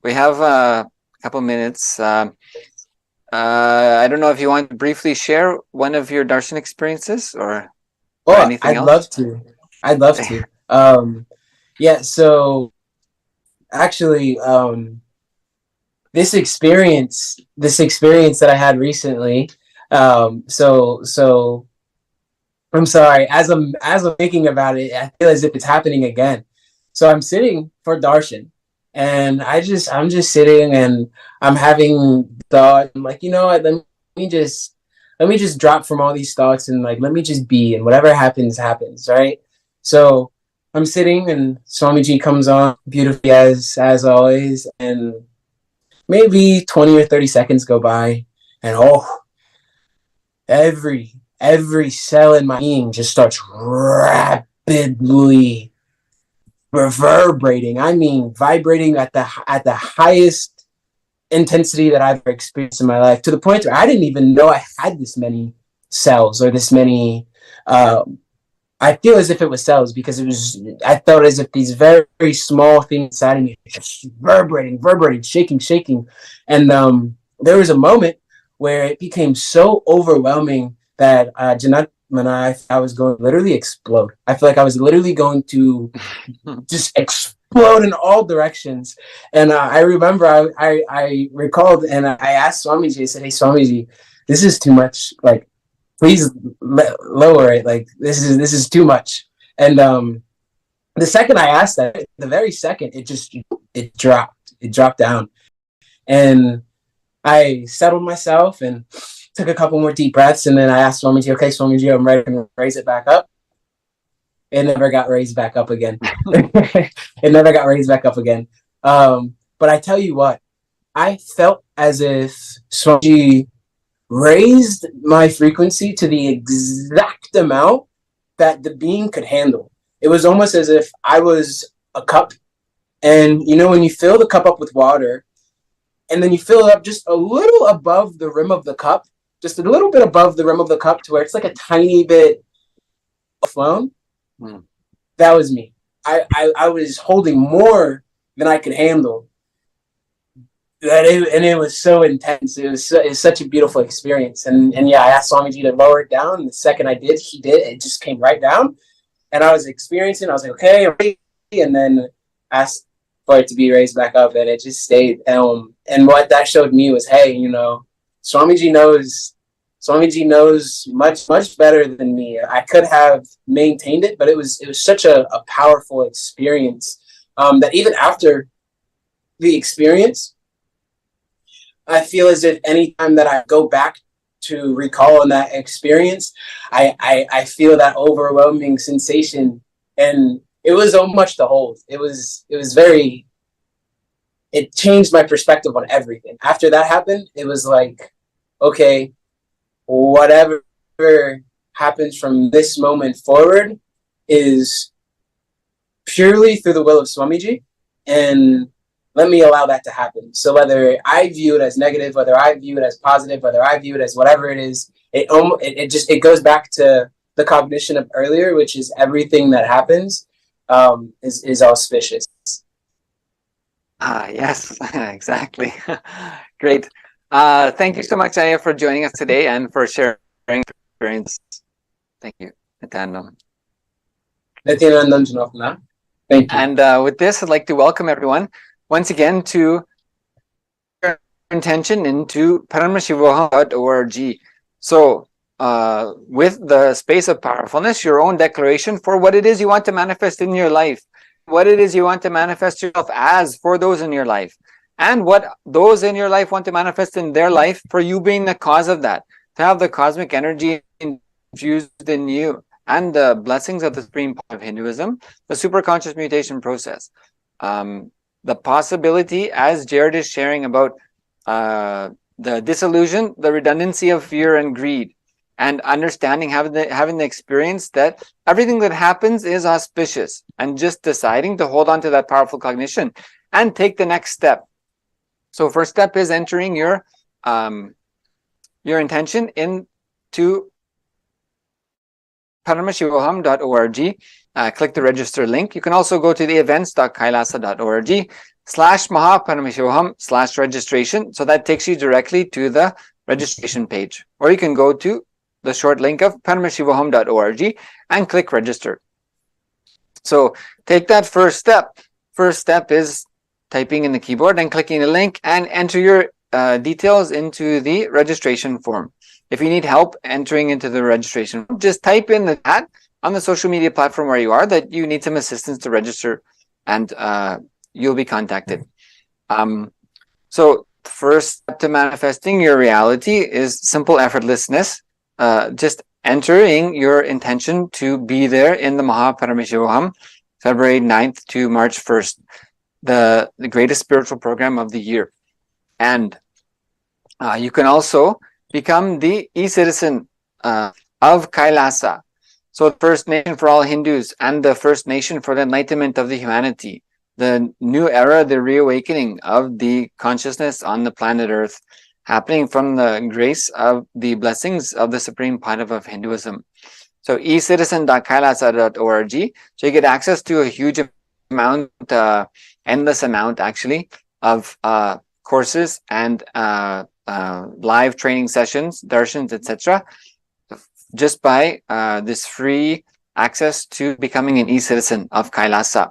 We have a couple minutes. I don't know if you want to briefly share one of your darshan experiences or anything else. I'd love to. Yeah, so actually, this experience that I had recently, so I'm sorry, as I'm thinking about it, I feel as if it's happening again. So I'm sitting for darshan, and I'm just sitting, and I'm having thought. I'm like, you know what, let me just drop from all these thoughts, and like, let me just be, and whatever happens, right? So I'm sitting, and Swamiji comes on beautifully as always, and maybe 20 or 30 seconds go by, and every cell in my being just starts rapidly reverberating. I mean, vibrating at the highest intensity that I've ever experienced in my life, to the point where I didn't even know I had this many cells, or this many. I feel as if it was cells, because I felt as if these very, very small things inside of me just vibrating, shaking. And there was a moment where it became so overwhelming that Janat and I was going to literally explode. I feel like I was literally going to just explode in all directions. And I remember I recalled, and I asked Swamiji, I said, hey, Swamiji, this is too much. Like, please lower it. Like, this is too much. And the second I asked that, the very second, it dropped down. And I settled myself and took a couple more deep breaths, and then I asked Swamiji, okay, Swamiji, I'm ready to raise it back up. It never got raised back up again. It never got raised back up again. But I tell you what, I felt as if Swamiji raised my frequency to the exact amount that the being could handle. It was almost as if I was a cup, and you know when you fill the cup up with water, and then you fill it up just a little above the rim of the cup, just a little bit above the rim of the cup to where it's like a tiny bit flown. That was me. I was holding more than I could handle. And it was so intense. It was such a beautiful experience. And yeah, I asked Swamiji to lower it down. And the second I did, he did. It just came right down. And I was experiencing, I was like, okay, I'm ready. And then asked for it to be raised back up, and it just stayed. And what that showed me was, hey, you know, Swamiji knows much better than me. I could have maintained it, but it was such a powerful experience that even after the experience, I feel as if anytime that I go back to recall on that experience, I feel that overwhelming sensation, and it was so much to hold. It changed my perspective on everything. After that happened, it was like, okay, whatever happens from this moment forward is purely through the will of Swamiji, and let me allow that to happen. So whether I view it as negative, whether I view it as positive, whether I view it as whatever it is, it goes back to the cognition of earlier, which is everything that happens is auspicious. Yes, exactly. Great. Thank you so much, Aya, for joining us today and for sharing experience. Thank you, Nithyananda. Nithyananda. Thank you. And with this, I'd like to welcome everyone once again to your intention into Paramashivam.org. So, with the space of powerfulness, your own declaration for what it is you want to manifest in your life, what it is you want to manifest yourself as for those in your life, and what those in your life want to manifest in their life for you being the cause of that, to have the cosmic energy infused in you, and the blessings of the supreme part of Hinduism, the superconscious mutation process. The possibility, as Jared is sharing about the disillusion, the redundancy of fear and greed, and understanding, having the experience that everything that happens is auspicious, and just deciding to hold on to that powerful cognition and take the next step. So first step is entering your intention into Paramashivam.org. Click the register link. You can also go to the events.kailasa.org/Mahaparamashivaham/registration. So that takes you directly to the registration page. Or you can go to the short link of Paramashivam.org and click register. So take that first step. First step is typing in the keyboard and clicking the link and enter your details into the registration form. If you need help entering into the registration, just type in the chat on the social media platform where you are that you need some assistance to register, and you'll be contacted. So first step to manifesting your reality is simple effortlessness. Just entering your intention to be there in the Mahaparamashivaham, February 9th to March 1st, the greatest spiritual program of the year. And you can also become the e-citizen of Kailasa. So the First Nation for all Hindus and the First Nation for the enlightenment of the humanity, the new era, the reawakening of the consciousness on the planet Earth, happening from the grace of the blessings of the Supreme Pontiff of Hinduism. So ecitizen.kailasa.org. So you get access to a huge amount, endless amount actually, of courses and live training sessions, darshans, etc., just by this free access to becoming an e-citizen of Kailasa.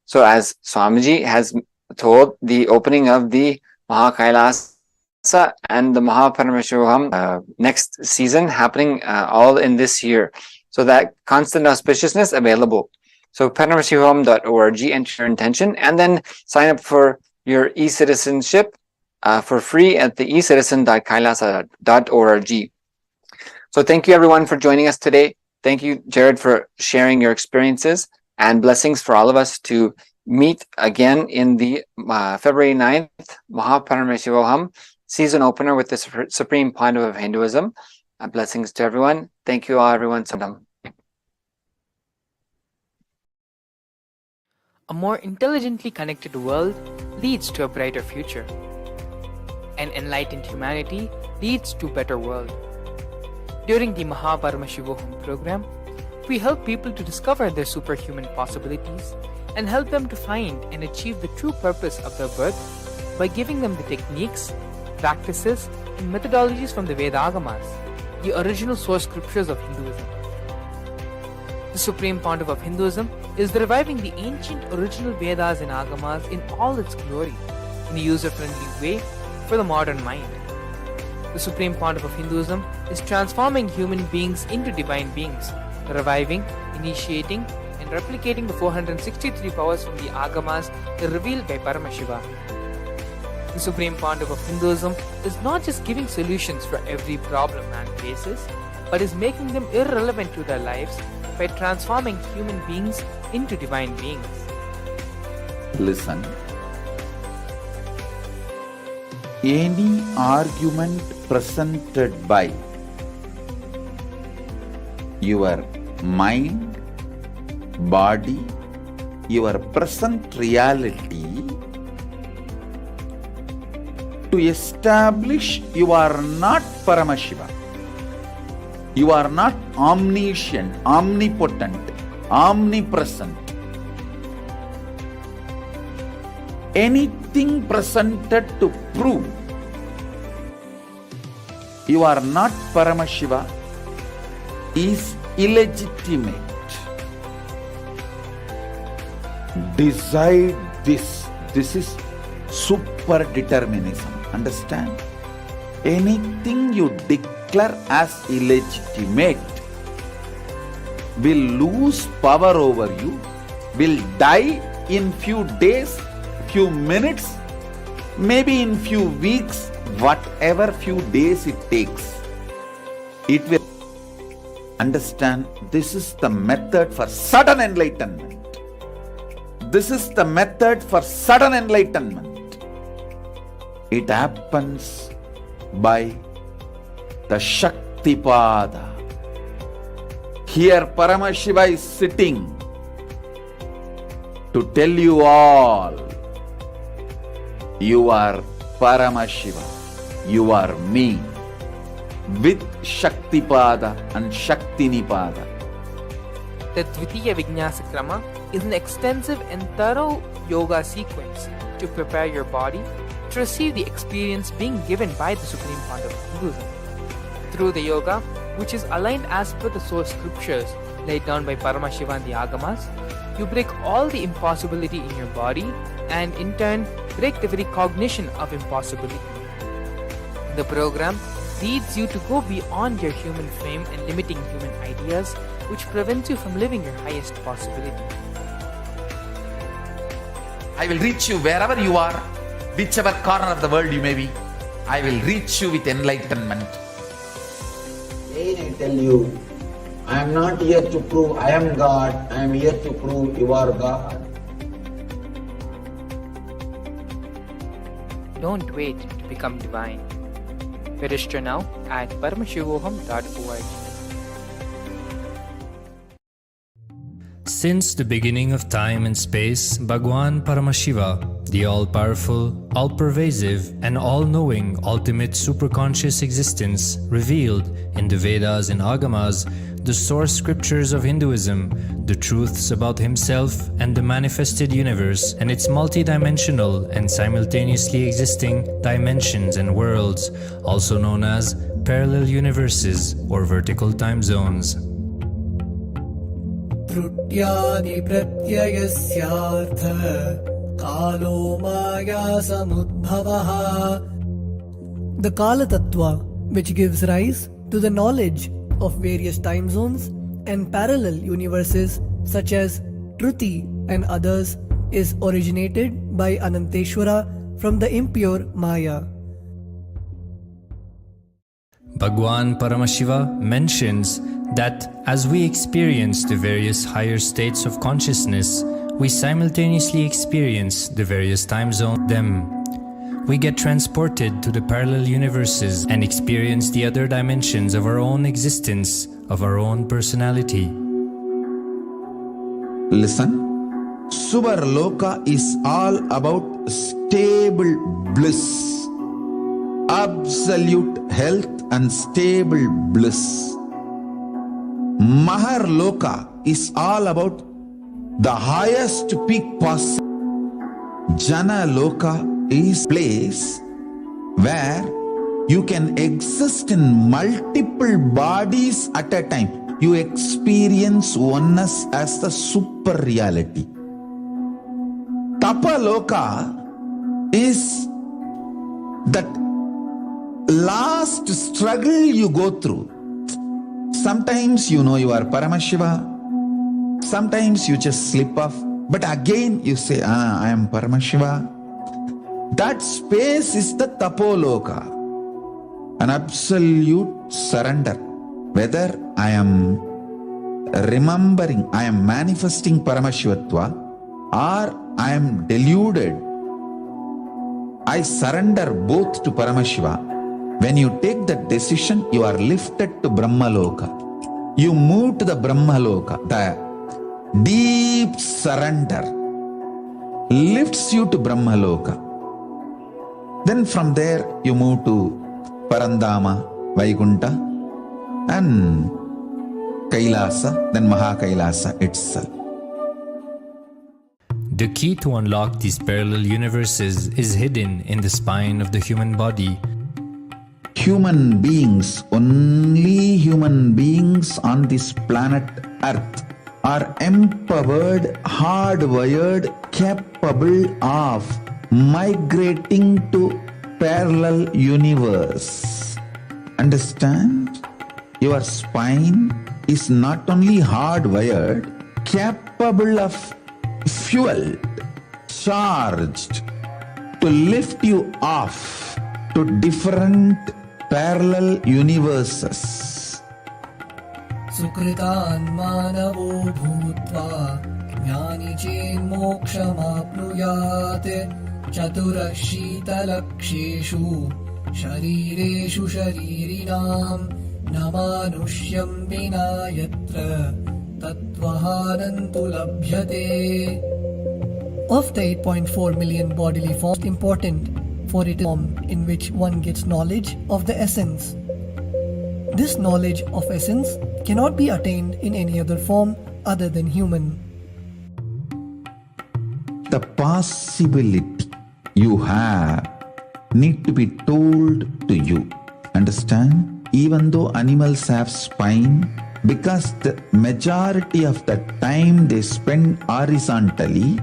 So as Swamiji has told, the opening of the Mahakailasa and the Mahaparamashivaham next season happening all in this year. So that constant auspiciousness available. So paramashivam.org, enter your intention, and then sign up for your e-citizenship for free at the ecitizen.kailasa.org. So thank you everyone for joining us today. Thank you, Jared, for sharing your experiences, and blessings for all of us to meet again in the February 9th Paramashivam season opener with the Supreme Pontiff of Hinduism. Blessings to everyone. Thank you all, everyone. Sadam. A more intelligently connected world leads to a brighter future. An enlightened humanity leads to a better world. During the Paramashivam program, we help people to discover their superhuman possibilities and help them to find and achieve the true purpose of their birth by giving them the techniques, practices, and methodologies from the Vedagamas, the original source scriptures of Hinduism. The Supreme Pontiff of Hinduism is reviving the ancient original Vedas and Agamas in all its glory, in a user-friendly way for the modern mind. The Supreme Pontiff of Hinduism is transforming human beings into divine beings, reviving, initiating, and replicating the 463 powers from the Agamas revealed by Paramashivam. The Supreme Pontiff of Hinduism is not just giving solutions for every problem man faces, but is making them irrelevant to their lives by transforming human beings into divine beings. Listen. Any argument presented by your mind, body, your present reality to establish you are not Paramashiva. You are not omniscient, omnipotent, omnipresent. Anything presented to prove you are not Paramashiva is illegitimate. Decide this. This is super determinism. Understand? Anything you declare as illegitimate will lose power over you, will die in few days, few minutes, maybe in few weeks, whatever few days it takes. It will. Understand, this is the method for sudden enlightenment. This is the method for sudden enlightenment. It happens by the Shaktipada. Here Paramashiva is sitting to tell you all, you are Paramashiva, you are me, with Shaktipada and Shaktinipada. The Dvitiya Vijnasa Krama is an extensive and thorough yoga sequence to prepare your body to receive the experience being given by the Supreme Pontiff of Hinduism. Through the yoga, which is aligned as per the source scriptures laid down by Paramashivam and the Agamas, you break all the impossibility in your body and in turn break the very cognition of impossibility. The program leads you to go beyond your human frame and limiting human ideas, which prevents you from living your highest possibility. I will reach you wherever you are, whichever corner of the world you may be. I will reach you with enlightenment. Again I tell you, I am not here to prove I am God, I am here to prove you are God. Don't wait to become divine. Register now at paramashivoham.org. Since the beginning of time and space, Bhagwan Paramashiva, the all-powerful, all-pervasive, and all-knowing ultimate superconscious existence, revealed in the Vedas and Agamas, the source scriptures of Hinduism, the truths about himself and the manifested universe and its multidimensional and simultaneously existing dimensions and worlds, also known as parallel universes or vertical time zones. Trutyadi pratyayasya kalo maya samudbhavaha. The Kala Tattva, which gives rise to the knowledge of various time zones and parallel universes such as Truti and others, is originated by Ananteshwara from the impure Maya. Bhagwan Paramashiva mentions that as we experience the various higher states of consciousness, we simultaneously experience the various time zones. We get transported to the parallel universes and experience the other dimensions of our own existence, of our own personality. Listen. Subarloka is all about stable bliss, absolute health and stable bliss. Maharloka is all about the highest peak possible. Jana Loka is place where you can exist in multiple bodies at a time. You experience oneness as the super reality. Tapaloka is that last struggle you go through. Sometimes you know you are Paramashiva, sometimes you just slip off, but again you say, I am Paramashiva. That space is the Tapoloka, an absolute surrender. Whether I am remembering, I am manifesting Paramashivatva, or I am deluded, I surrender both to Paramashiva. When you take that decision, you are lifted to Brahmaloka. You move to the Brahmaloka. The deep surrender lifts you to Brahmaloka. Then from there, you move to Parandama, Vaikunta, and Kailasa, then Mahakailasa itself. The key to unlock these parallel universes is hidden in the spine of the human body. Human beings, only human beings on this planet Earth are empowered, hardwired, capable of migrating to parallel universe. Understand? Your spine is not only hardwired, capable of fuel, charged to lift you off to different parallel universes. Sukritan manavo bhutva jnani chen mokshamapnuyat chaturashita-laksheshu sharireshu sharirinam namanusyam vina yatra tattvahanantu labhyate. Of the 8.4 million bodily forms, important for it is form in which one gets knowledge of the essence. This knowledge of essence cannot be attained in any other form other than human. The possibility you have need to be told to you. Understand? Even though animals have spine, because the majority of the time they spend horizontally,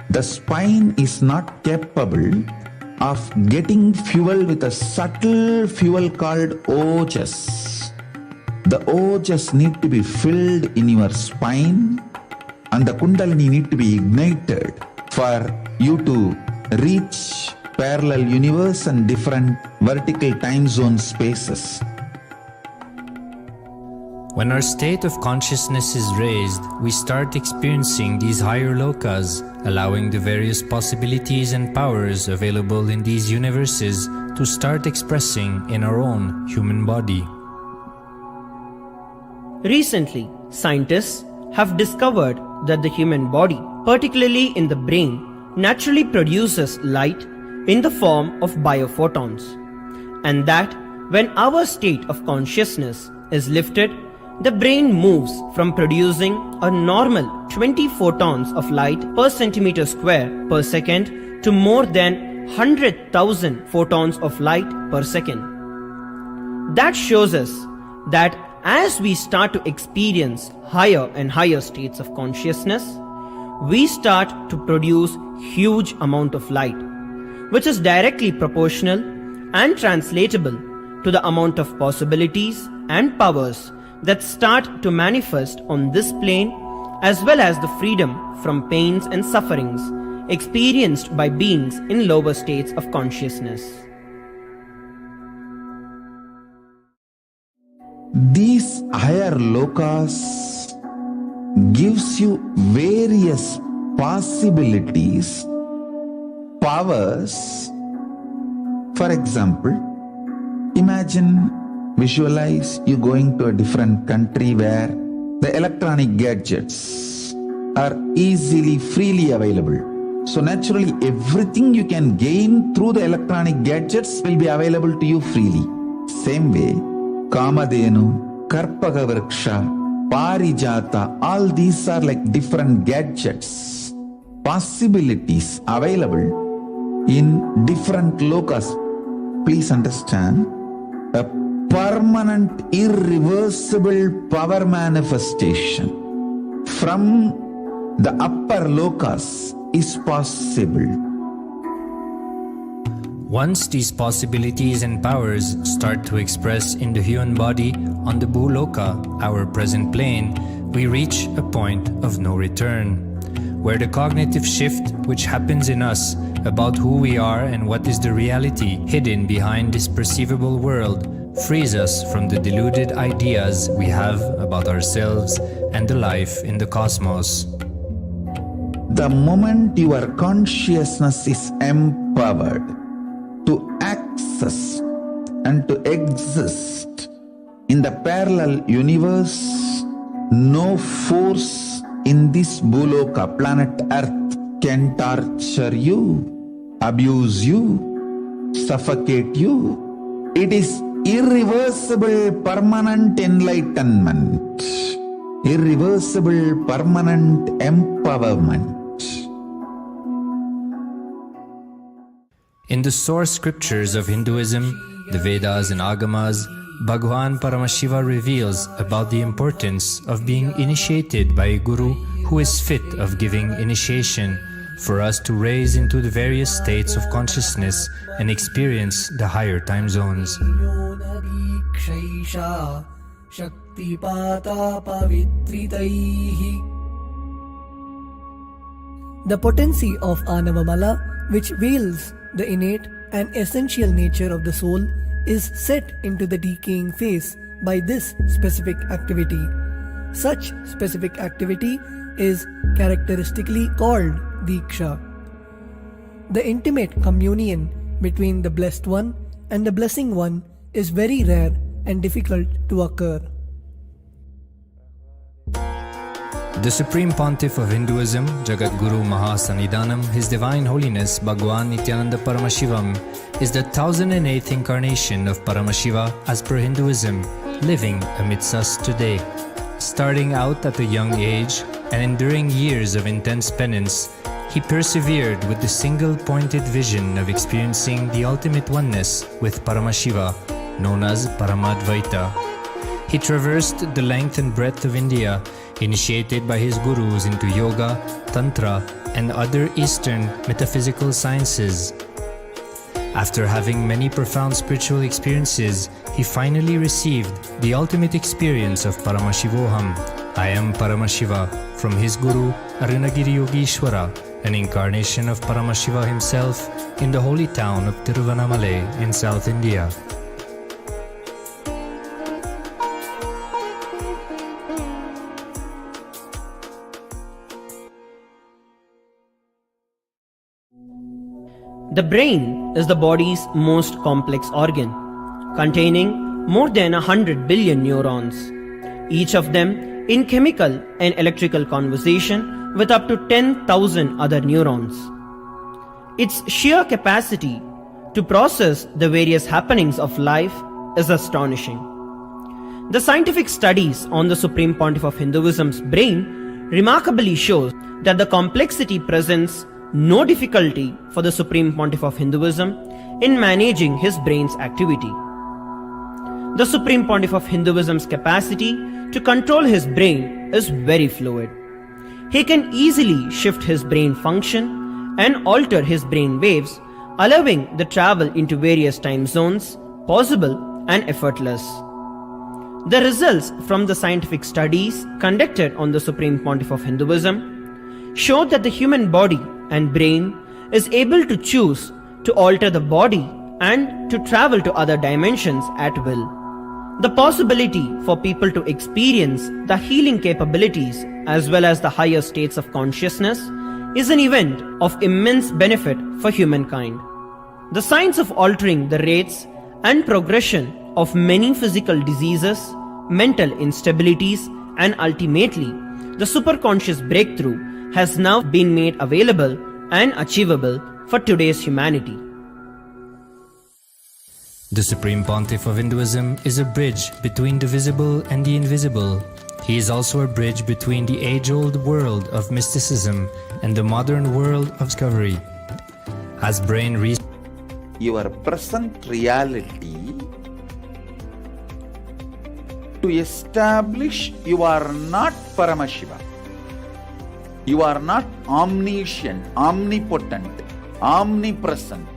the spine is not capable of getting fuel with a subtle fuel called ojas. The ojas need to be filled in your spine and the kundalini need to be ignited for you to reach parallel universe and different vertical time zone spaces. When our state of consciousness is raised, we start experiencing these higher lokas, allowing the various possibilities and powers available in these universes to start expressing in our own human body. Recently, scientists have discovered that the human body, particularly in the brain, naturally produces light in the form of biophotons, and that when our state of consciousness is lifted, the brain moves from producing a normal 20 photons of light per centimeter square per second to more than 100,000 photons of light per second. That shows us that as we start to experience higher and higher states of consciousness, we start to produce huge amount of light, which is directly proportional and translatable to the amount of possibilities and powers that start to manifest on this plane, as well as the freedom from pains and sufferings experienced by beings in lower states of consciousness. These higher lokas gives you various possibilities, powers. For example, imagine, visualize you going to a different country where the electronic gadgets are easily, freely available. So naturally, everything you can gain through the electronic gadgets will be available to you freely. Same way, Kamadhenu, Karpaka Vriksha, Parijata, all these are like different gadgets, possibilities available in different lokas. Please understand, a permanent, irreversible power manifestation from the upper lokas is possible. Once these possibilities and powers start to express in the human body on the Bhuloka, our present plane, we reach a point of no return, where the cognitive shift which happens in us about who we are and what is the reality hidden behind this perceivable world frees us from the deluded ideas we have about ourselves and the life in the cosmos. The moment your consciousness is empowered to access and to exist in the parallel universe, no force in this Bhuloka, planet Earth, can torture you, abuse you, suffocate you. It is irreversible, permanent enlightenment, irreversible, permanent empowerment. In the source scriptures of Hinduism, the Vedas and Agamas, Bhagwan Paramashiva reveals about the importance of being initiated by a guru who is fit of giving initiation for us to raise into the various states of consciousness and experience the higher time zones. The potency of Anavamala, which veils the innate and essential nature of the soul, is set into the decaying phase by this specific activity. Such specific activity is characteristically called Diksha. The intimate communion between the Blessed One and the Blessing One is very rare and difficult to occur. The Supreme Pontiff of Hinduism, Jagat Guru Mahasannidhanam, His Divine Holiness Bhagwan Nithyananda Paramashivam, is the 1008th incarnation of Paramashiva as per Hinduism, living amidst us today. Starting out at a young age and enduring years of intense penance, he persevered with the single-pointed vision of experiencing the ultimate oneness with Paramashiva, known as Paramadvaita. He traversed the length and breadth of India, initiated by his gurus into yoga, tantra, and other Eastern metaphysical sciences. After having many profound spiritual experiences, he finally received the ultimate experience of Paramashivoham, I am Paramashiva, from his guru Arunagiri Yogeshwara, an incarnation of Paramashiva himself in the holy town of Tiruvannamalai in South India. The brain is the body's most complex organ, containing more than 100 billion neurons, each of them in chemical and electrical conversation with up to 10,000 other neurons. Its sheer capacity to process the various happenings of life is astonishing. The scientific studies on the Supreme Pontiff of Hinduism's brain remarkably shows that the complexity presents no difficulty for the Supreme Pontiff of Hinduism in managing his brain's activity. The Supreme Pontiff of Hinduism's capacity to control his brain is very fluid. He can easily shift his brain function and alter his brain waves, allowing the travel into various time zones possible and effortless. The results from the scientific studies conducted on the Supreme Pontiff of Hinduism show that the human body and brain is able to choose to alter the body and to travel to other dimensions at will. The possibility for people to experience the healing capabilities as well as the higher states of consciousness is an event of immense benefit for humankind. The science of altering the rates and progression of many physical diseases, mental instabilities, and ultimately the superconscious breakthrough has now been made available and achievable for today's humanity. The Supreme Pontiff of Hinduism is a bridge between the visible and the invisible. He is also a bridge between the age-old world of mysticism and the modern world of discovery. As brain your present reality to establish you are not Paramashivam. You are not omniscient, omnipotent, omnipresent.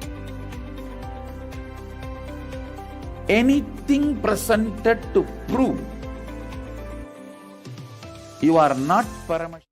Anything presented to prove you are not Paramashivam.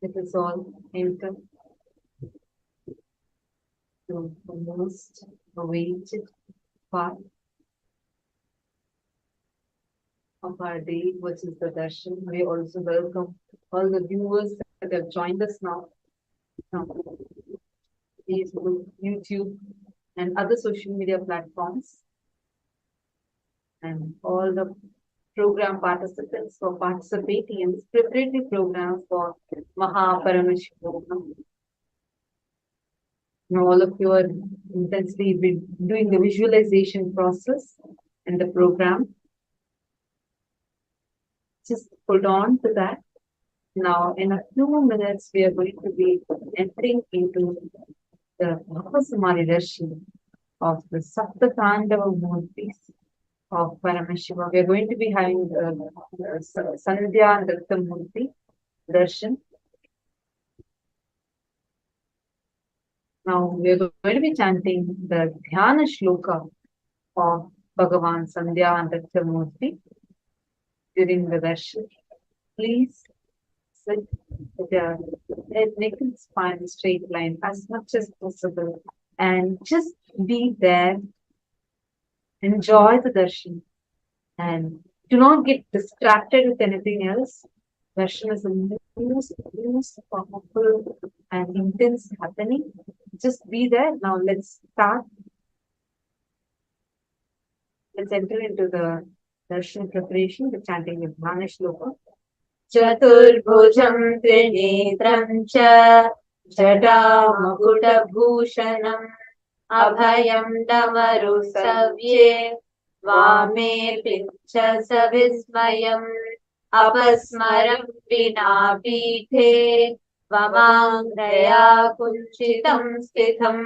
It is all enter to the most awaited part of our day, which is the Darshan. We also welcome all the viewers that have joined us now from Facebook, YouTube, and other social media platforms, and all the program participants for participating in this preparatory program for Paramashivam. Now all of you are intensely doing the visualization process in the program. Just hold on to that. Now, in a few minutes, we are going to be entering into the Samadhi Darshan of the Saptatandava Murthis of Paramashivam. We are going to be having Sandhya and Nritta Murthy Darshan. Now, we are going to be chanting the Dhyana Shloka of Bhagavan Sandhya and Nritta Murthy during the Darshan. Please sit with your head, neck and spine straight line as much as possible, and just be there. Enjoy the darshan and do not get distracted with anything else. Darshan is the most powerful and intense happening. Just be there. Now let's start. Let's enter into the darshan preparation, the chanting of Dhyana Shloka. Chaturbhujam Trinetram cha Jatamakutbhushanam Abhayam Damaru Savye Vame Pincha Savismayam Apasmaram Vinapithe Vamangraya Kunchitam Stitham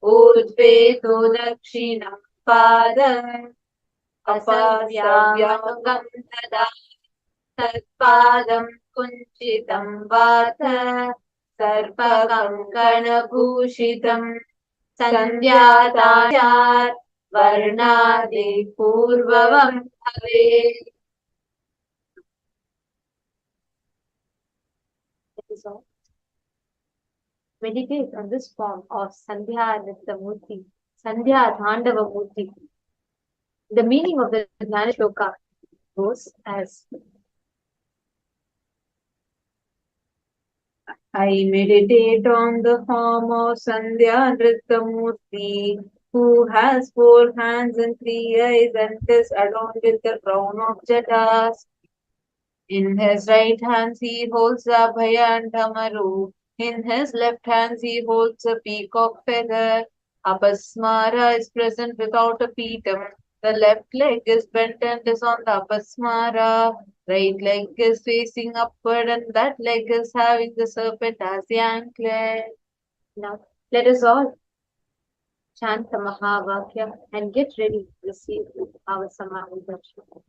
Udveto Dakshinam Padam Asavyagam Tada Tatpadam Kunchitam Vata Sarpakankana Sandhyatachar Varnadi Purvavam Bhave. Meditate on this form of Sandhya Nritta Murthy, Sandhya Thandava Murthy. The meaning of the Dhyana Shloka goes as: I meditate on the form of Sandhya Nritta Murthy, who has 4 hands and 3 eyes and is adorned with the crown of jatas. In his right hand he holds a Abhaya and Dhamaru. In his left hand he holds a peacock feather. Apasmara is present without a petum. The left leg is bent and is on the Apasmara. Right leg is facing upward and that leg is having the serpent as the anklet. Now, let us all chant the Mahavakya and get ready to receive our Samadhi Darshan.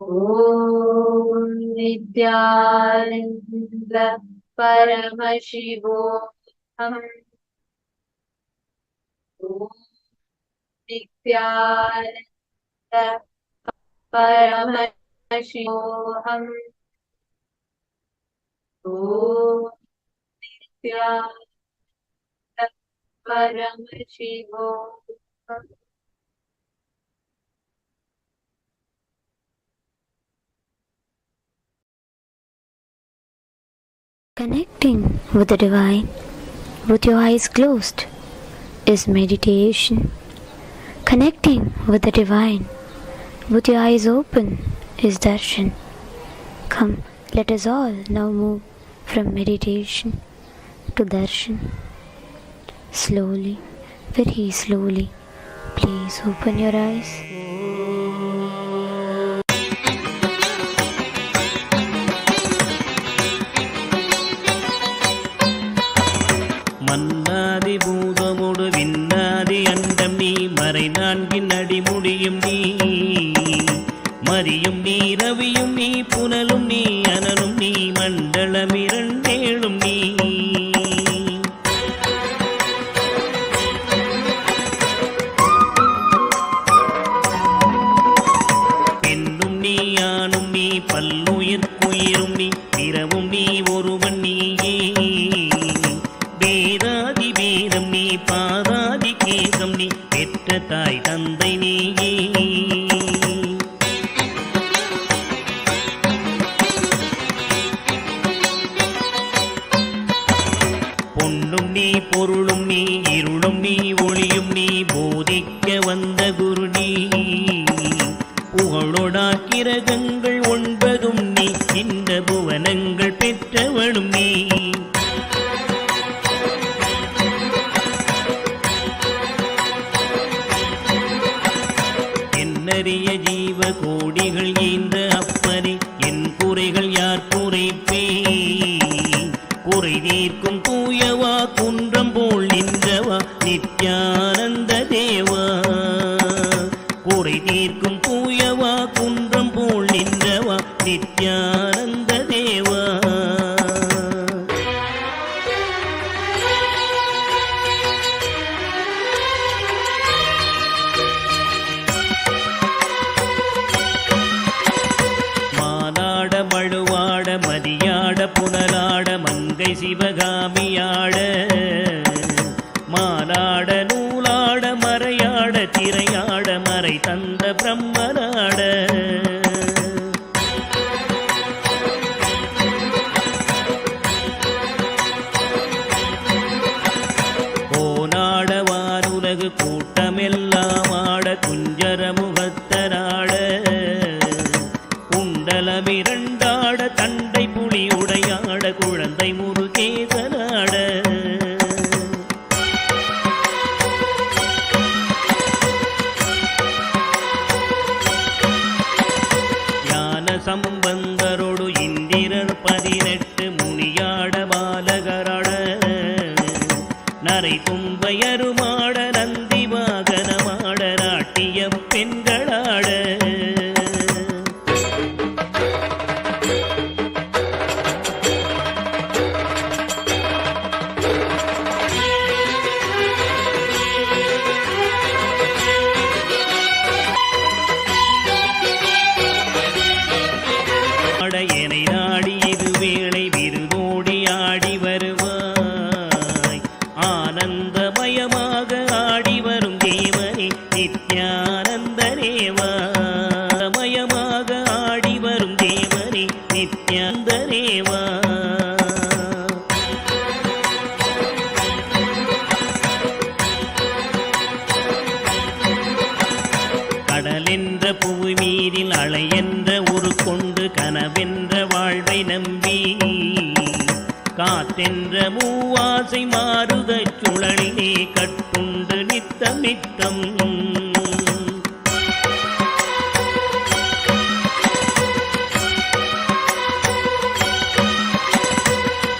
Om Nithyananda Paramashivam. Om Nithyananda Paramashivam. Om Nithyananda Paramashivam. Connecting with the divine with your eyes closed is meditation. Connecting with the divine with your eyes open is darshan. Come, let us all now move from meditation to darshan. Slowly, very slowly, please open your eyes. மன்னாதி பூதமோடு விண்ணாதி அண்டம் நீ மறை நான்கின் அடிமுடியும் நீ மரியும் நீ ரவியும் நீ புனலும் நீ அனலும் நீ மண்டலம் இரண்டேழும் நீ பெண்ணும் நீ ஆணும் நீ பல்லுயிர்க்குயிரும் நீ பிறவும் நீ ஒருவன் நீயே வேதாதி வேதம் நீ பாதாதி கேசம் நீ பெற்ற தாய் தந்தை நீயே அளந்தறிய ஜீவ கோடிகள் ஈந்த அப்பனே என் குறைகள் யார் குறைப்பே குறை தீர்க்கும் தூயவா குன்றம் போல் நின்றவா நித்யானந்த தேவா குறை தீர்க்கும் தூயவா குன்றம் போல் நின்றவா நித்யானந்த தேவா மழுவாட மதியாட புனலாட மங்கை சிவகாமியாட மாலாட நூலாட மறையாட திரையாட மறை தந்த பிரம்மனாட கோனாட வானுலகு கூட்டமெல்லாம் ஆட குஞ்சர முகத்தனாட குண்டலமிரண்டாட தண்டை புலி உடையாட குழந்தை முருகேசனாட ஞான சம்பந்தரோடு இந்திரர் 18 முனியாட பாலகராட நரை தும்பையருமாட நந்தி வாகனமாட நாட்டிய பெண்களாட எனை நாடி இது வேளை விருதோடி ஆடி வருவாய் ஆனந்தமயமாக ஆடி வரும் தேவனே நித்யானந்த தேவா மயமாக ஆடி வரும் தேவனே நித்யானந்த தேவா கடலென்ற புவி மீதில் அலையென்ற ஒரு கொண்டு கனவென்ற வாழ்வை நம்பி காற்றென்ற மூவாசை மாறுதற் சுழலிலே கட்டுண்டு நித்தம் நித்தம்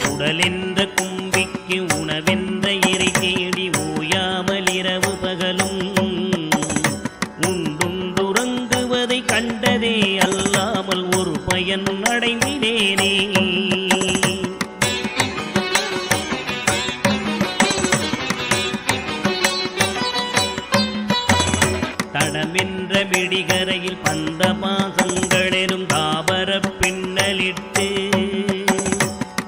உடலென்ற கும்பிக்கு உணவென்ற இறை தேடி ஓயாமல் இரவு பகலும் உண்டுறங்குவதை கண்டதே அல்லாமல் ஒரு பயன் அடைந்தினேனே தடமென்ற விடிகரையில் பந்த மாசங்களெனும் தாபர பின்னலிட்டு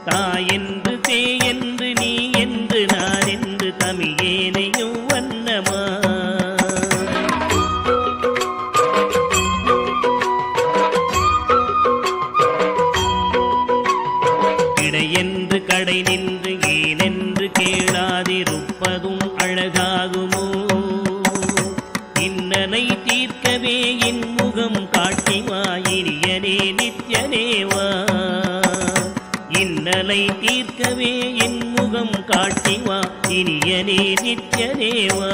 தாயென்று தேயென்று நீ என்று நான் என்று தமிழேனையும் வண்ணமா இடையென்று கடை நின்று ஏனென்று கேளாதிருப்பதும் அழகாகுமோ இன்னனை தீர்க்கவே என் முகம் காட்டிவா இனியனே நித்யனேவா இன்னலை தீர்க்கவே என் முகம் காட்டிவா இனியனே நித்யனேவா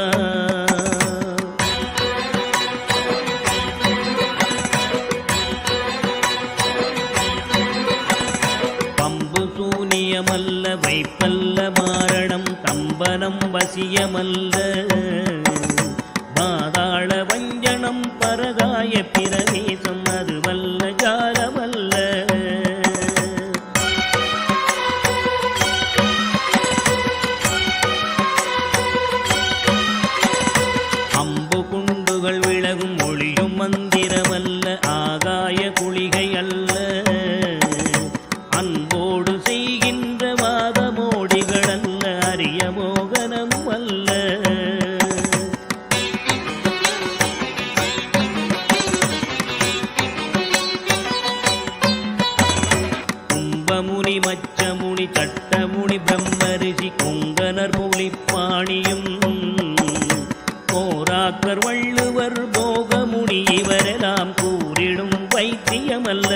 பம்பு சூனியமல்ல வைப்பல்ல மாரணம் தம்பனம் வசியமல்ல பாதாள வஞ்சனம் பரகாய பிரவேசம் அதுவல்ல ஜாலமல்ல அம்பு குண்டுகள் விலகும் மொழியும் மந்திரமல்ல ஆகாய குளிகை அல்ல அன்போடு செய்கின்ற வாதமோடிகள் அல்ல அரிய மோகனம் அல்ல கும்பமுனி மச்சமுனி தட்டமுனி பிரம்மரிஷி கொங்கனர் புலிப்பாணியும் போராக்கர் வள்ளுவர் போகமுனி இவரெல்லாம் கூறிடும் வைத்தியமல்ல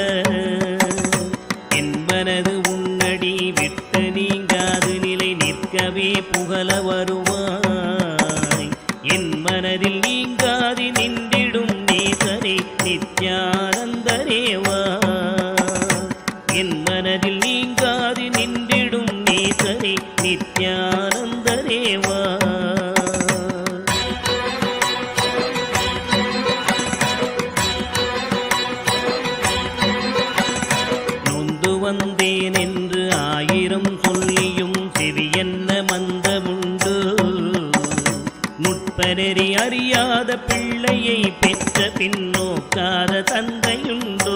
நெறி அறியாத பிள்ளையை பெற்ற பின்னோக்காத தந்தையுண்டோ?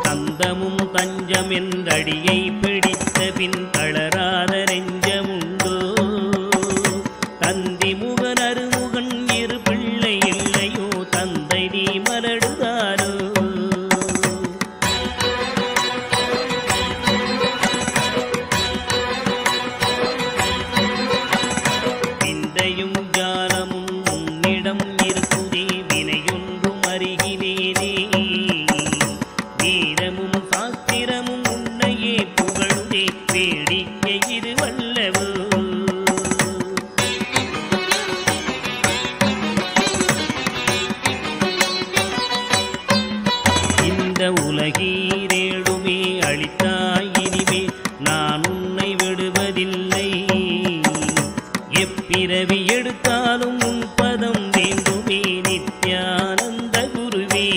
தந்தமும் தஞ்சம் என்றடியை பிடித்த பின் தளராத நெஞ்சமுண்டோ? தந்தி முகன் அருமுகன் இரு பிள்ளை இல்லையோ? தந்தை நீ மலடுதாரோ? விந்தையும் ஜாலமும் உன்னிடம் இருக்குதே, வினையொன்றும் அறிகினேனே. வீரமும் சாஸ்திரமும் உன்னையே புகழுதே, வேடிக்கை இது வல்லவோ? இந்த உலகீரேழுமே அளித்தாய், இனிமே நான் உன்னை விடுவதில்லை. எப்பிறவி எடுத்தாலும் உன் பதம் வேண்டுமே நித்யானந்த குருவே.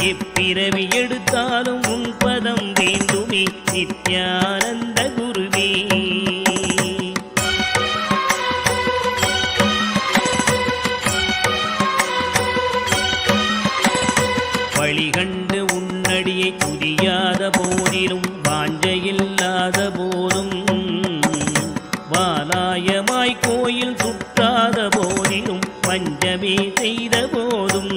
எப்பிறவி எடுத்தாலும் உன் பதம் வேண்டுமே நித்யானந்த குருவே. வழிகண்டு உன்னடியை துதியாத போதிலும் வாஞ்சையில்லாத போதும், வாலாயமாய் கோயில் சுற்றாத போதிலும் பஞ்சமே செய்த போதும்,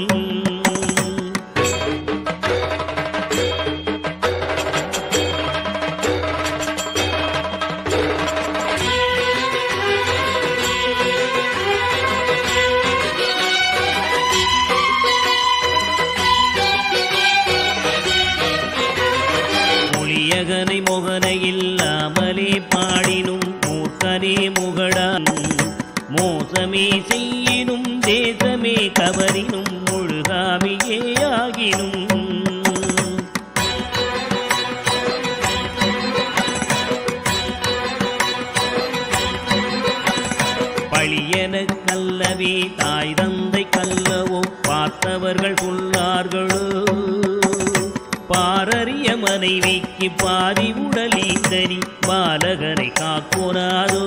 ஒளியகனை முகனை இல்லாமலே பாடினும் மூர்க்கனே முகடான். மோசமே செய்யினும் தேசமே கவரினும் முழுகாமியே ஆகினும், பழியன கல்லவே தாய் தந்தை கல்லவோ பார்த்தவர்கள் சொல்லார்களோ? பாரறிய மனைவிக்கு பாதி உடலீந்தனி பாலகனை காக்கோனாதோ?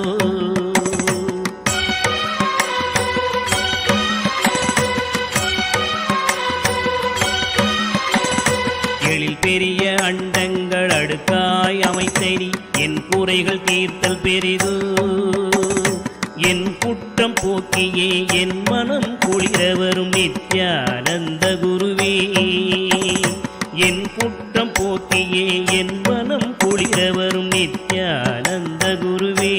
எழில் பெரிய அண்டங்கள் அடுக்காய் அமைத்தனி என் குறைகள் தீர்த்தல் பெரிதோ? என் குற்றம் போக்கியே என் மனம் குளிர வரும் நித்யானந்த குருவே. என் குற்றம் போக்கியே என் மனம் குளிர வரும் நித்யானந்த குருவே.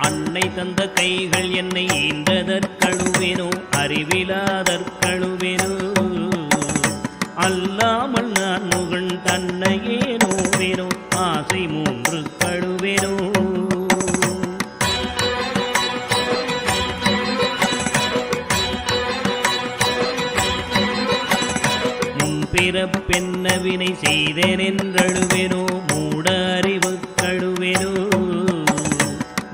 அன்னை தந்த கைகள் என்னை ஈன்றதற்கழுவேனோ? அறிவிலாதற்கழுவேனோ? அல்லாமல் நான் முகன் தன்னையே நோவேனோ? ஆசை மூன்று கழுவேனோ? பிறப்பென்ன வினை செய்தேன் என்றழுவேனோ? மூட அறிவு கழுவேனோ?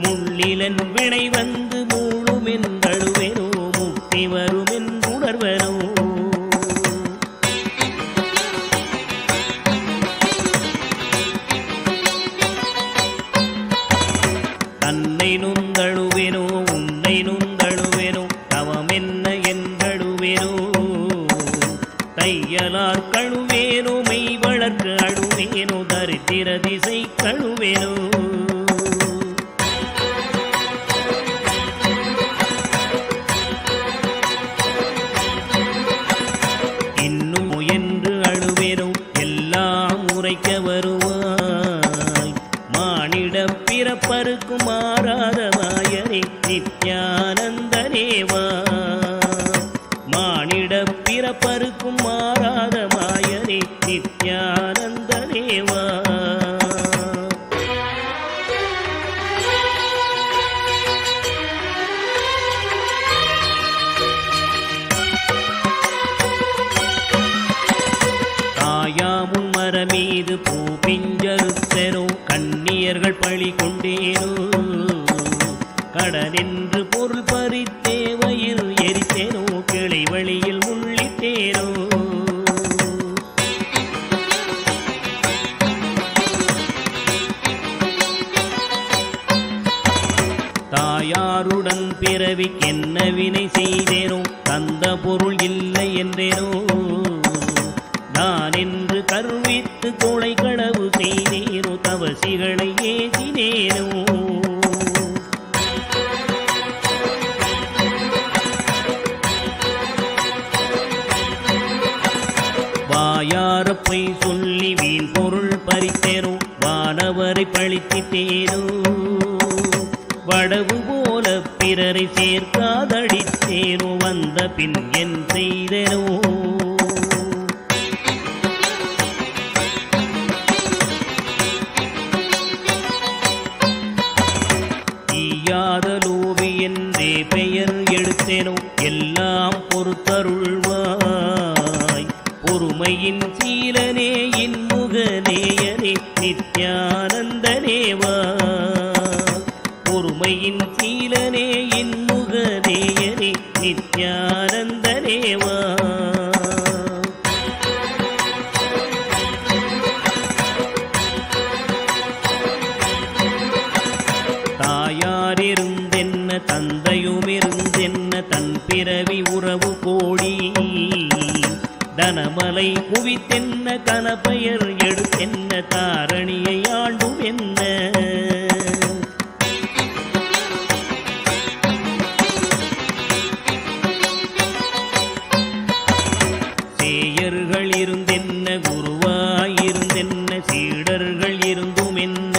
முள்ளிலன் வினை வந்து மூழும் என்றழுவேனோ? முக்தி வரும் என்றுணர்வனோ? தன்னை நுந்தழுவேனோ? உன்னை நுந்தழுவேனோ? தவம் என்ன என்றழுவேனோ? தையலார் கழுவேனோ? மெய் வளர்க்க அழுவேனோ? தரித்திர திசை கழுவேனோ? இன்னும் என்று அழுவேனோ? எல்லாம் உரைக்க வருவாய். மானிட பிறப்பருக்கும் மாறாத வாயனே நித்யானந்தனேவா. மானிட பிறப்பருக்கும் மாறாத மாயனே நித்யானந்தனேவா. அந்த பொருள் இல்லை என்றேனோ நான் என்று கருவித்து கொலை களவு செய்தேனோ தவசிகளை ஏசினேனோ வாயாரப்பை சொல்லி வீண் பொருள் பறித்தேனோ வானவரை பழித்திட்டேனோ வடவு போல பிறரை சேர்க்காதடித்தேனோ வந்த பின் என் செய்தேனோ ஈயாதலோவி என்றே பெயர் எடுத்தேனோ எல்லாம் பொறுத்தருள்வாய் பொறுமையின் சீலனே இன்முகநேயனே நித்யானந்தனேவா பொறுமையின் சீலனே இன்முகநேயனே நித்யானந்தனேவா தாயாரிருந்தென்ன தந்தையுமிருந்தென்ன தன் பிறவி உறவு கோடி தனமலை குவித்தென்ன கனபெயர் எடுத்தென்ன தாரணியை ஆண்டும் என்ன சேயர்கள் இருந்தென்ன குருவாயிருந்தென்ன சீடர்கள் இருந்தும் என்ன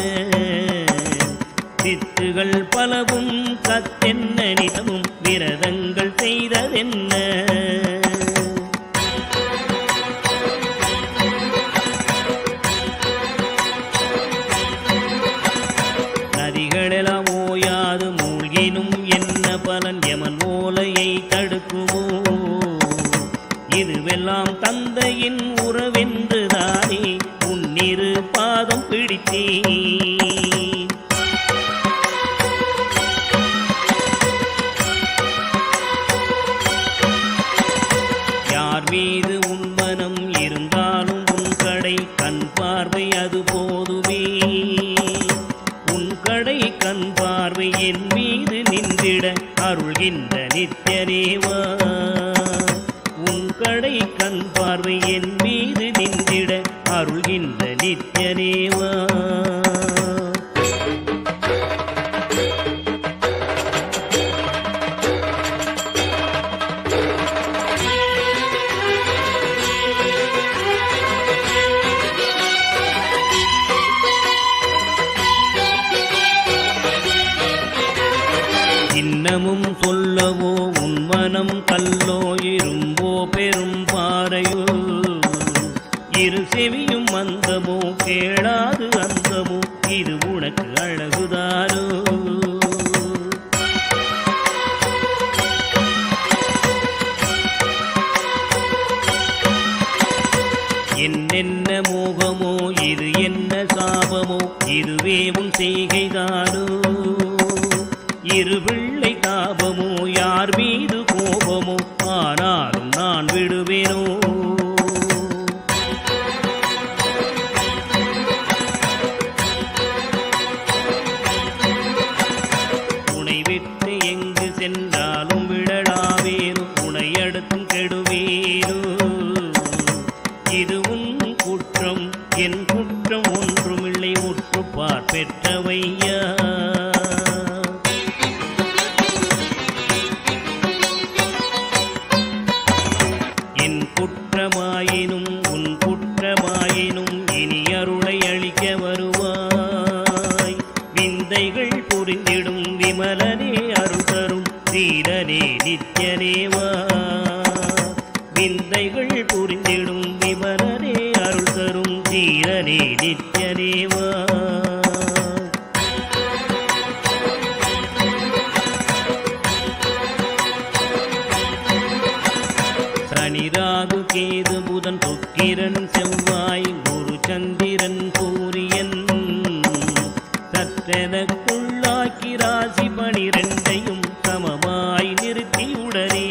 சித்துகள் பலவும் கத்தென்ன நிதமும் விரதங்கள் செய்ததென்ன நதிகளெல்லாம் ஓயாது மூழ்கினும் என்ன பலன் யமன் ஓலையை தடுக்குமோ இதுவெல்லாம் தந்தையின் உறவென்றுதானே உன்னிரு பாதம் பிடித்தேன் யார் மீது உன் மனம் இருந்தாலும் உன் கடை கண் பார்வை அது போதுமே உன் கடை கண் பார்வை என் மீது நின்றிட அருள்கின்ற நித்யனேவா உன் கடை கண் பார்வை என் மீது நின்றிட அருள்கின்ற நித்யனேவா இன்னமும் சொல்லவோ உன் மனம் கல்லோ இரும்போ பெரும் பாறையோ இரு செவியும் மந்தமோ கேளாது அந்தமோ இது உனக்கு அழகுதானோ என்னென்ன மோகமோ இது என்ன சாபமோ இதுவே உன் செய்கைதானோ இரு பிள்ளை தாபமோ யார் மீது கோபமோ ஆனாலும் நான் விடுவேனோ உனை விட்டு எங்கு சென்றாலும் விடலாவேனோ உனை அடுத்தும் கெடுவேனோ இது உன் குற்றம் என் குற்றம் ஒன்றுமில்லை உற்றுப்பார் பெற்றவையா குற்றமாயினும் உன் குற்றமாயினும் இனி அருளை அளிக்க வருவாய் விந்தைகள் புரிந்திடும் விமலனே அருள் தரும் தீரனே நித்யனேவா விந்தைகள் புரிந்திடும் விமலனே அருள் தரும் தீரனே நித்யனேவா சனிராகு கேது புதன் சுக்கிரன் செவ்வாய் குரு சந்திரன் சூரியன் சற்றெனக்குள்ளாக்கி ராசி 12ஐயும் சமமாய் நிறுத்தியுடனே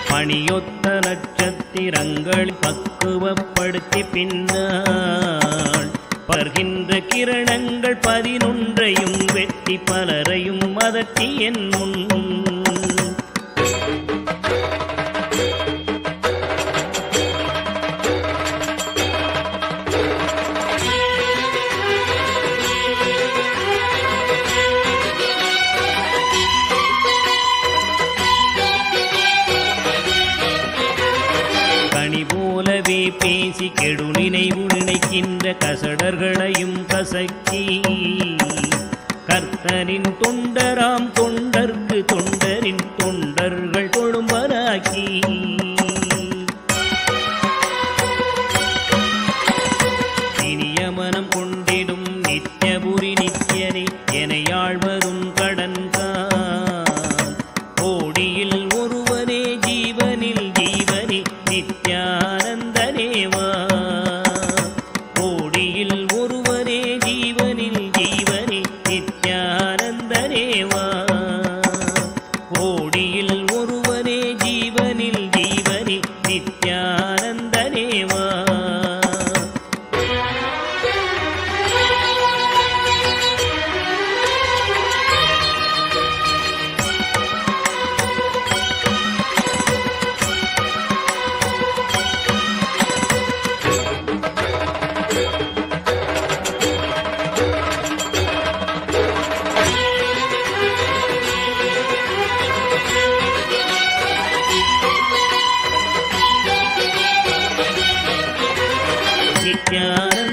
பணியொத்த நட்சத்திரங்கள் பக்குவப்படுத்தி பின்னால் பர்கின்ற கிரணங்கள் 11ஐயும் வெட்டி பலரையும் அதட்டி என் முன் பேசி கெடு நினைவு நினைக்கின்ற கசடர்களையும் கசக்கி கர்த்தனின் தொண்டராம் தொண்டர்க்கு தொண்டரின் தொண்டர்கள் தொழும்பராக்கி இனிய மனம் கொண்டிடும் நித்யபுரி நித்யனே என ஆழ்வதும் கடன்கான் கோடியில் ஒருவனே ஜீவனில் ஜீவனே நித்யானந்தனேவா கோடியில் ஒருவனே ஜீவனில் ஜீவனே நித்யானந்தனேவா கோடியில் ஒருவனே ஜீவனில் ஜீவனே நித்யானந்தனேவா நித்யானந்த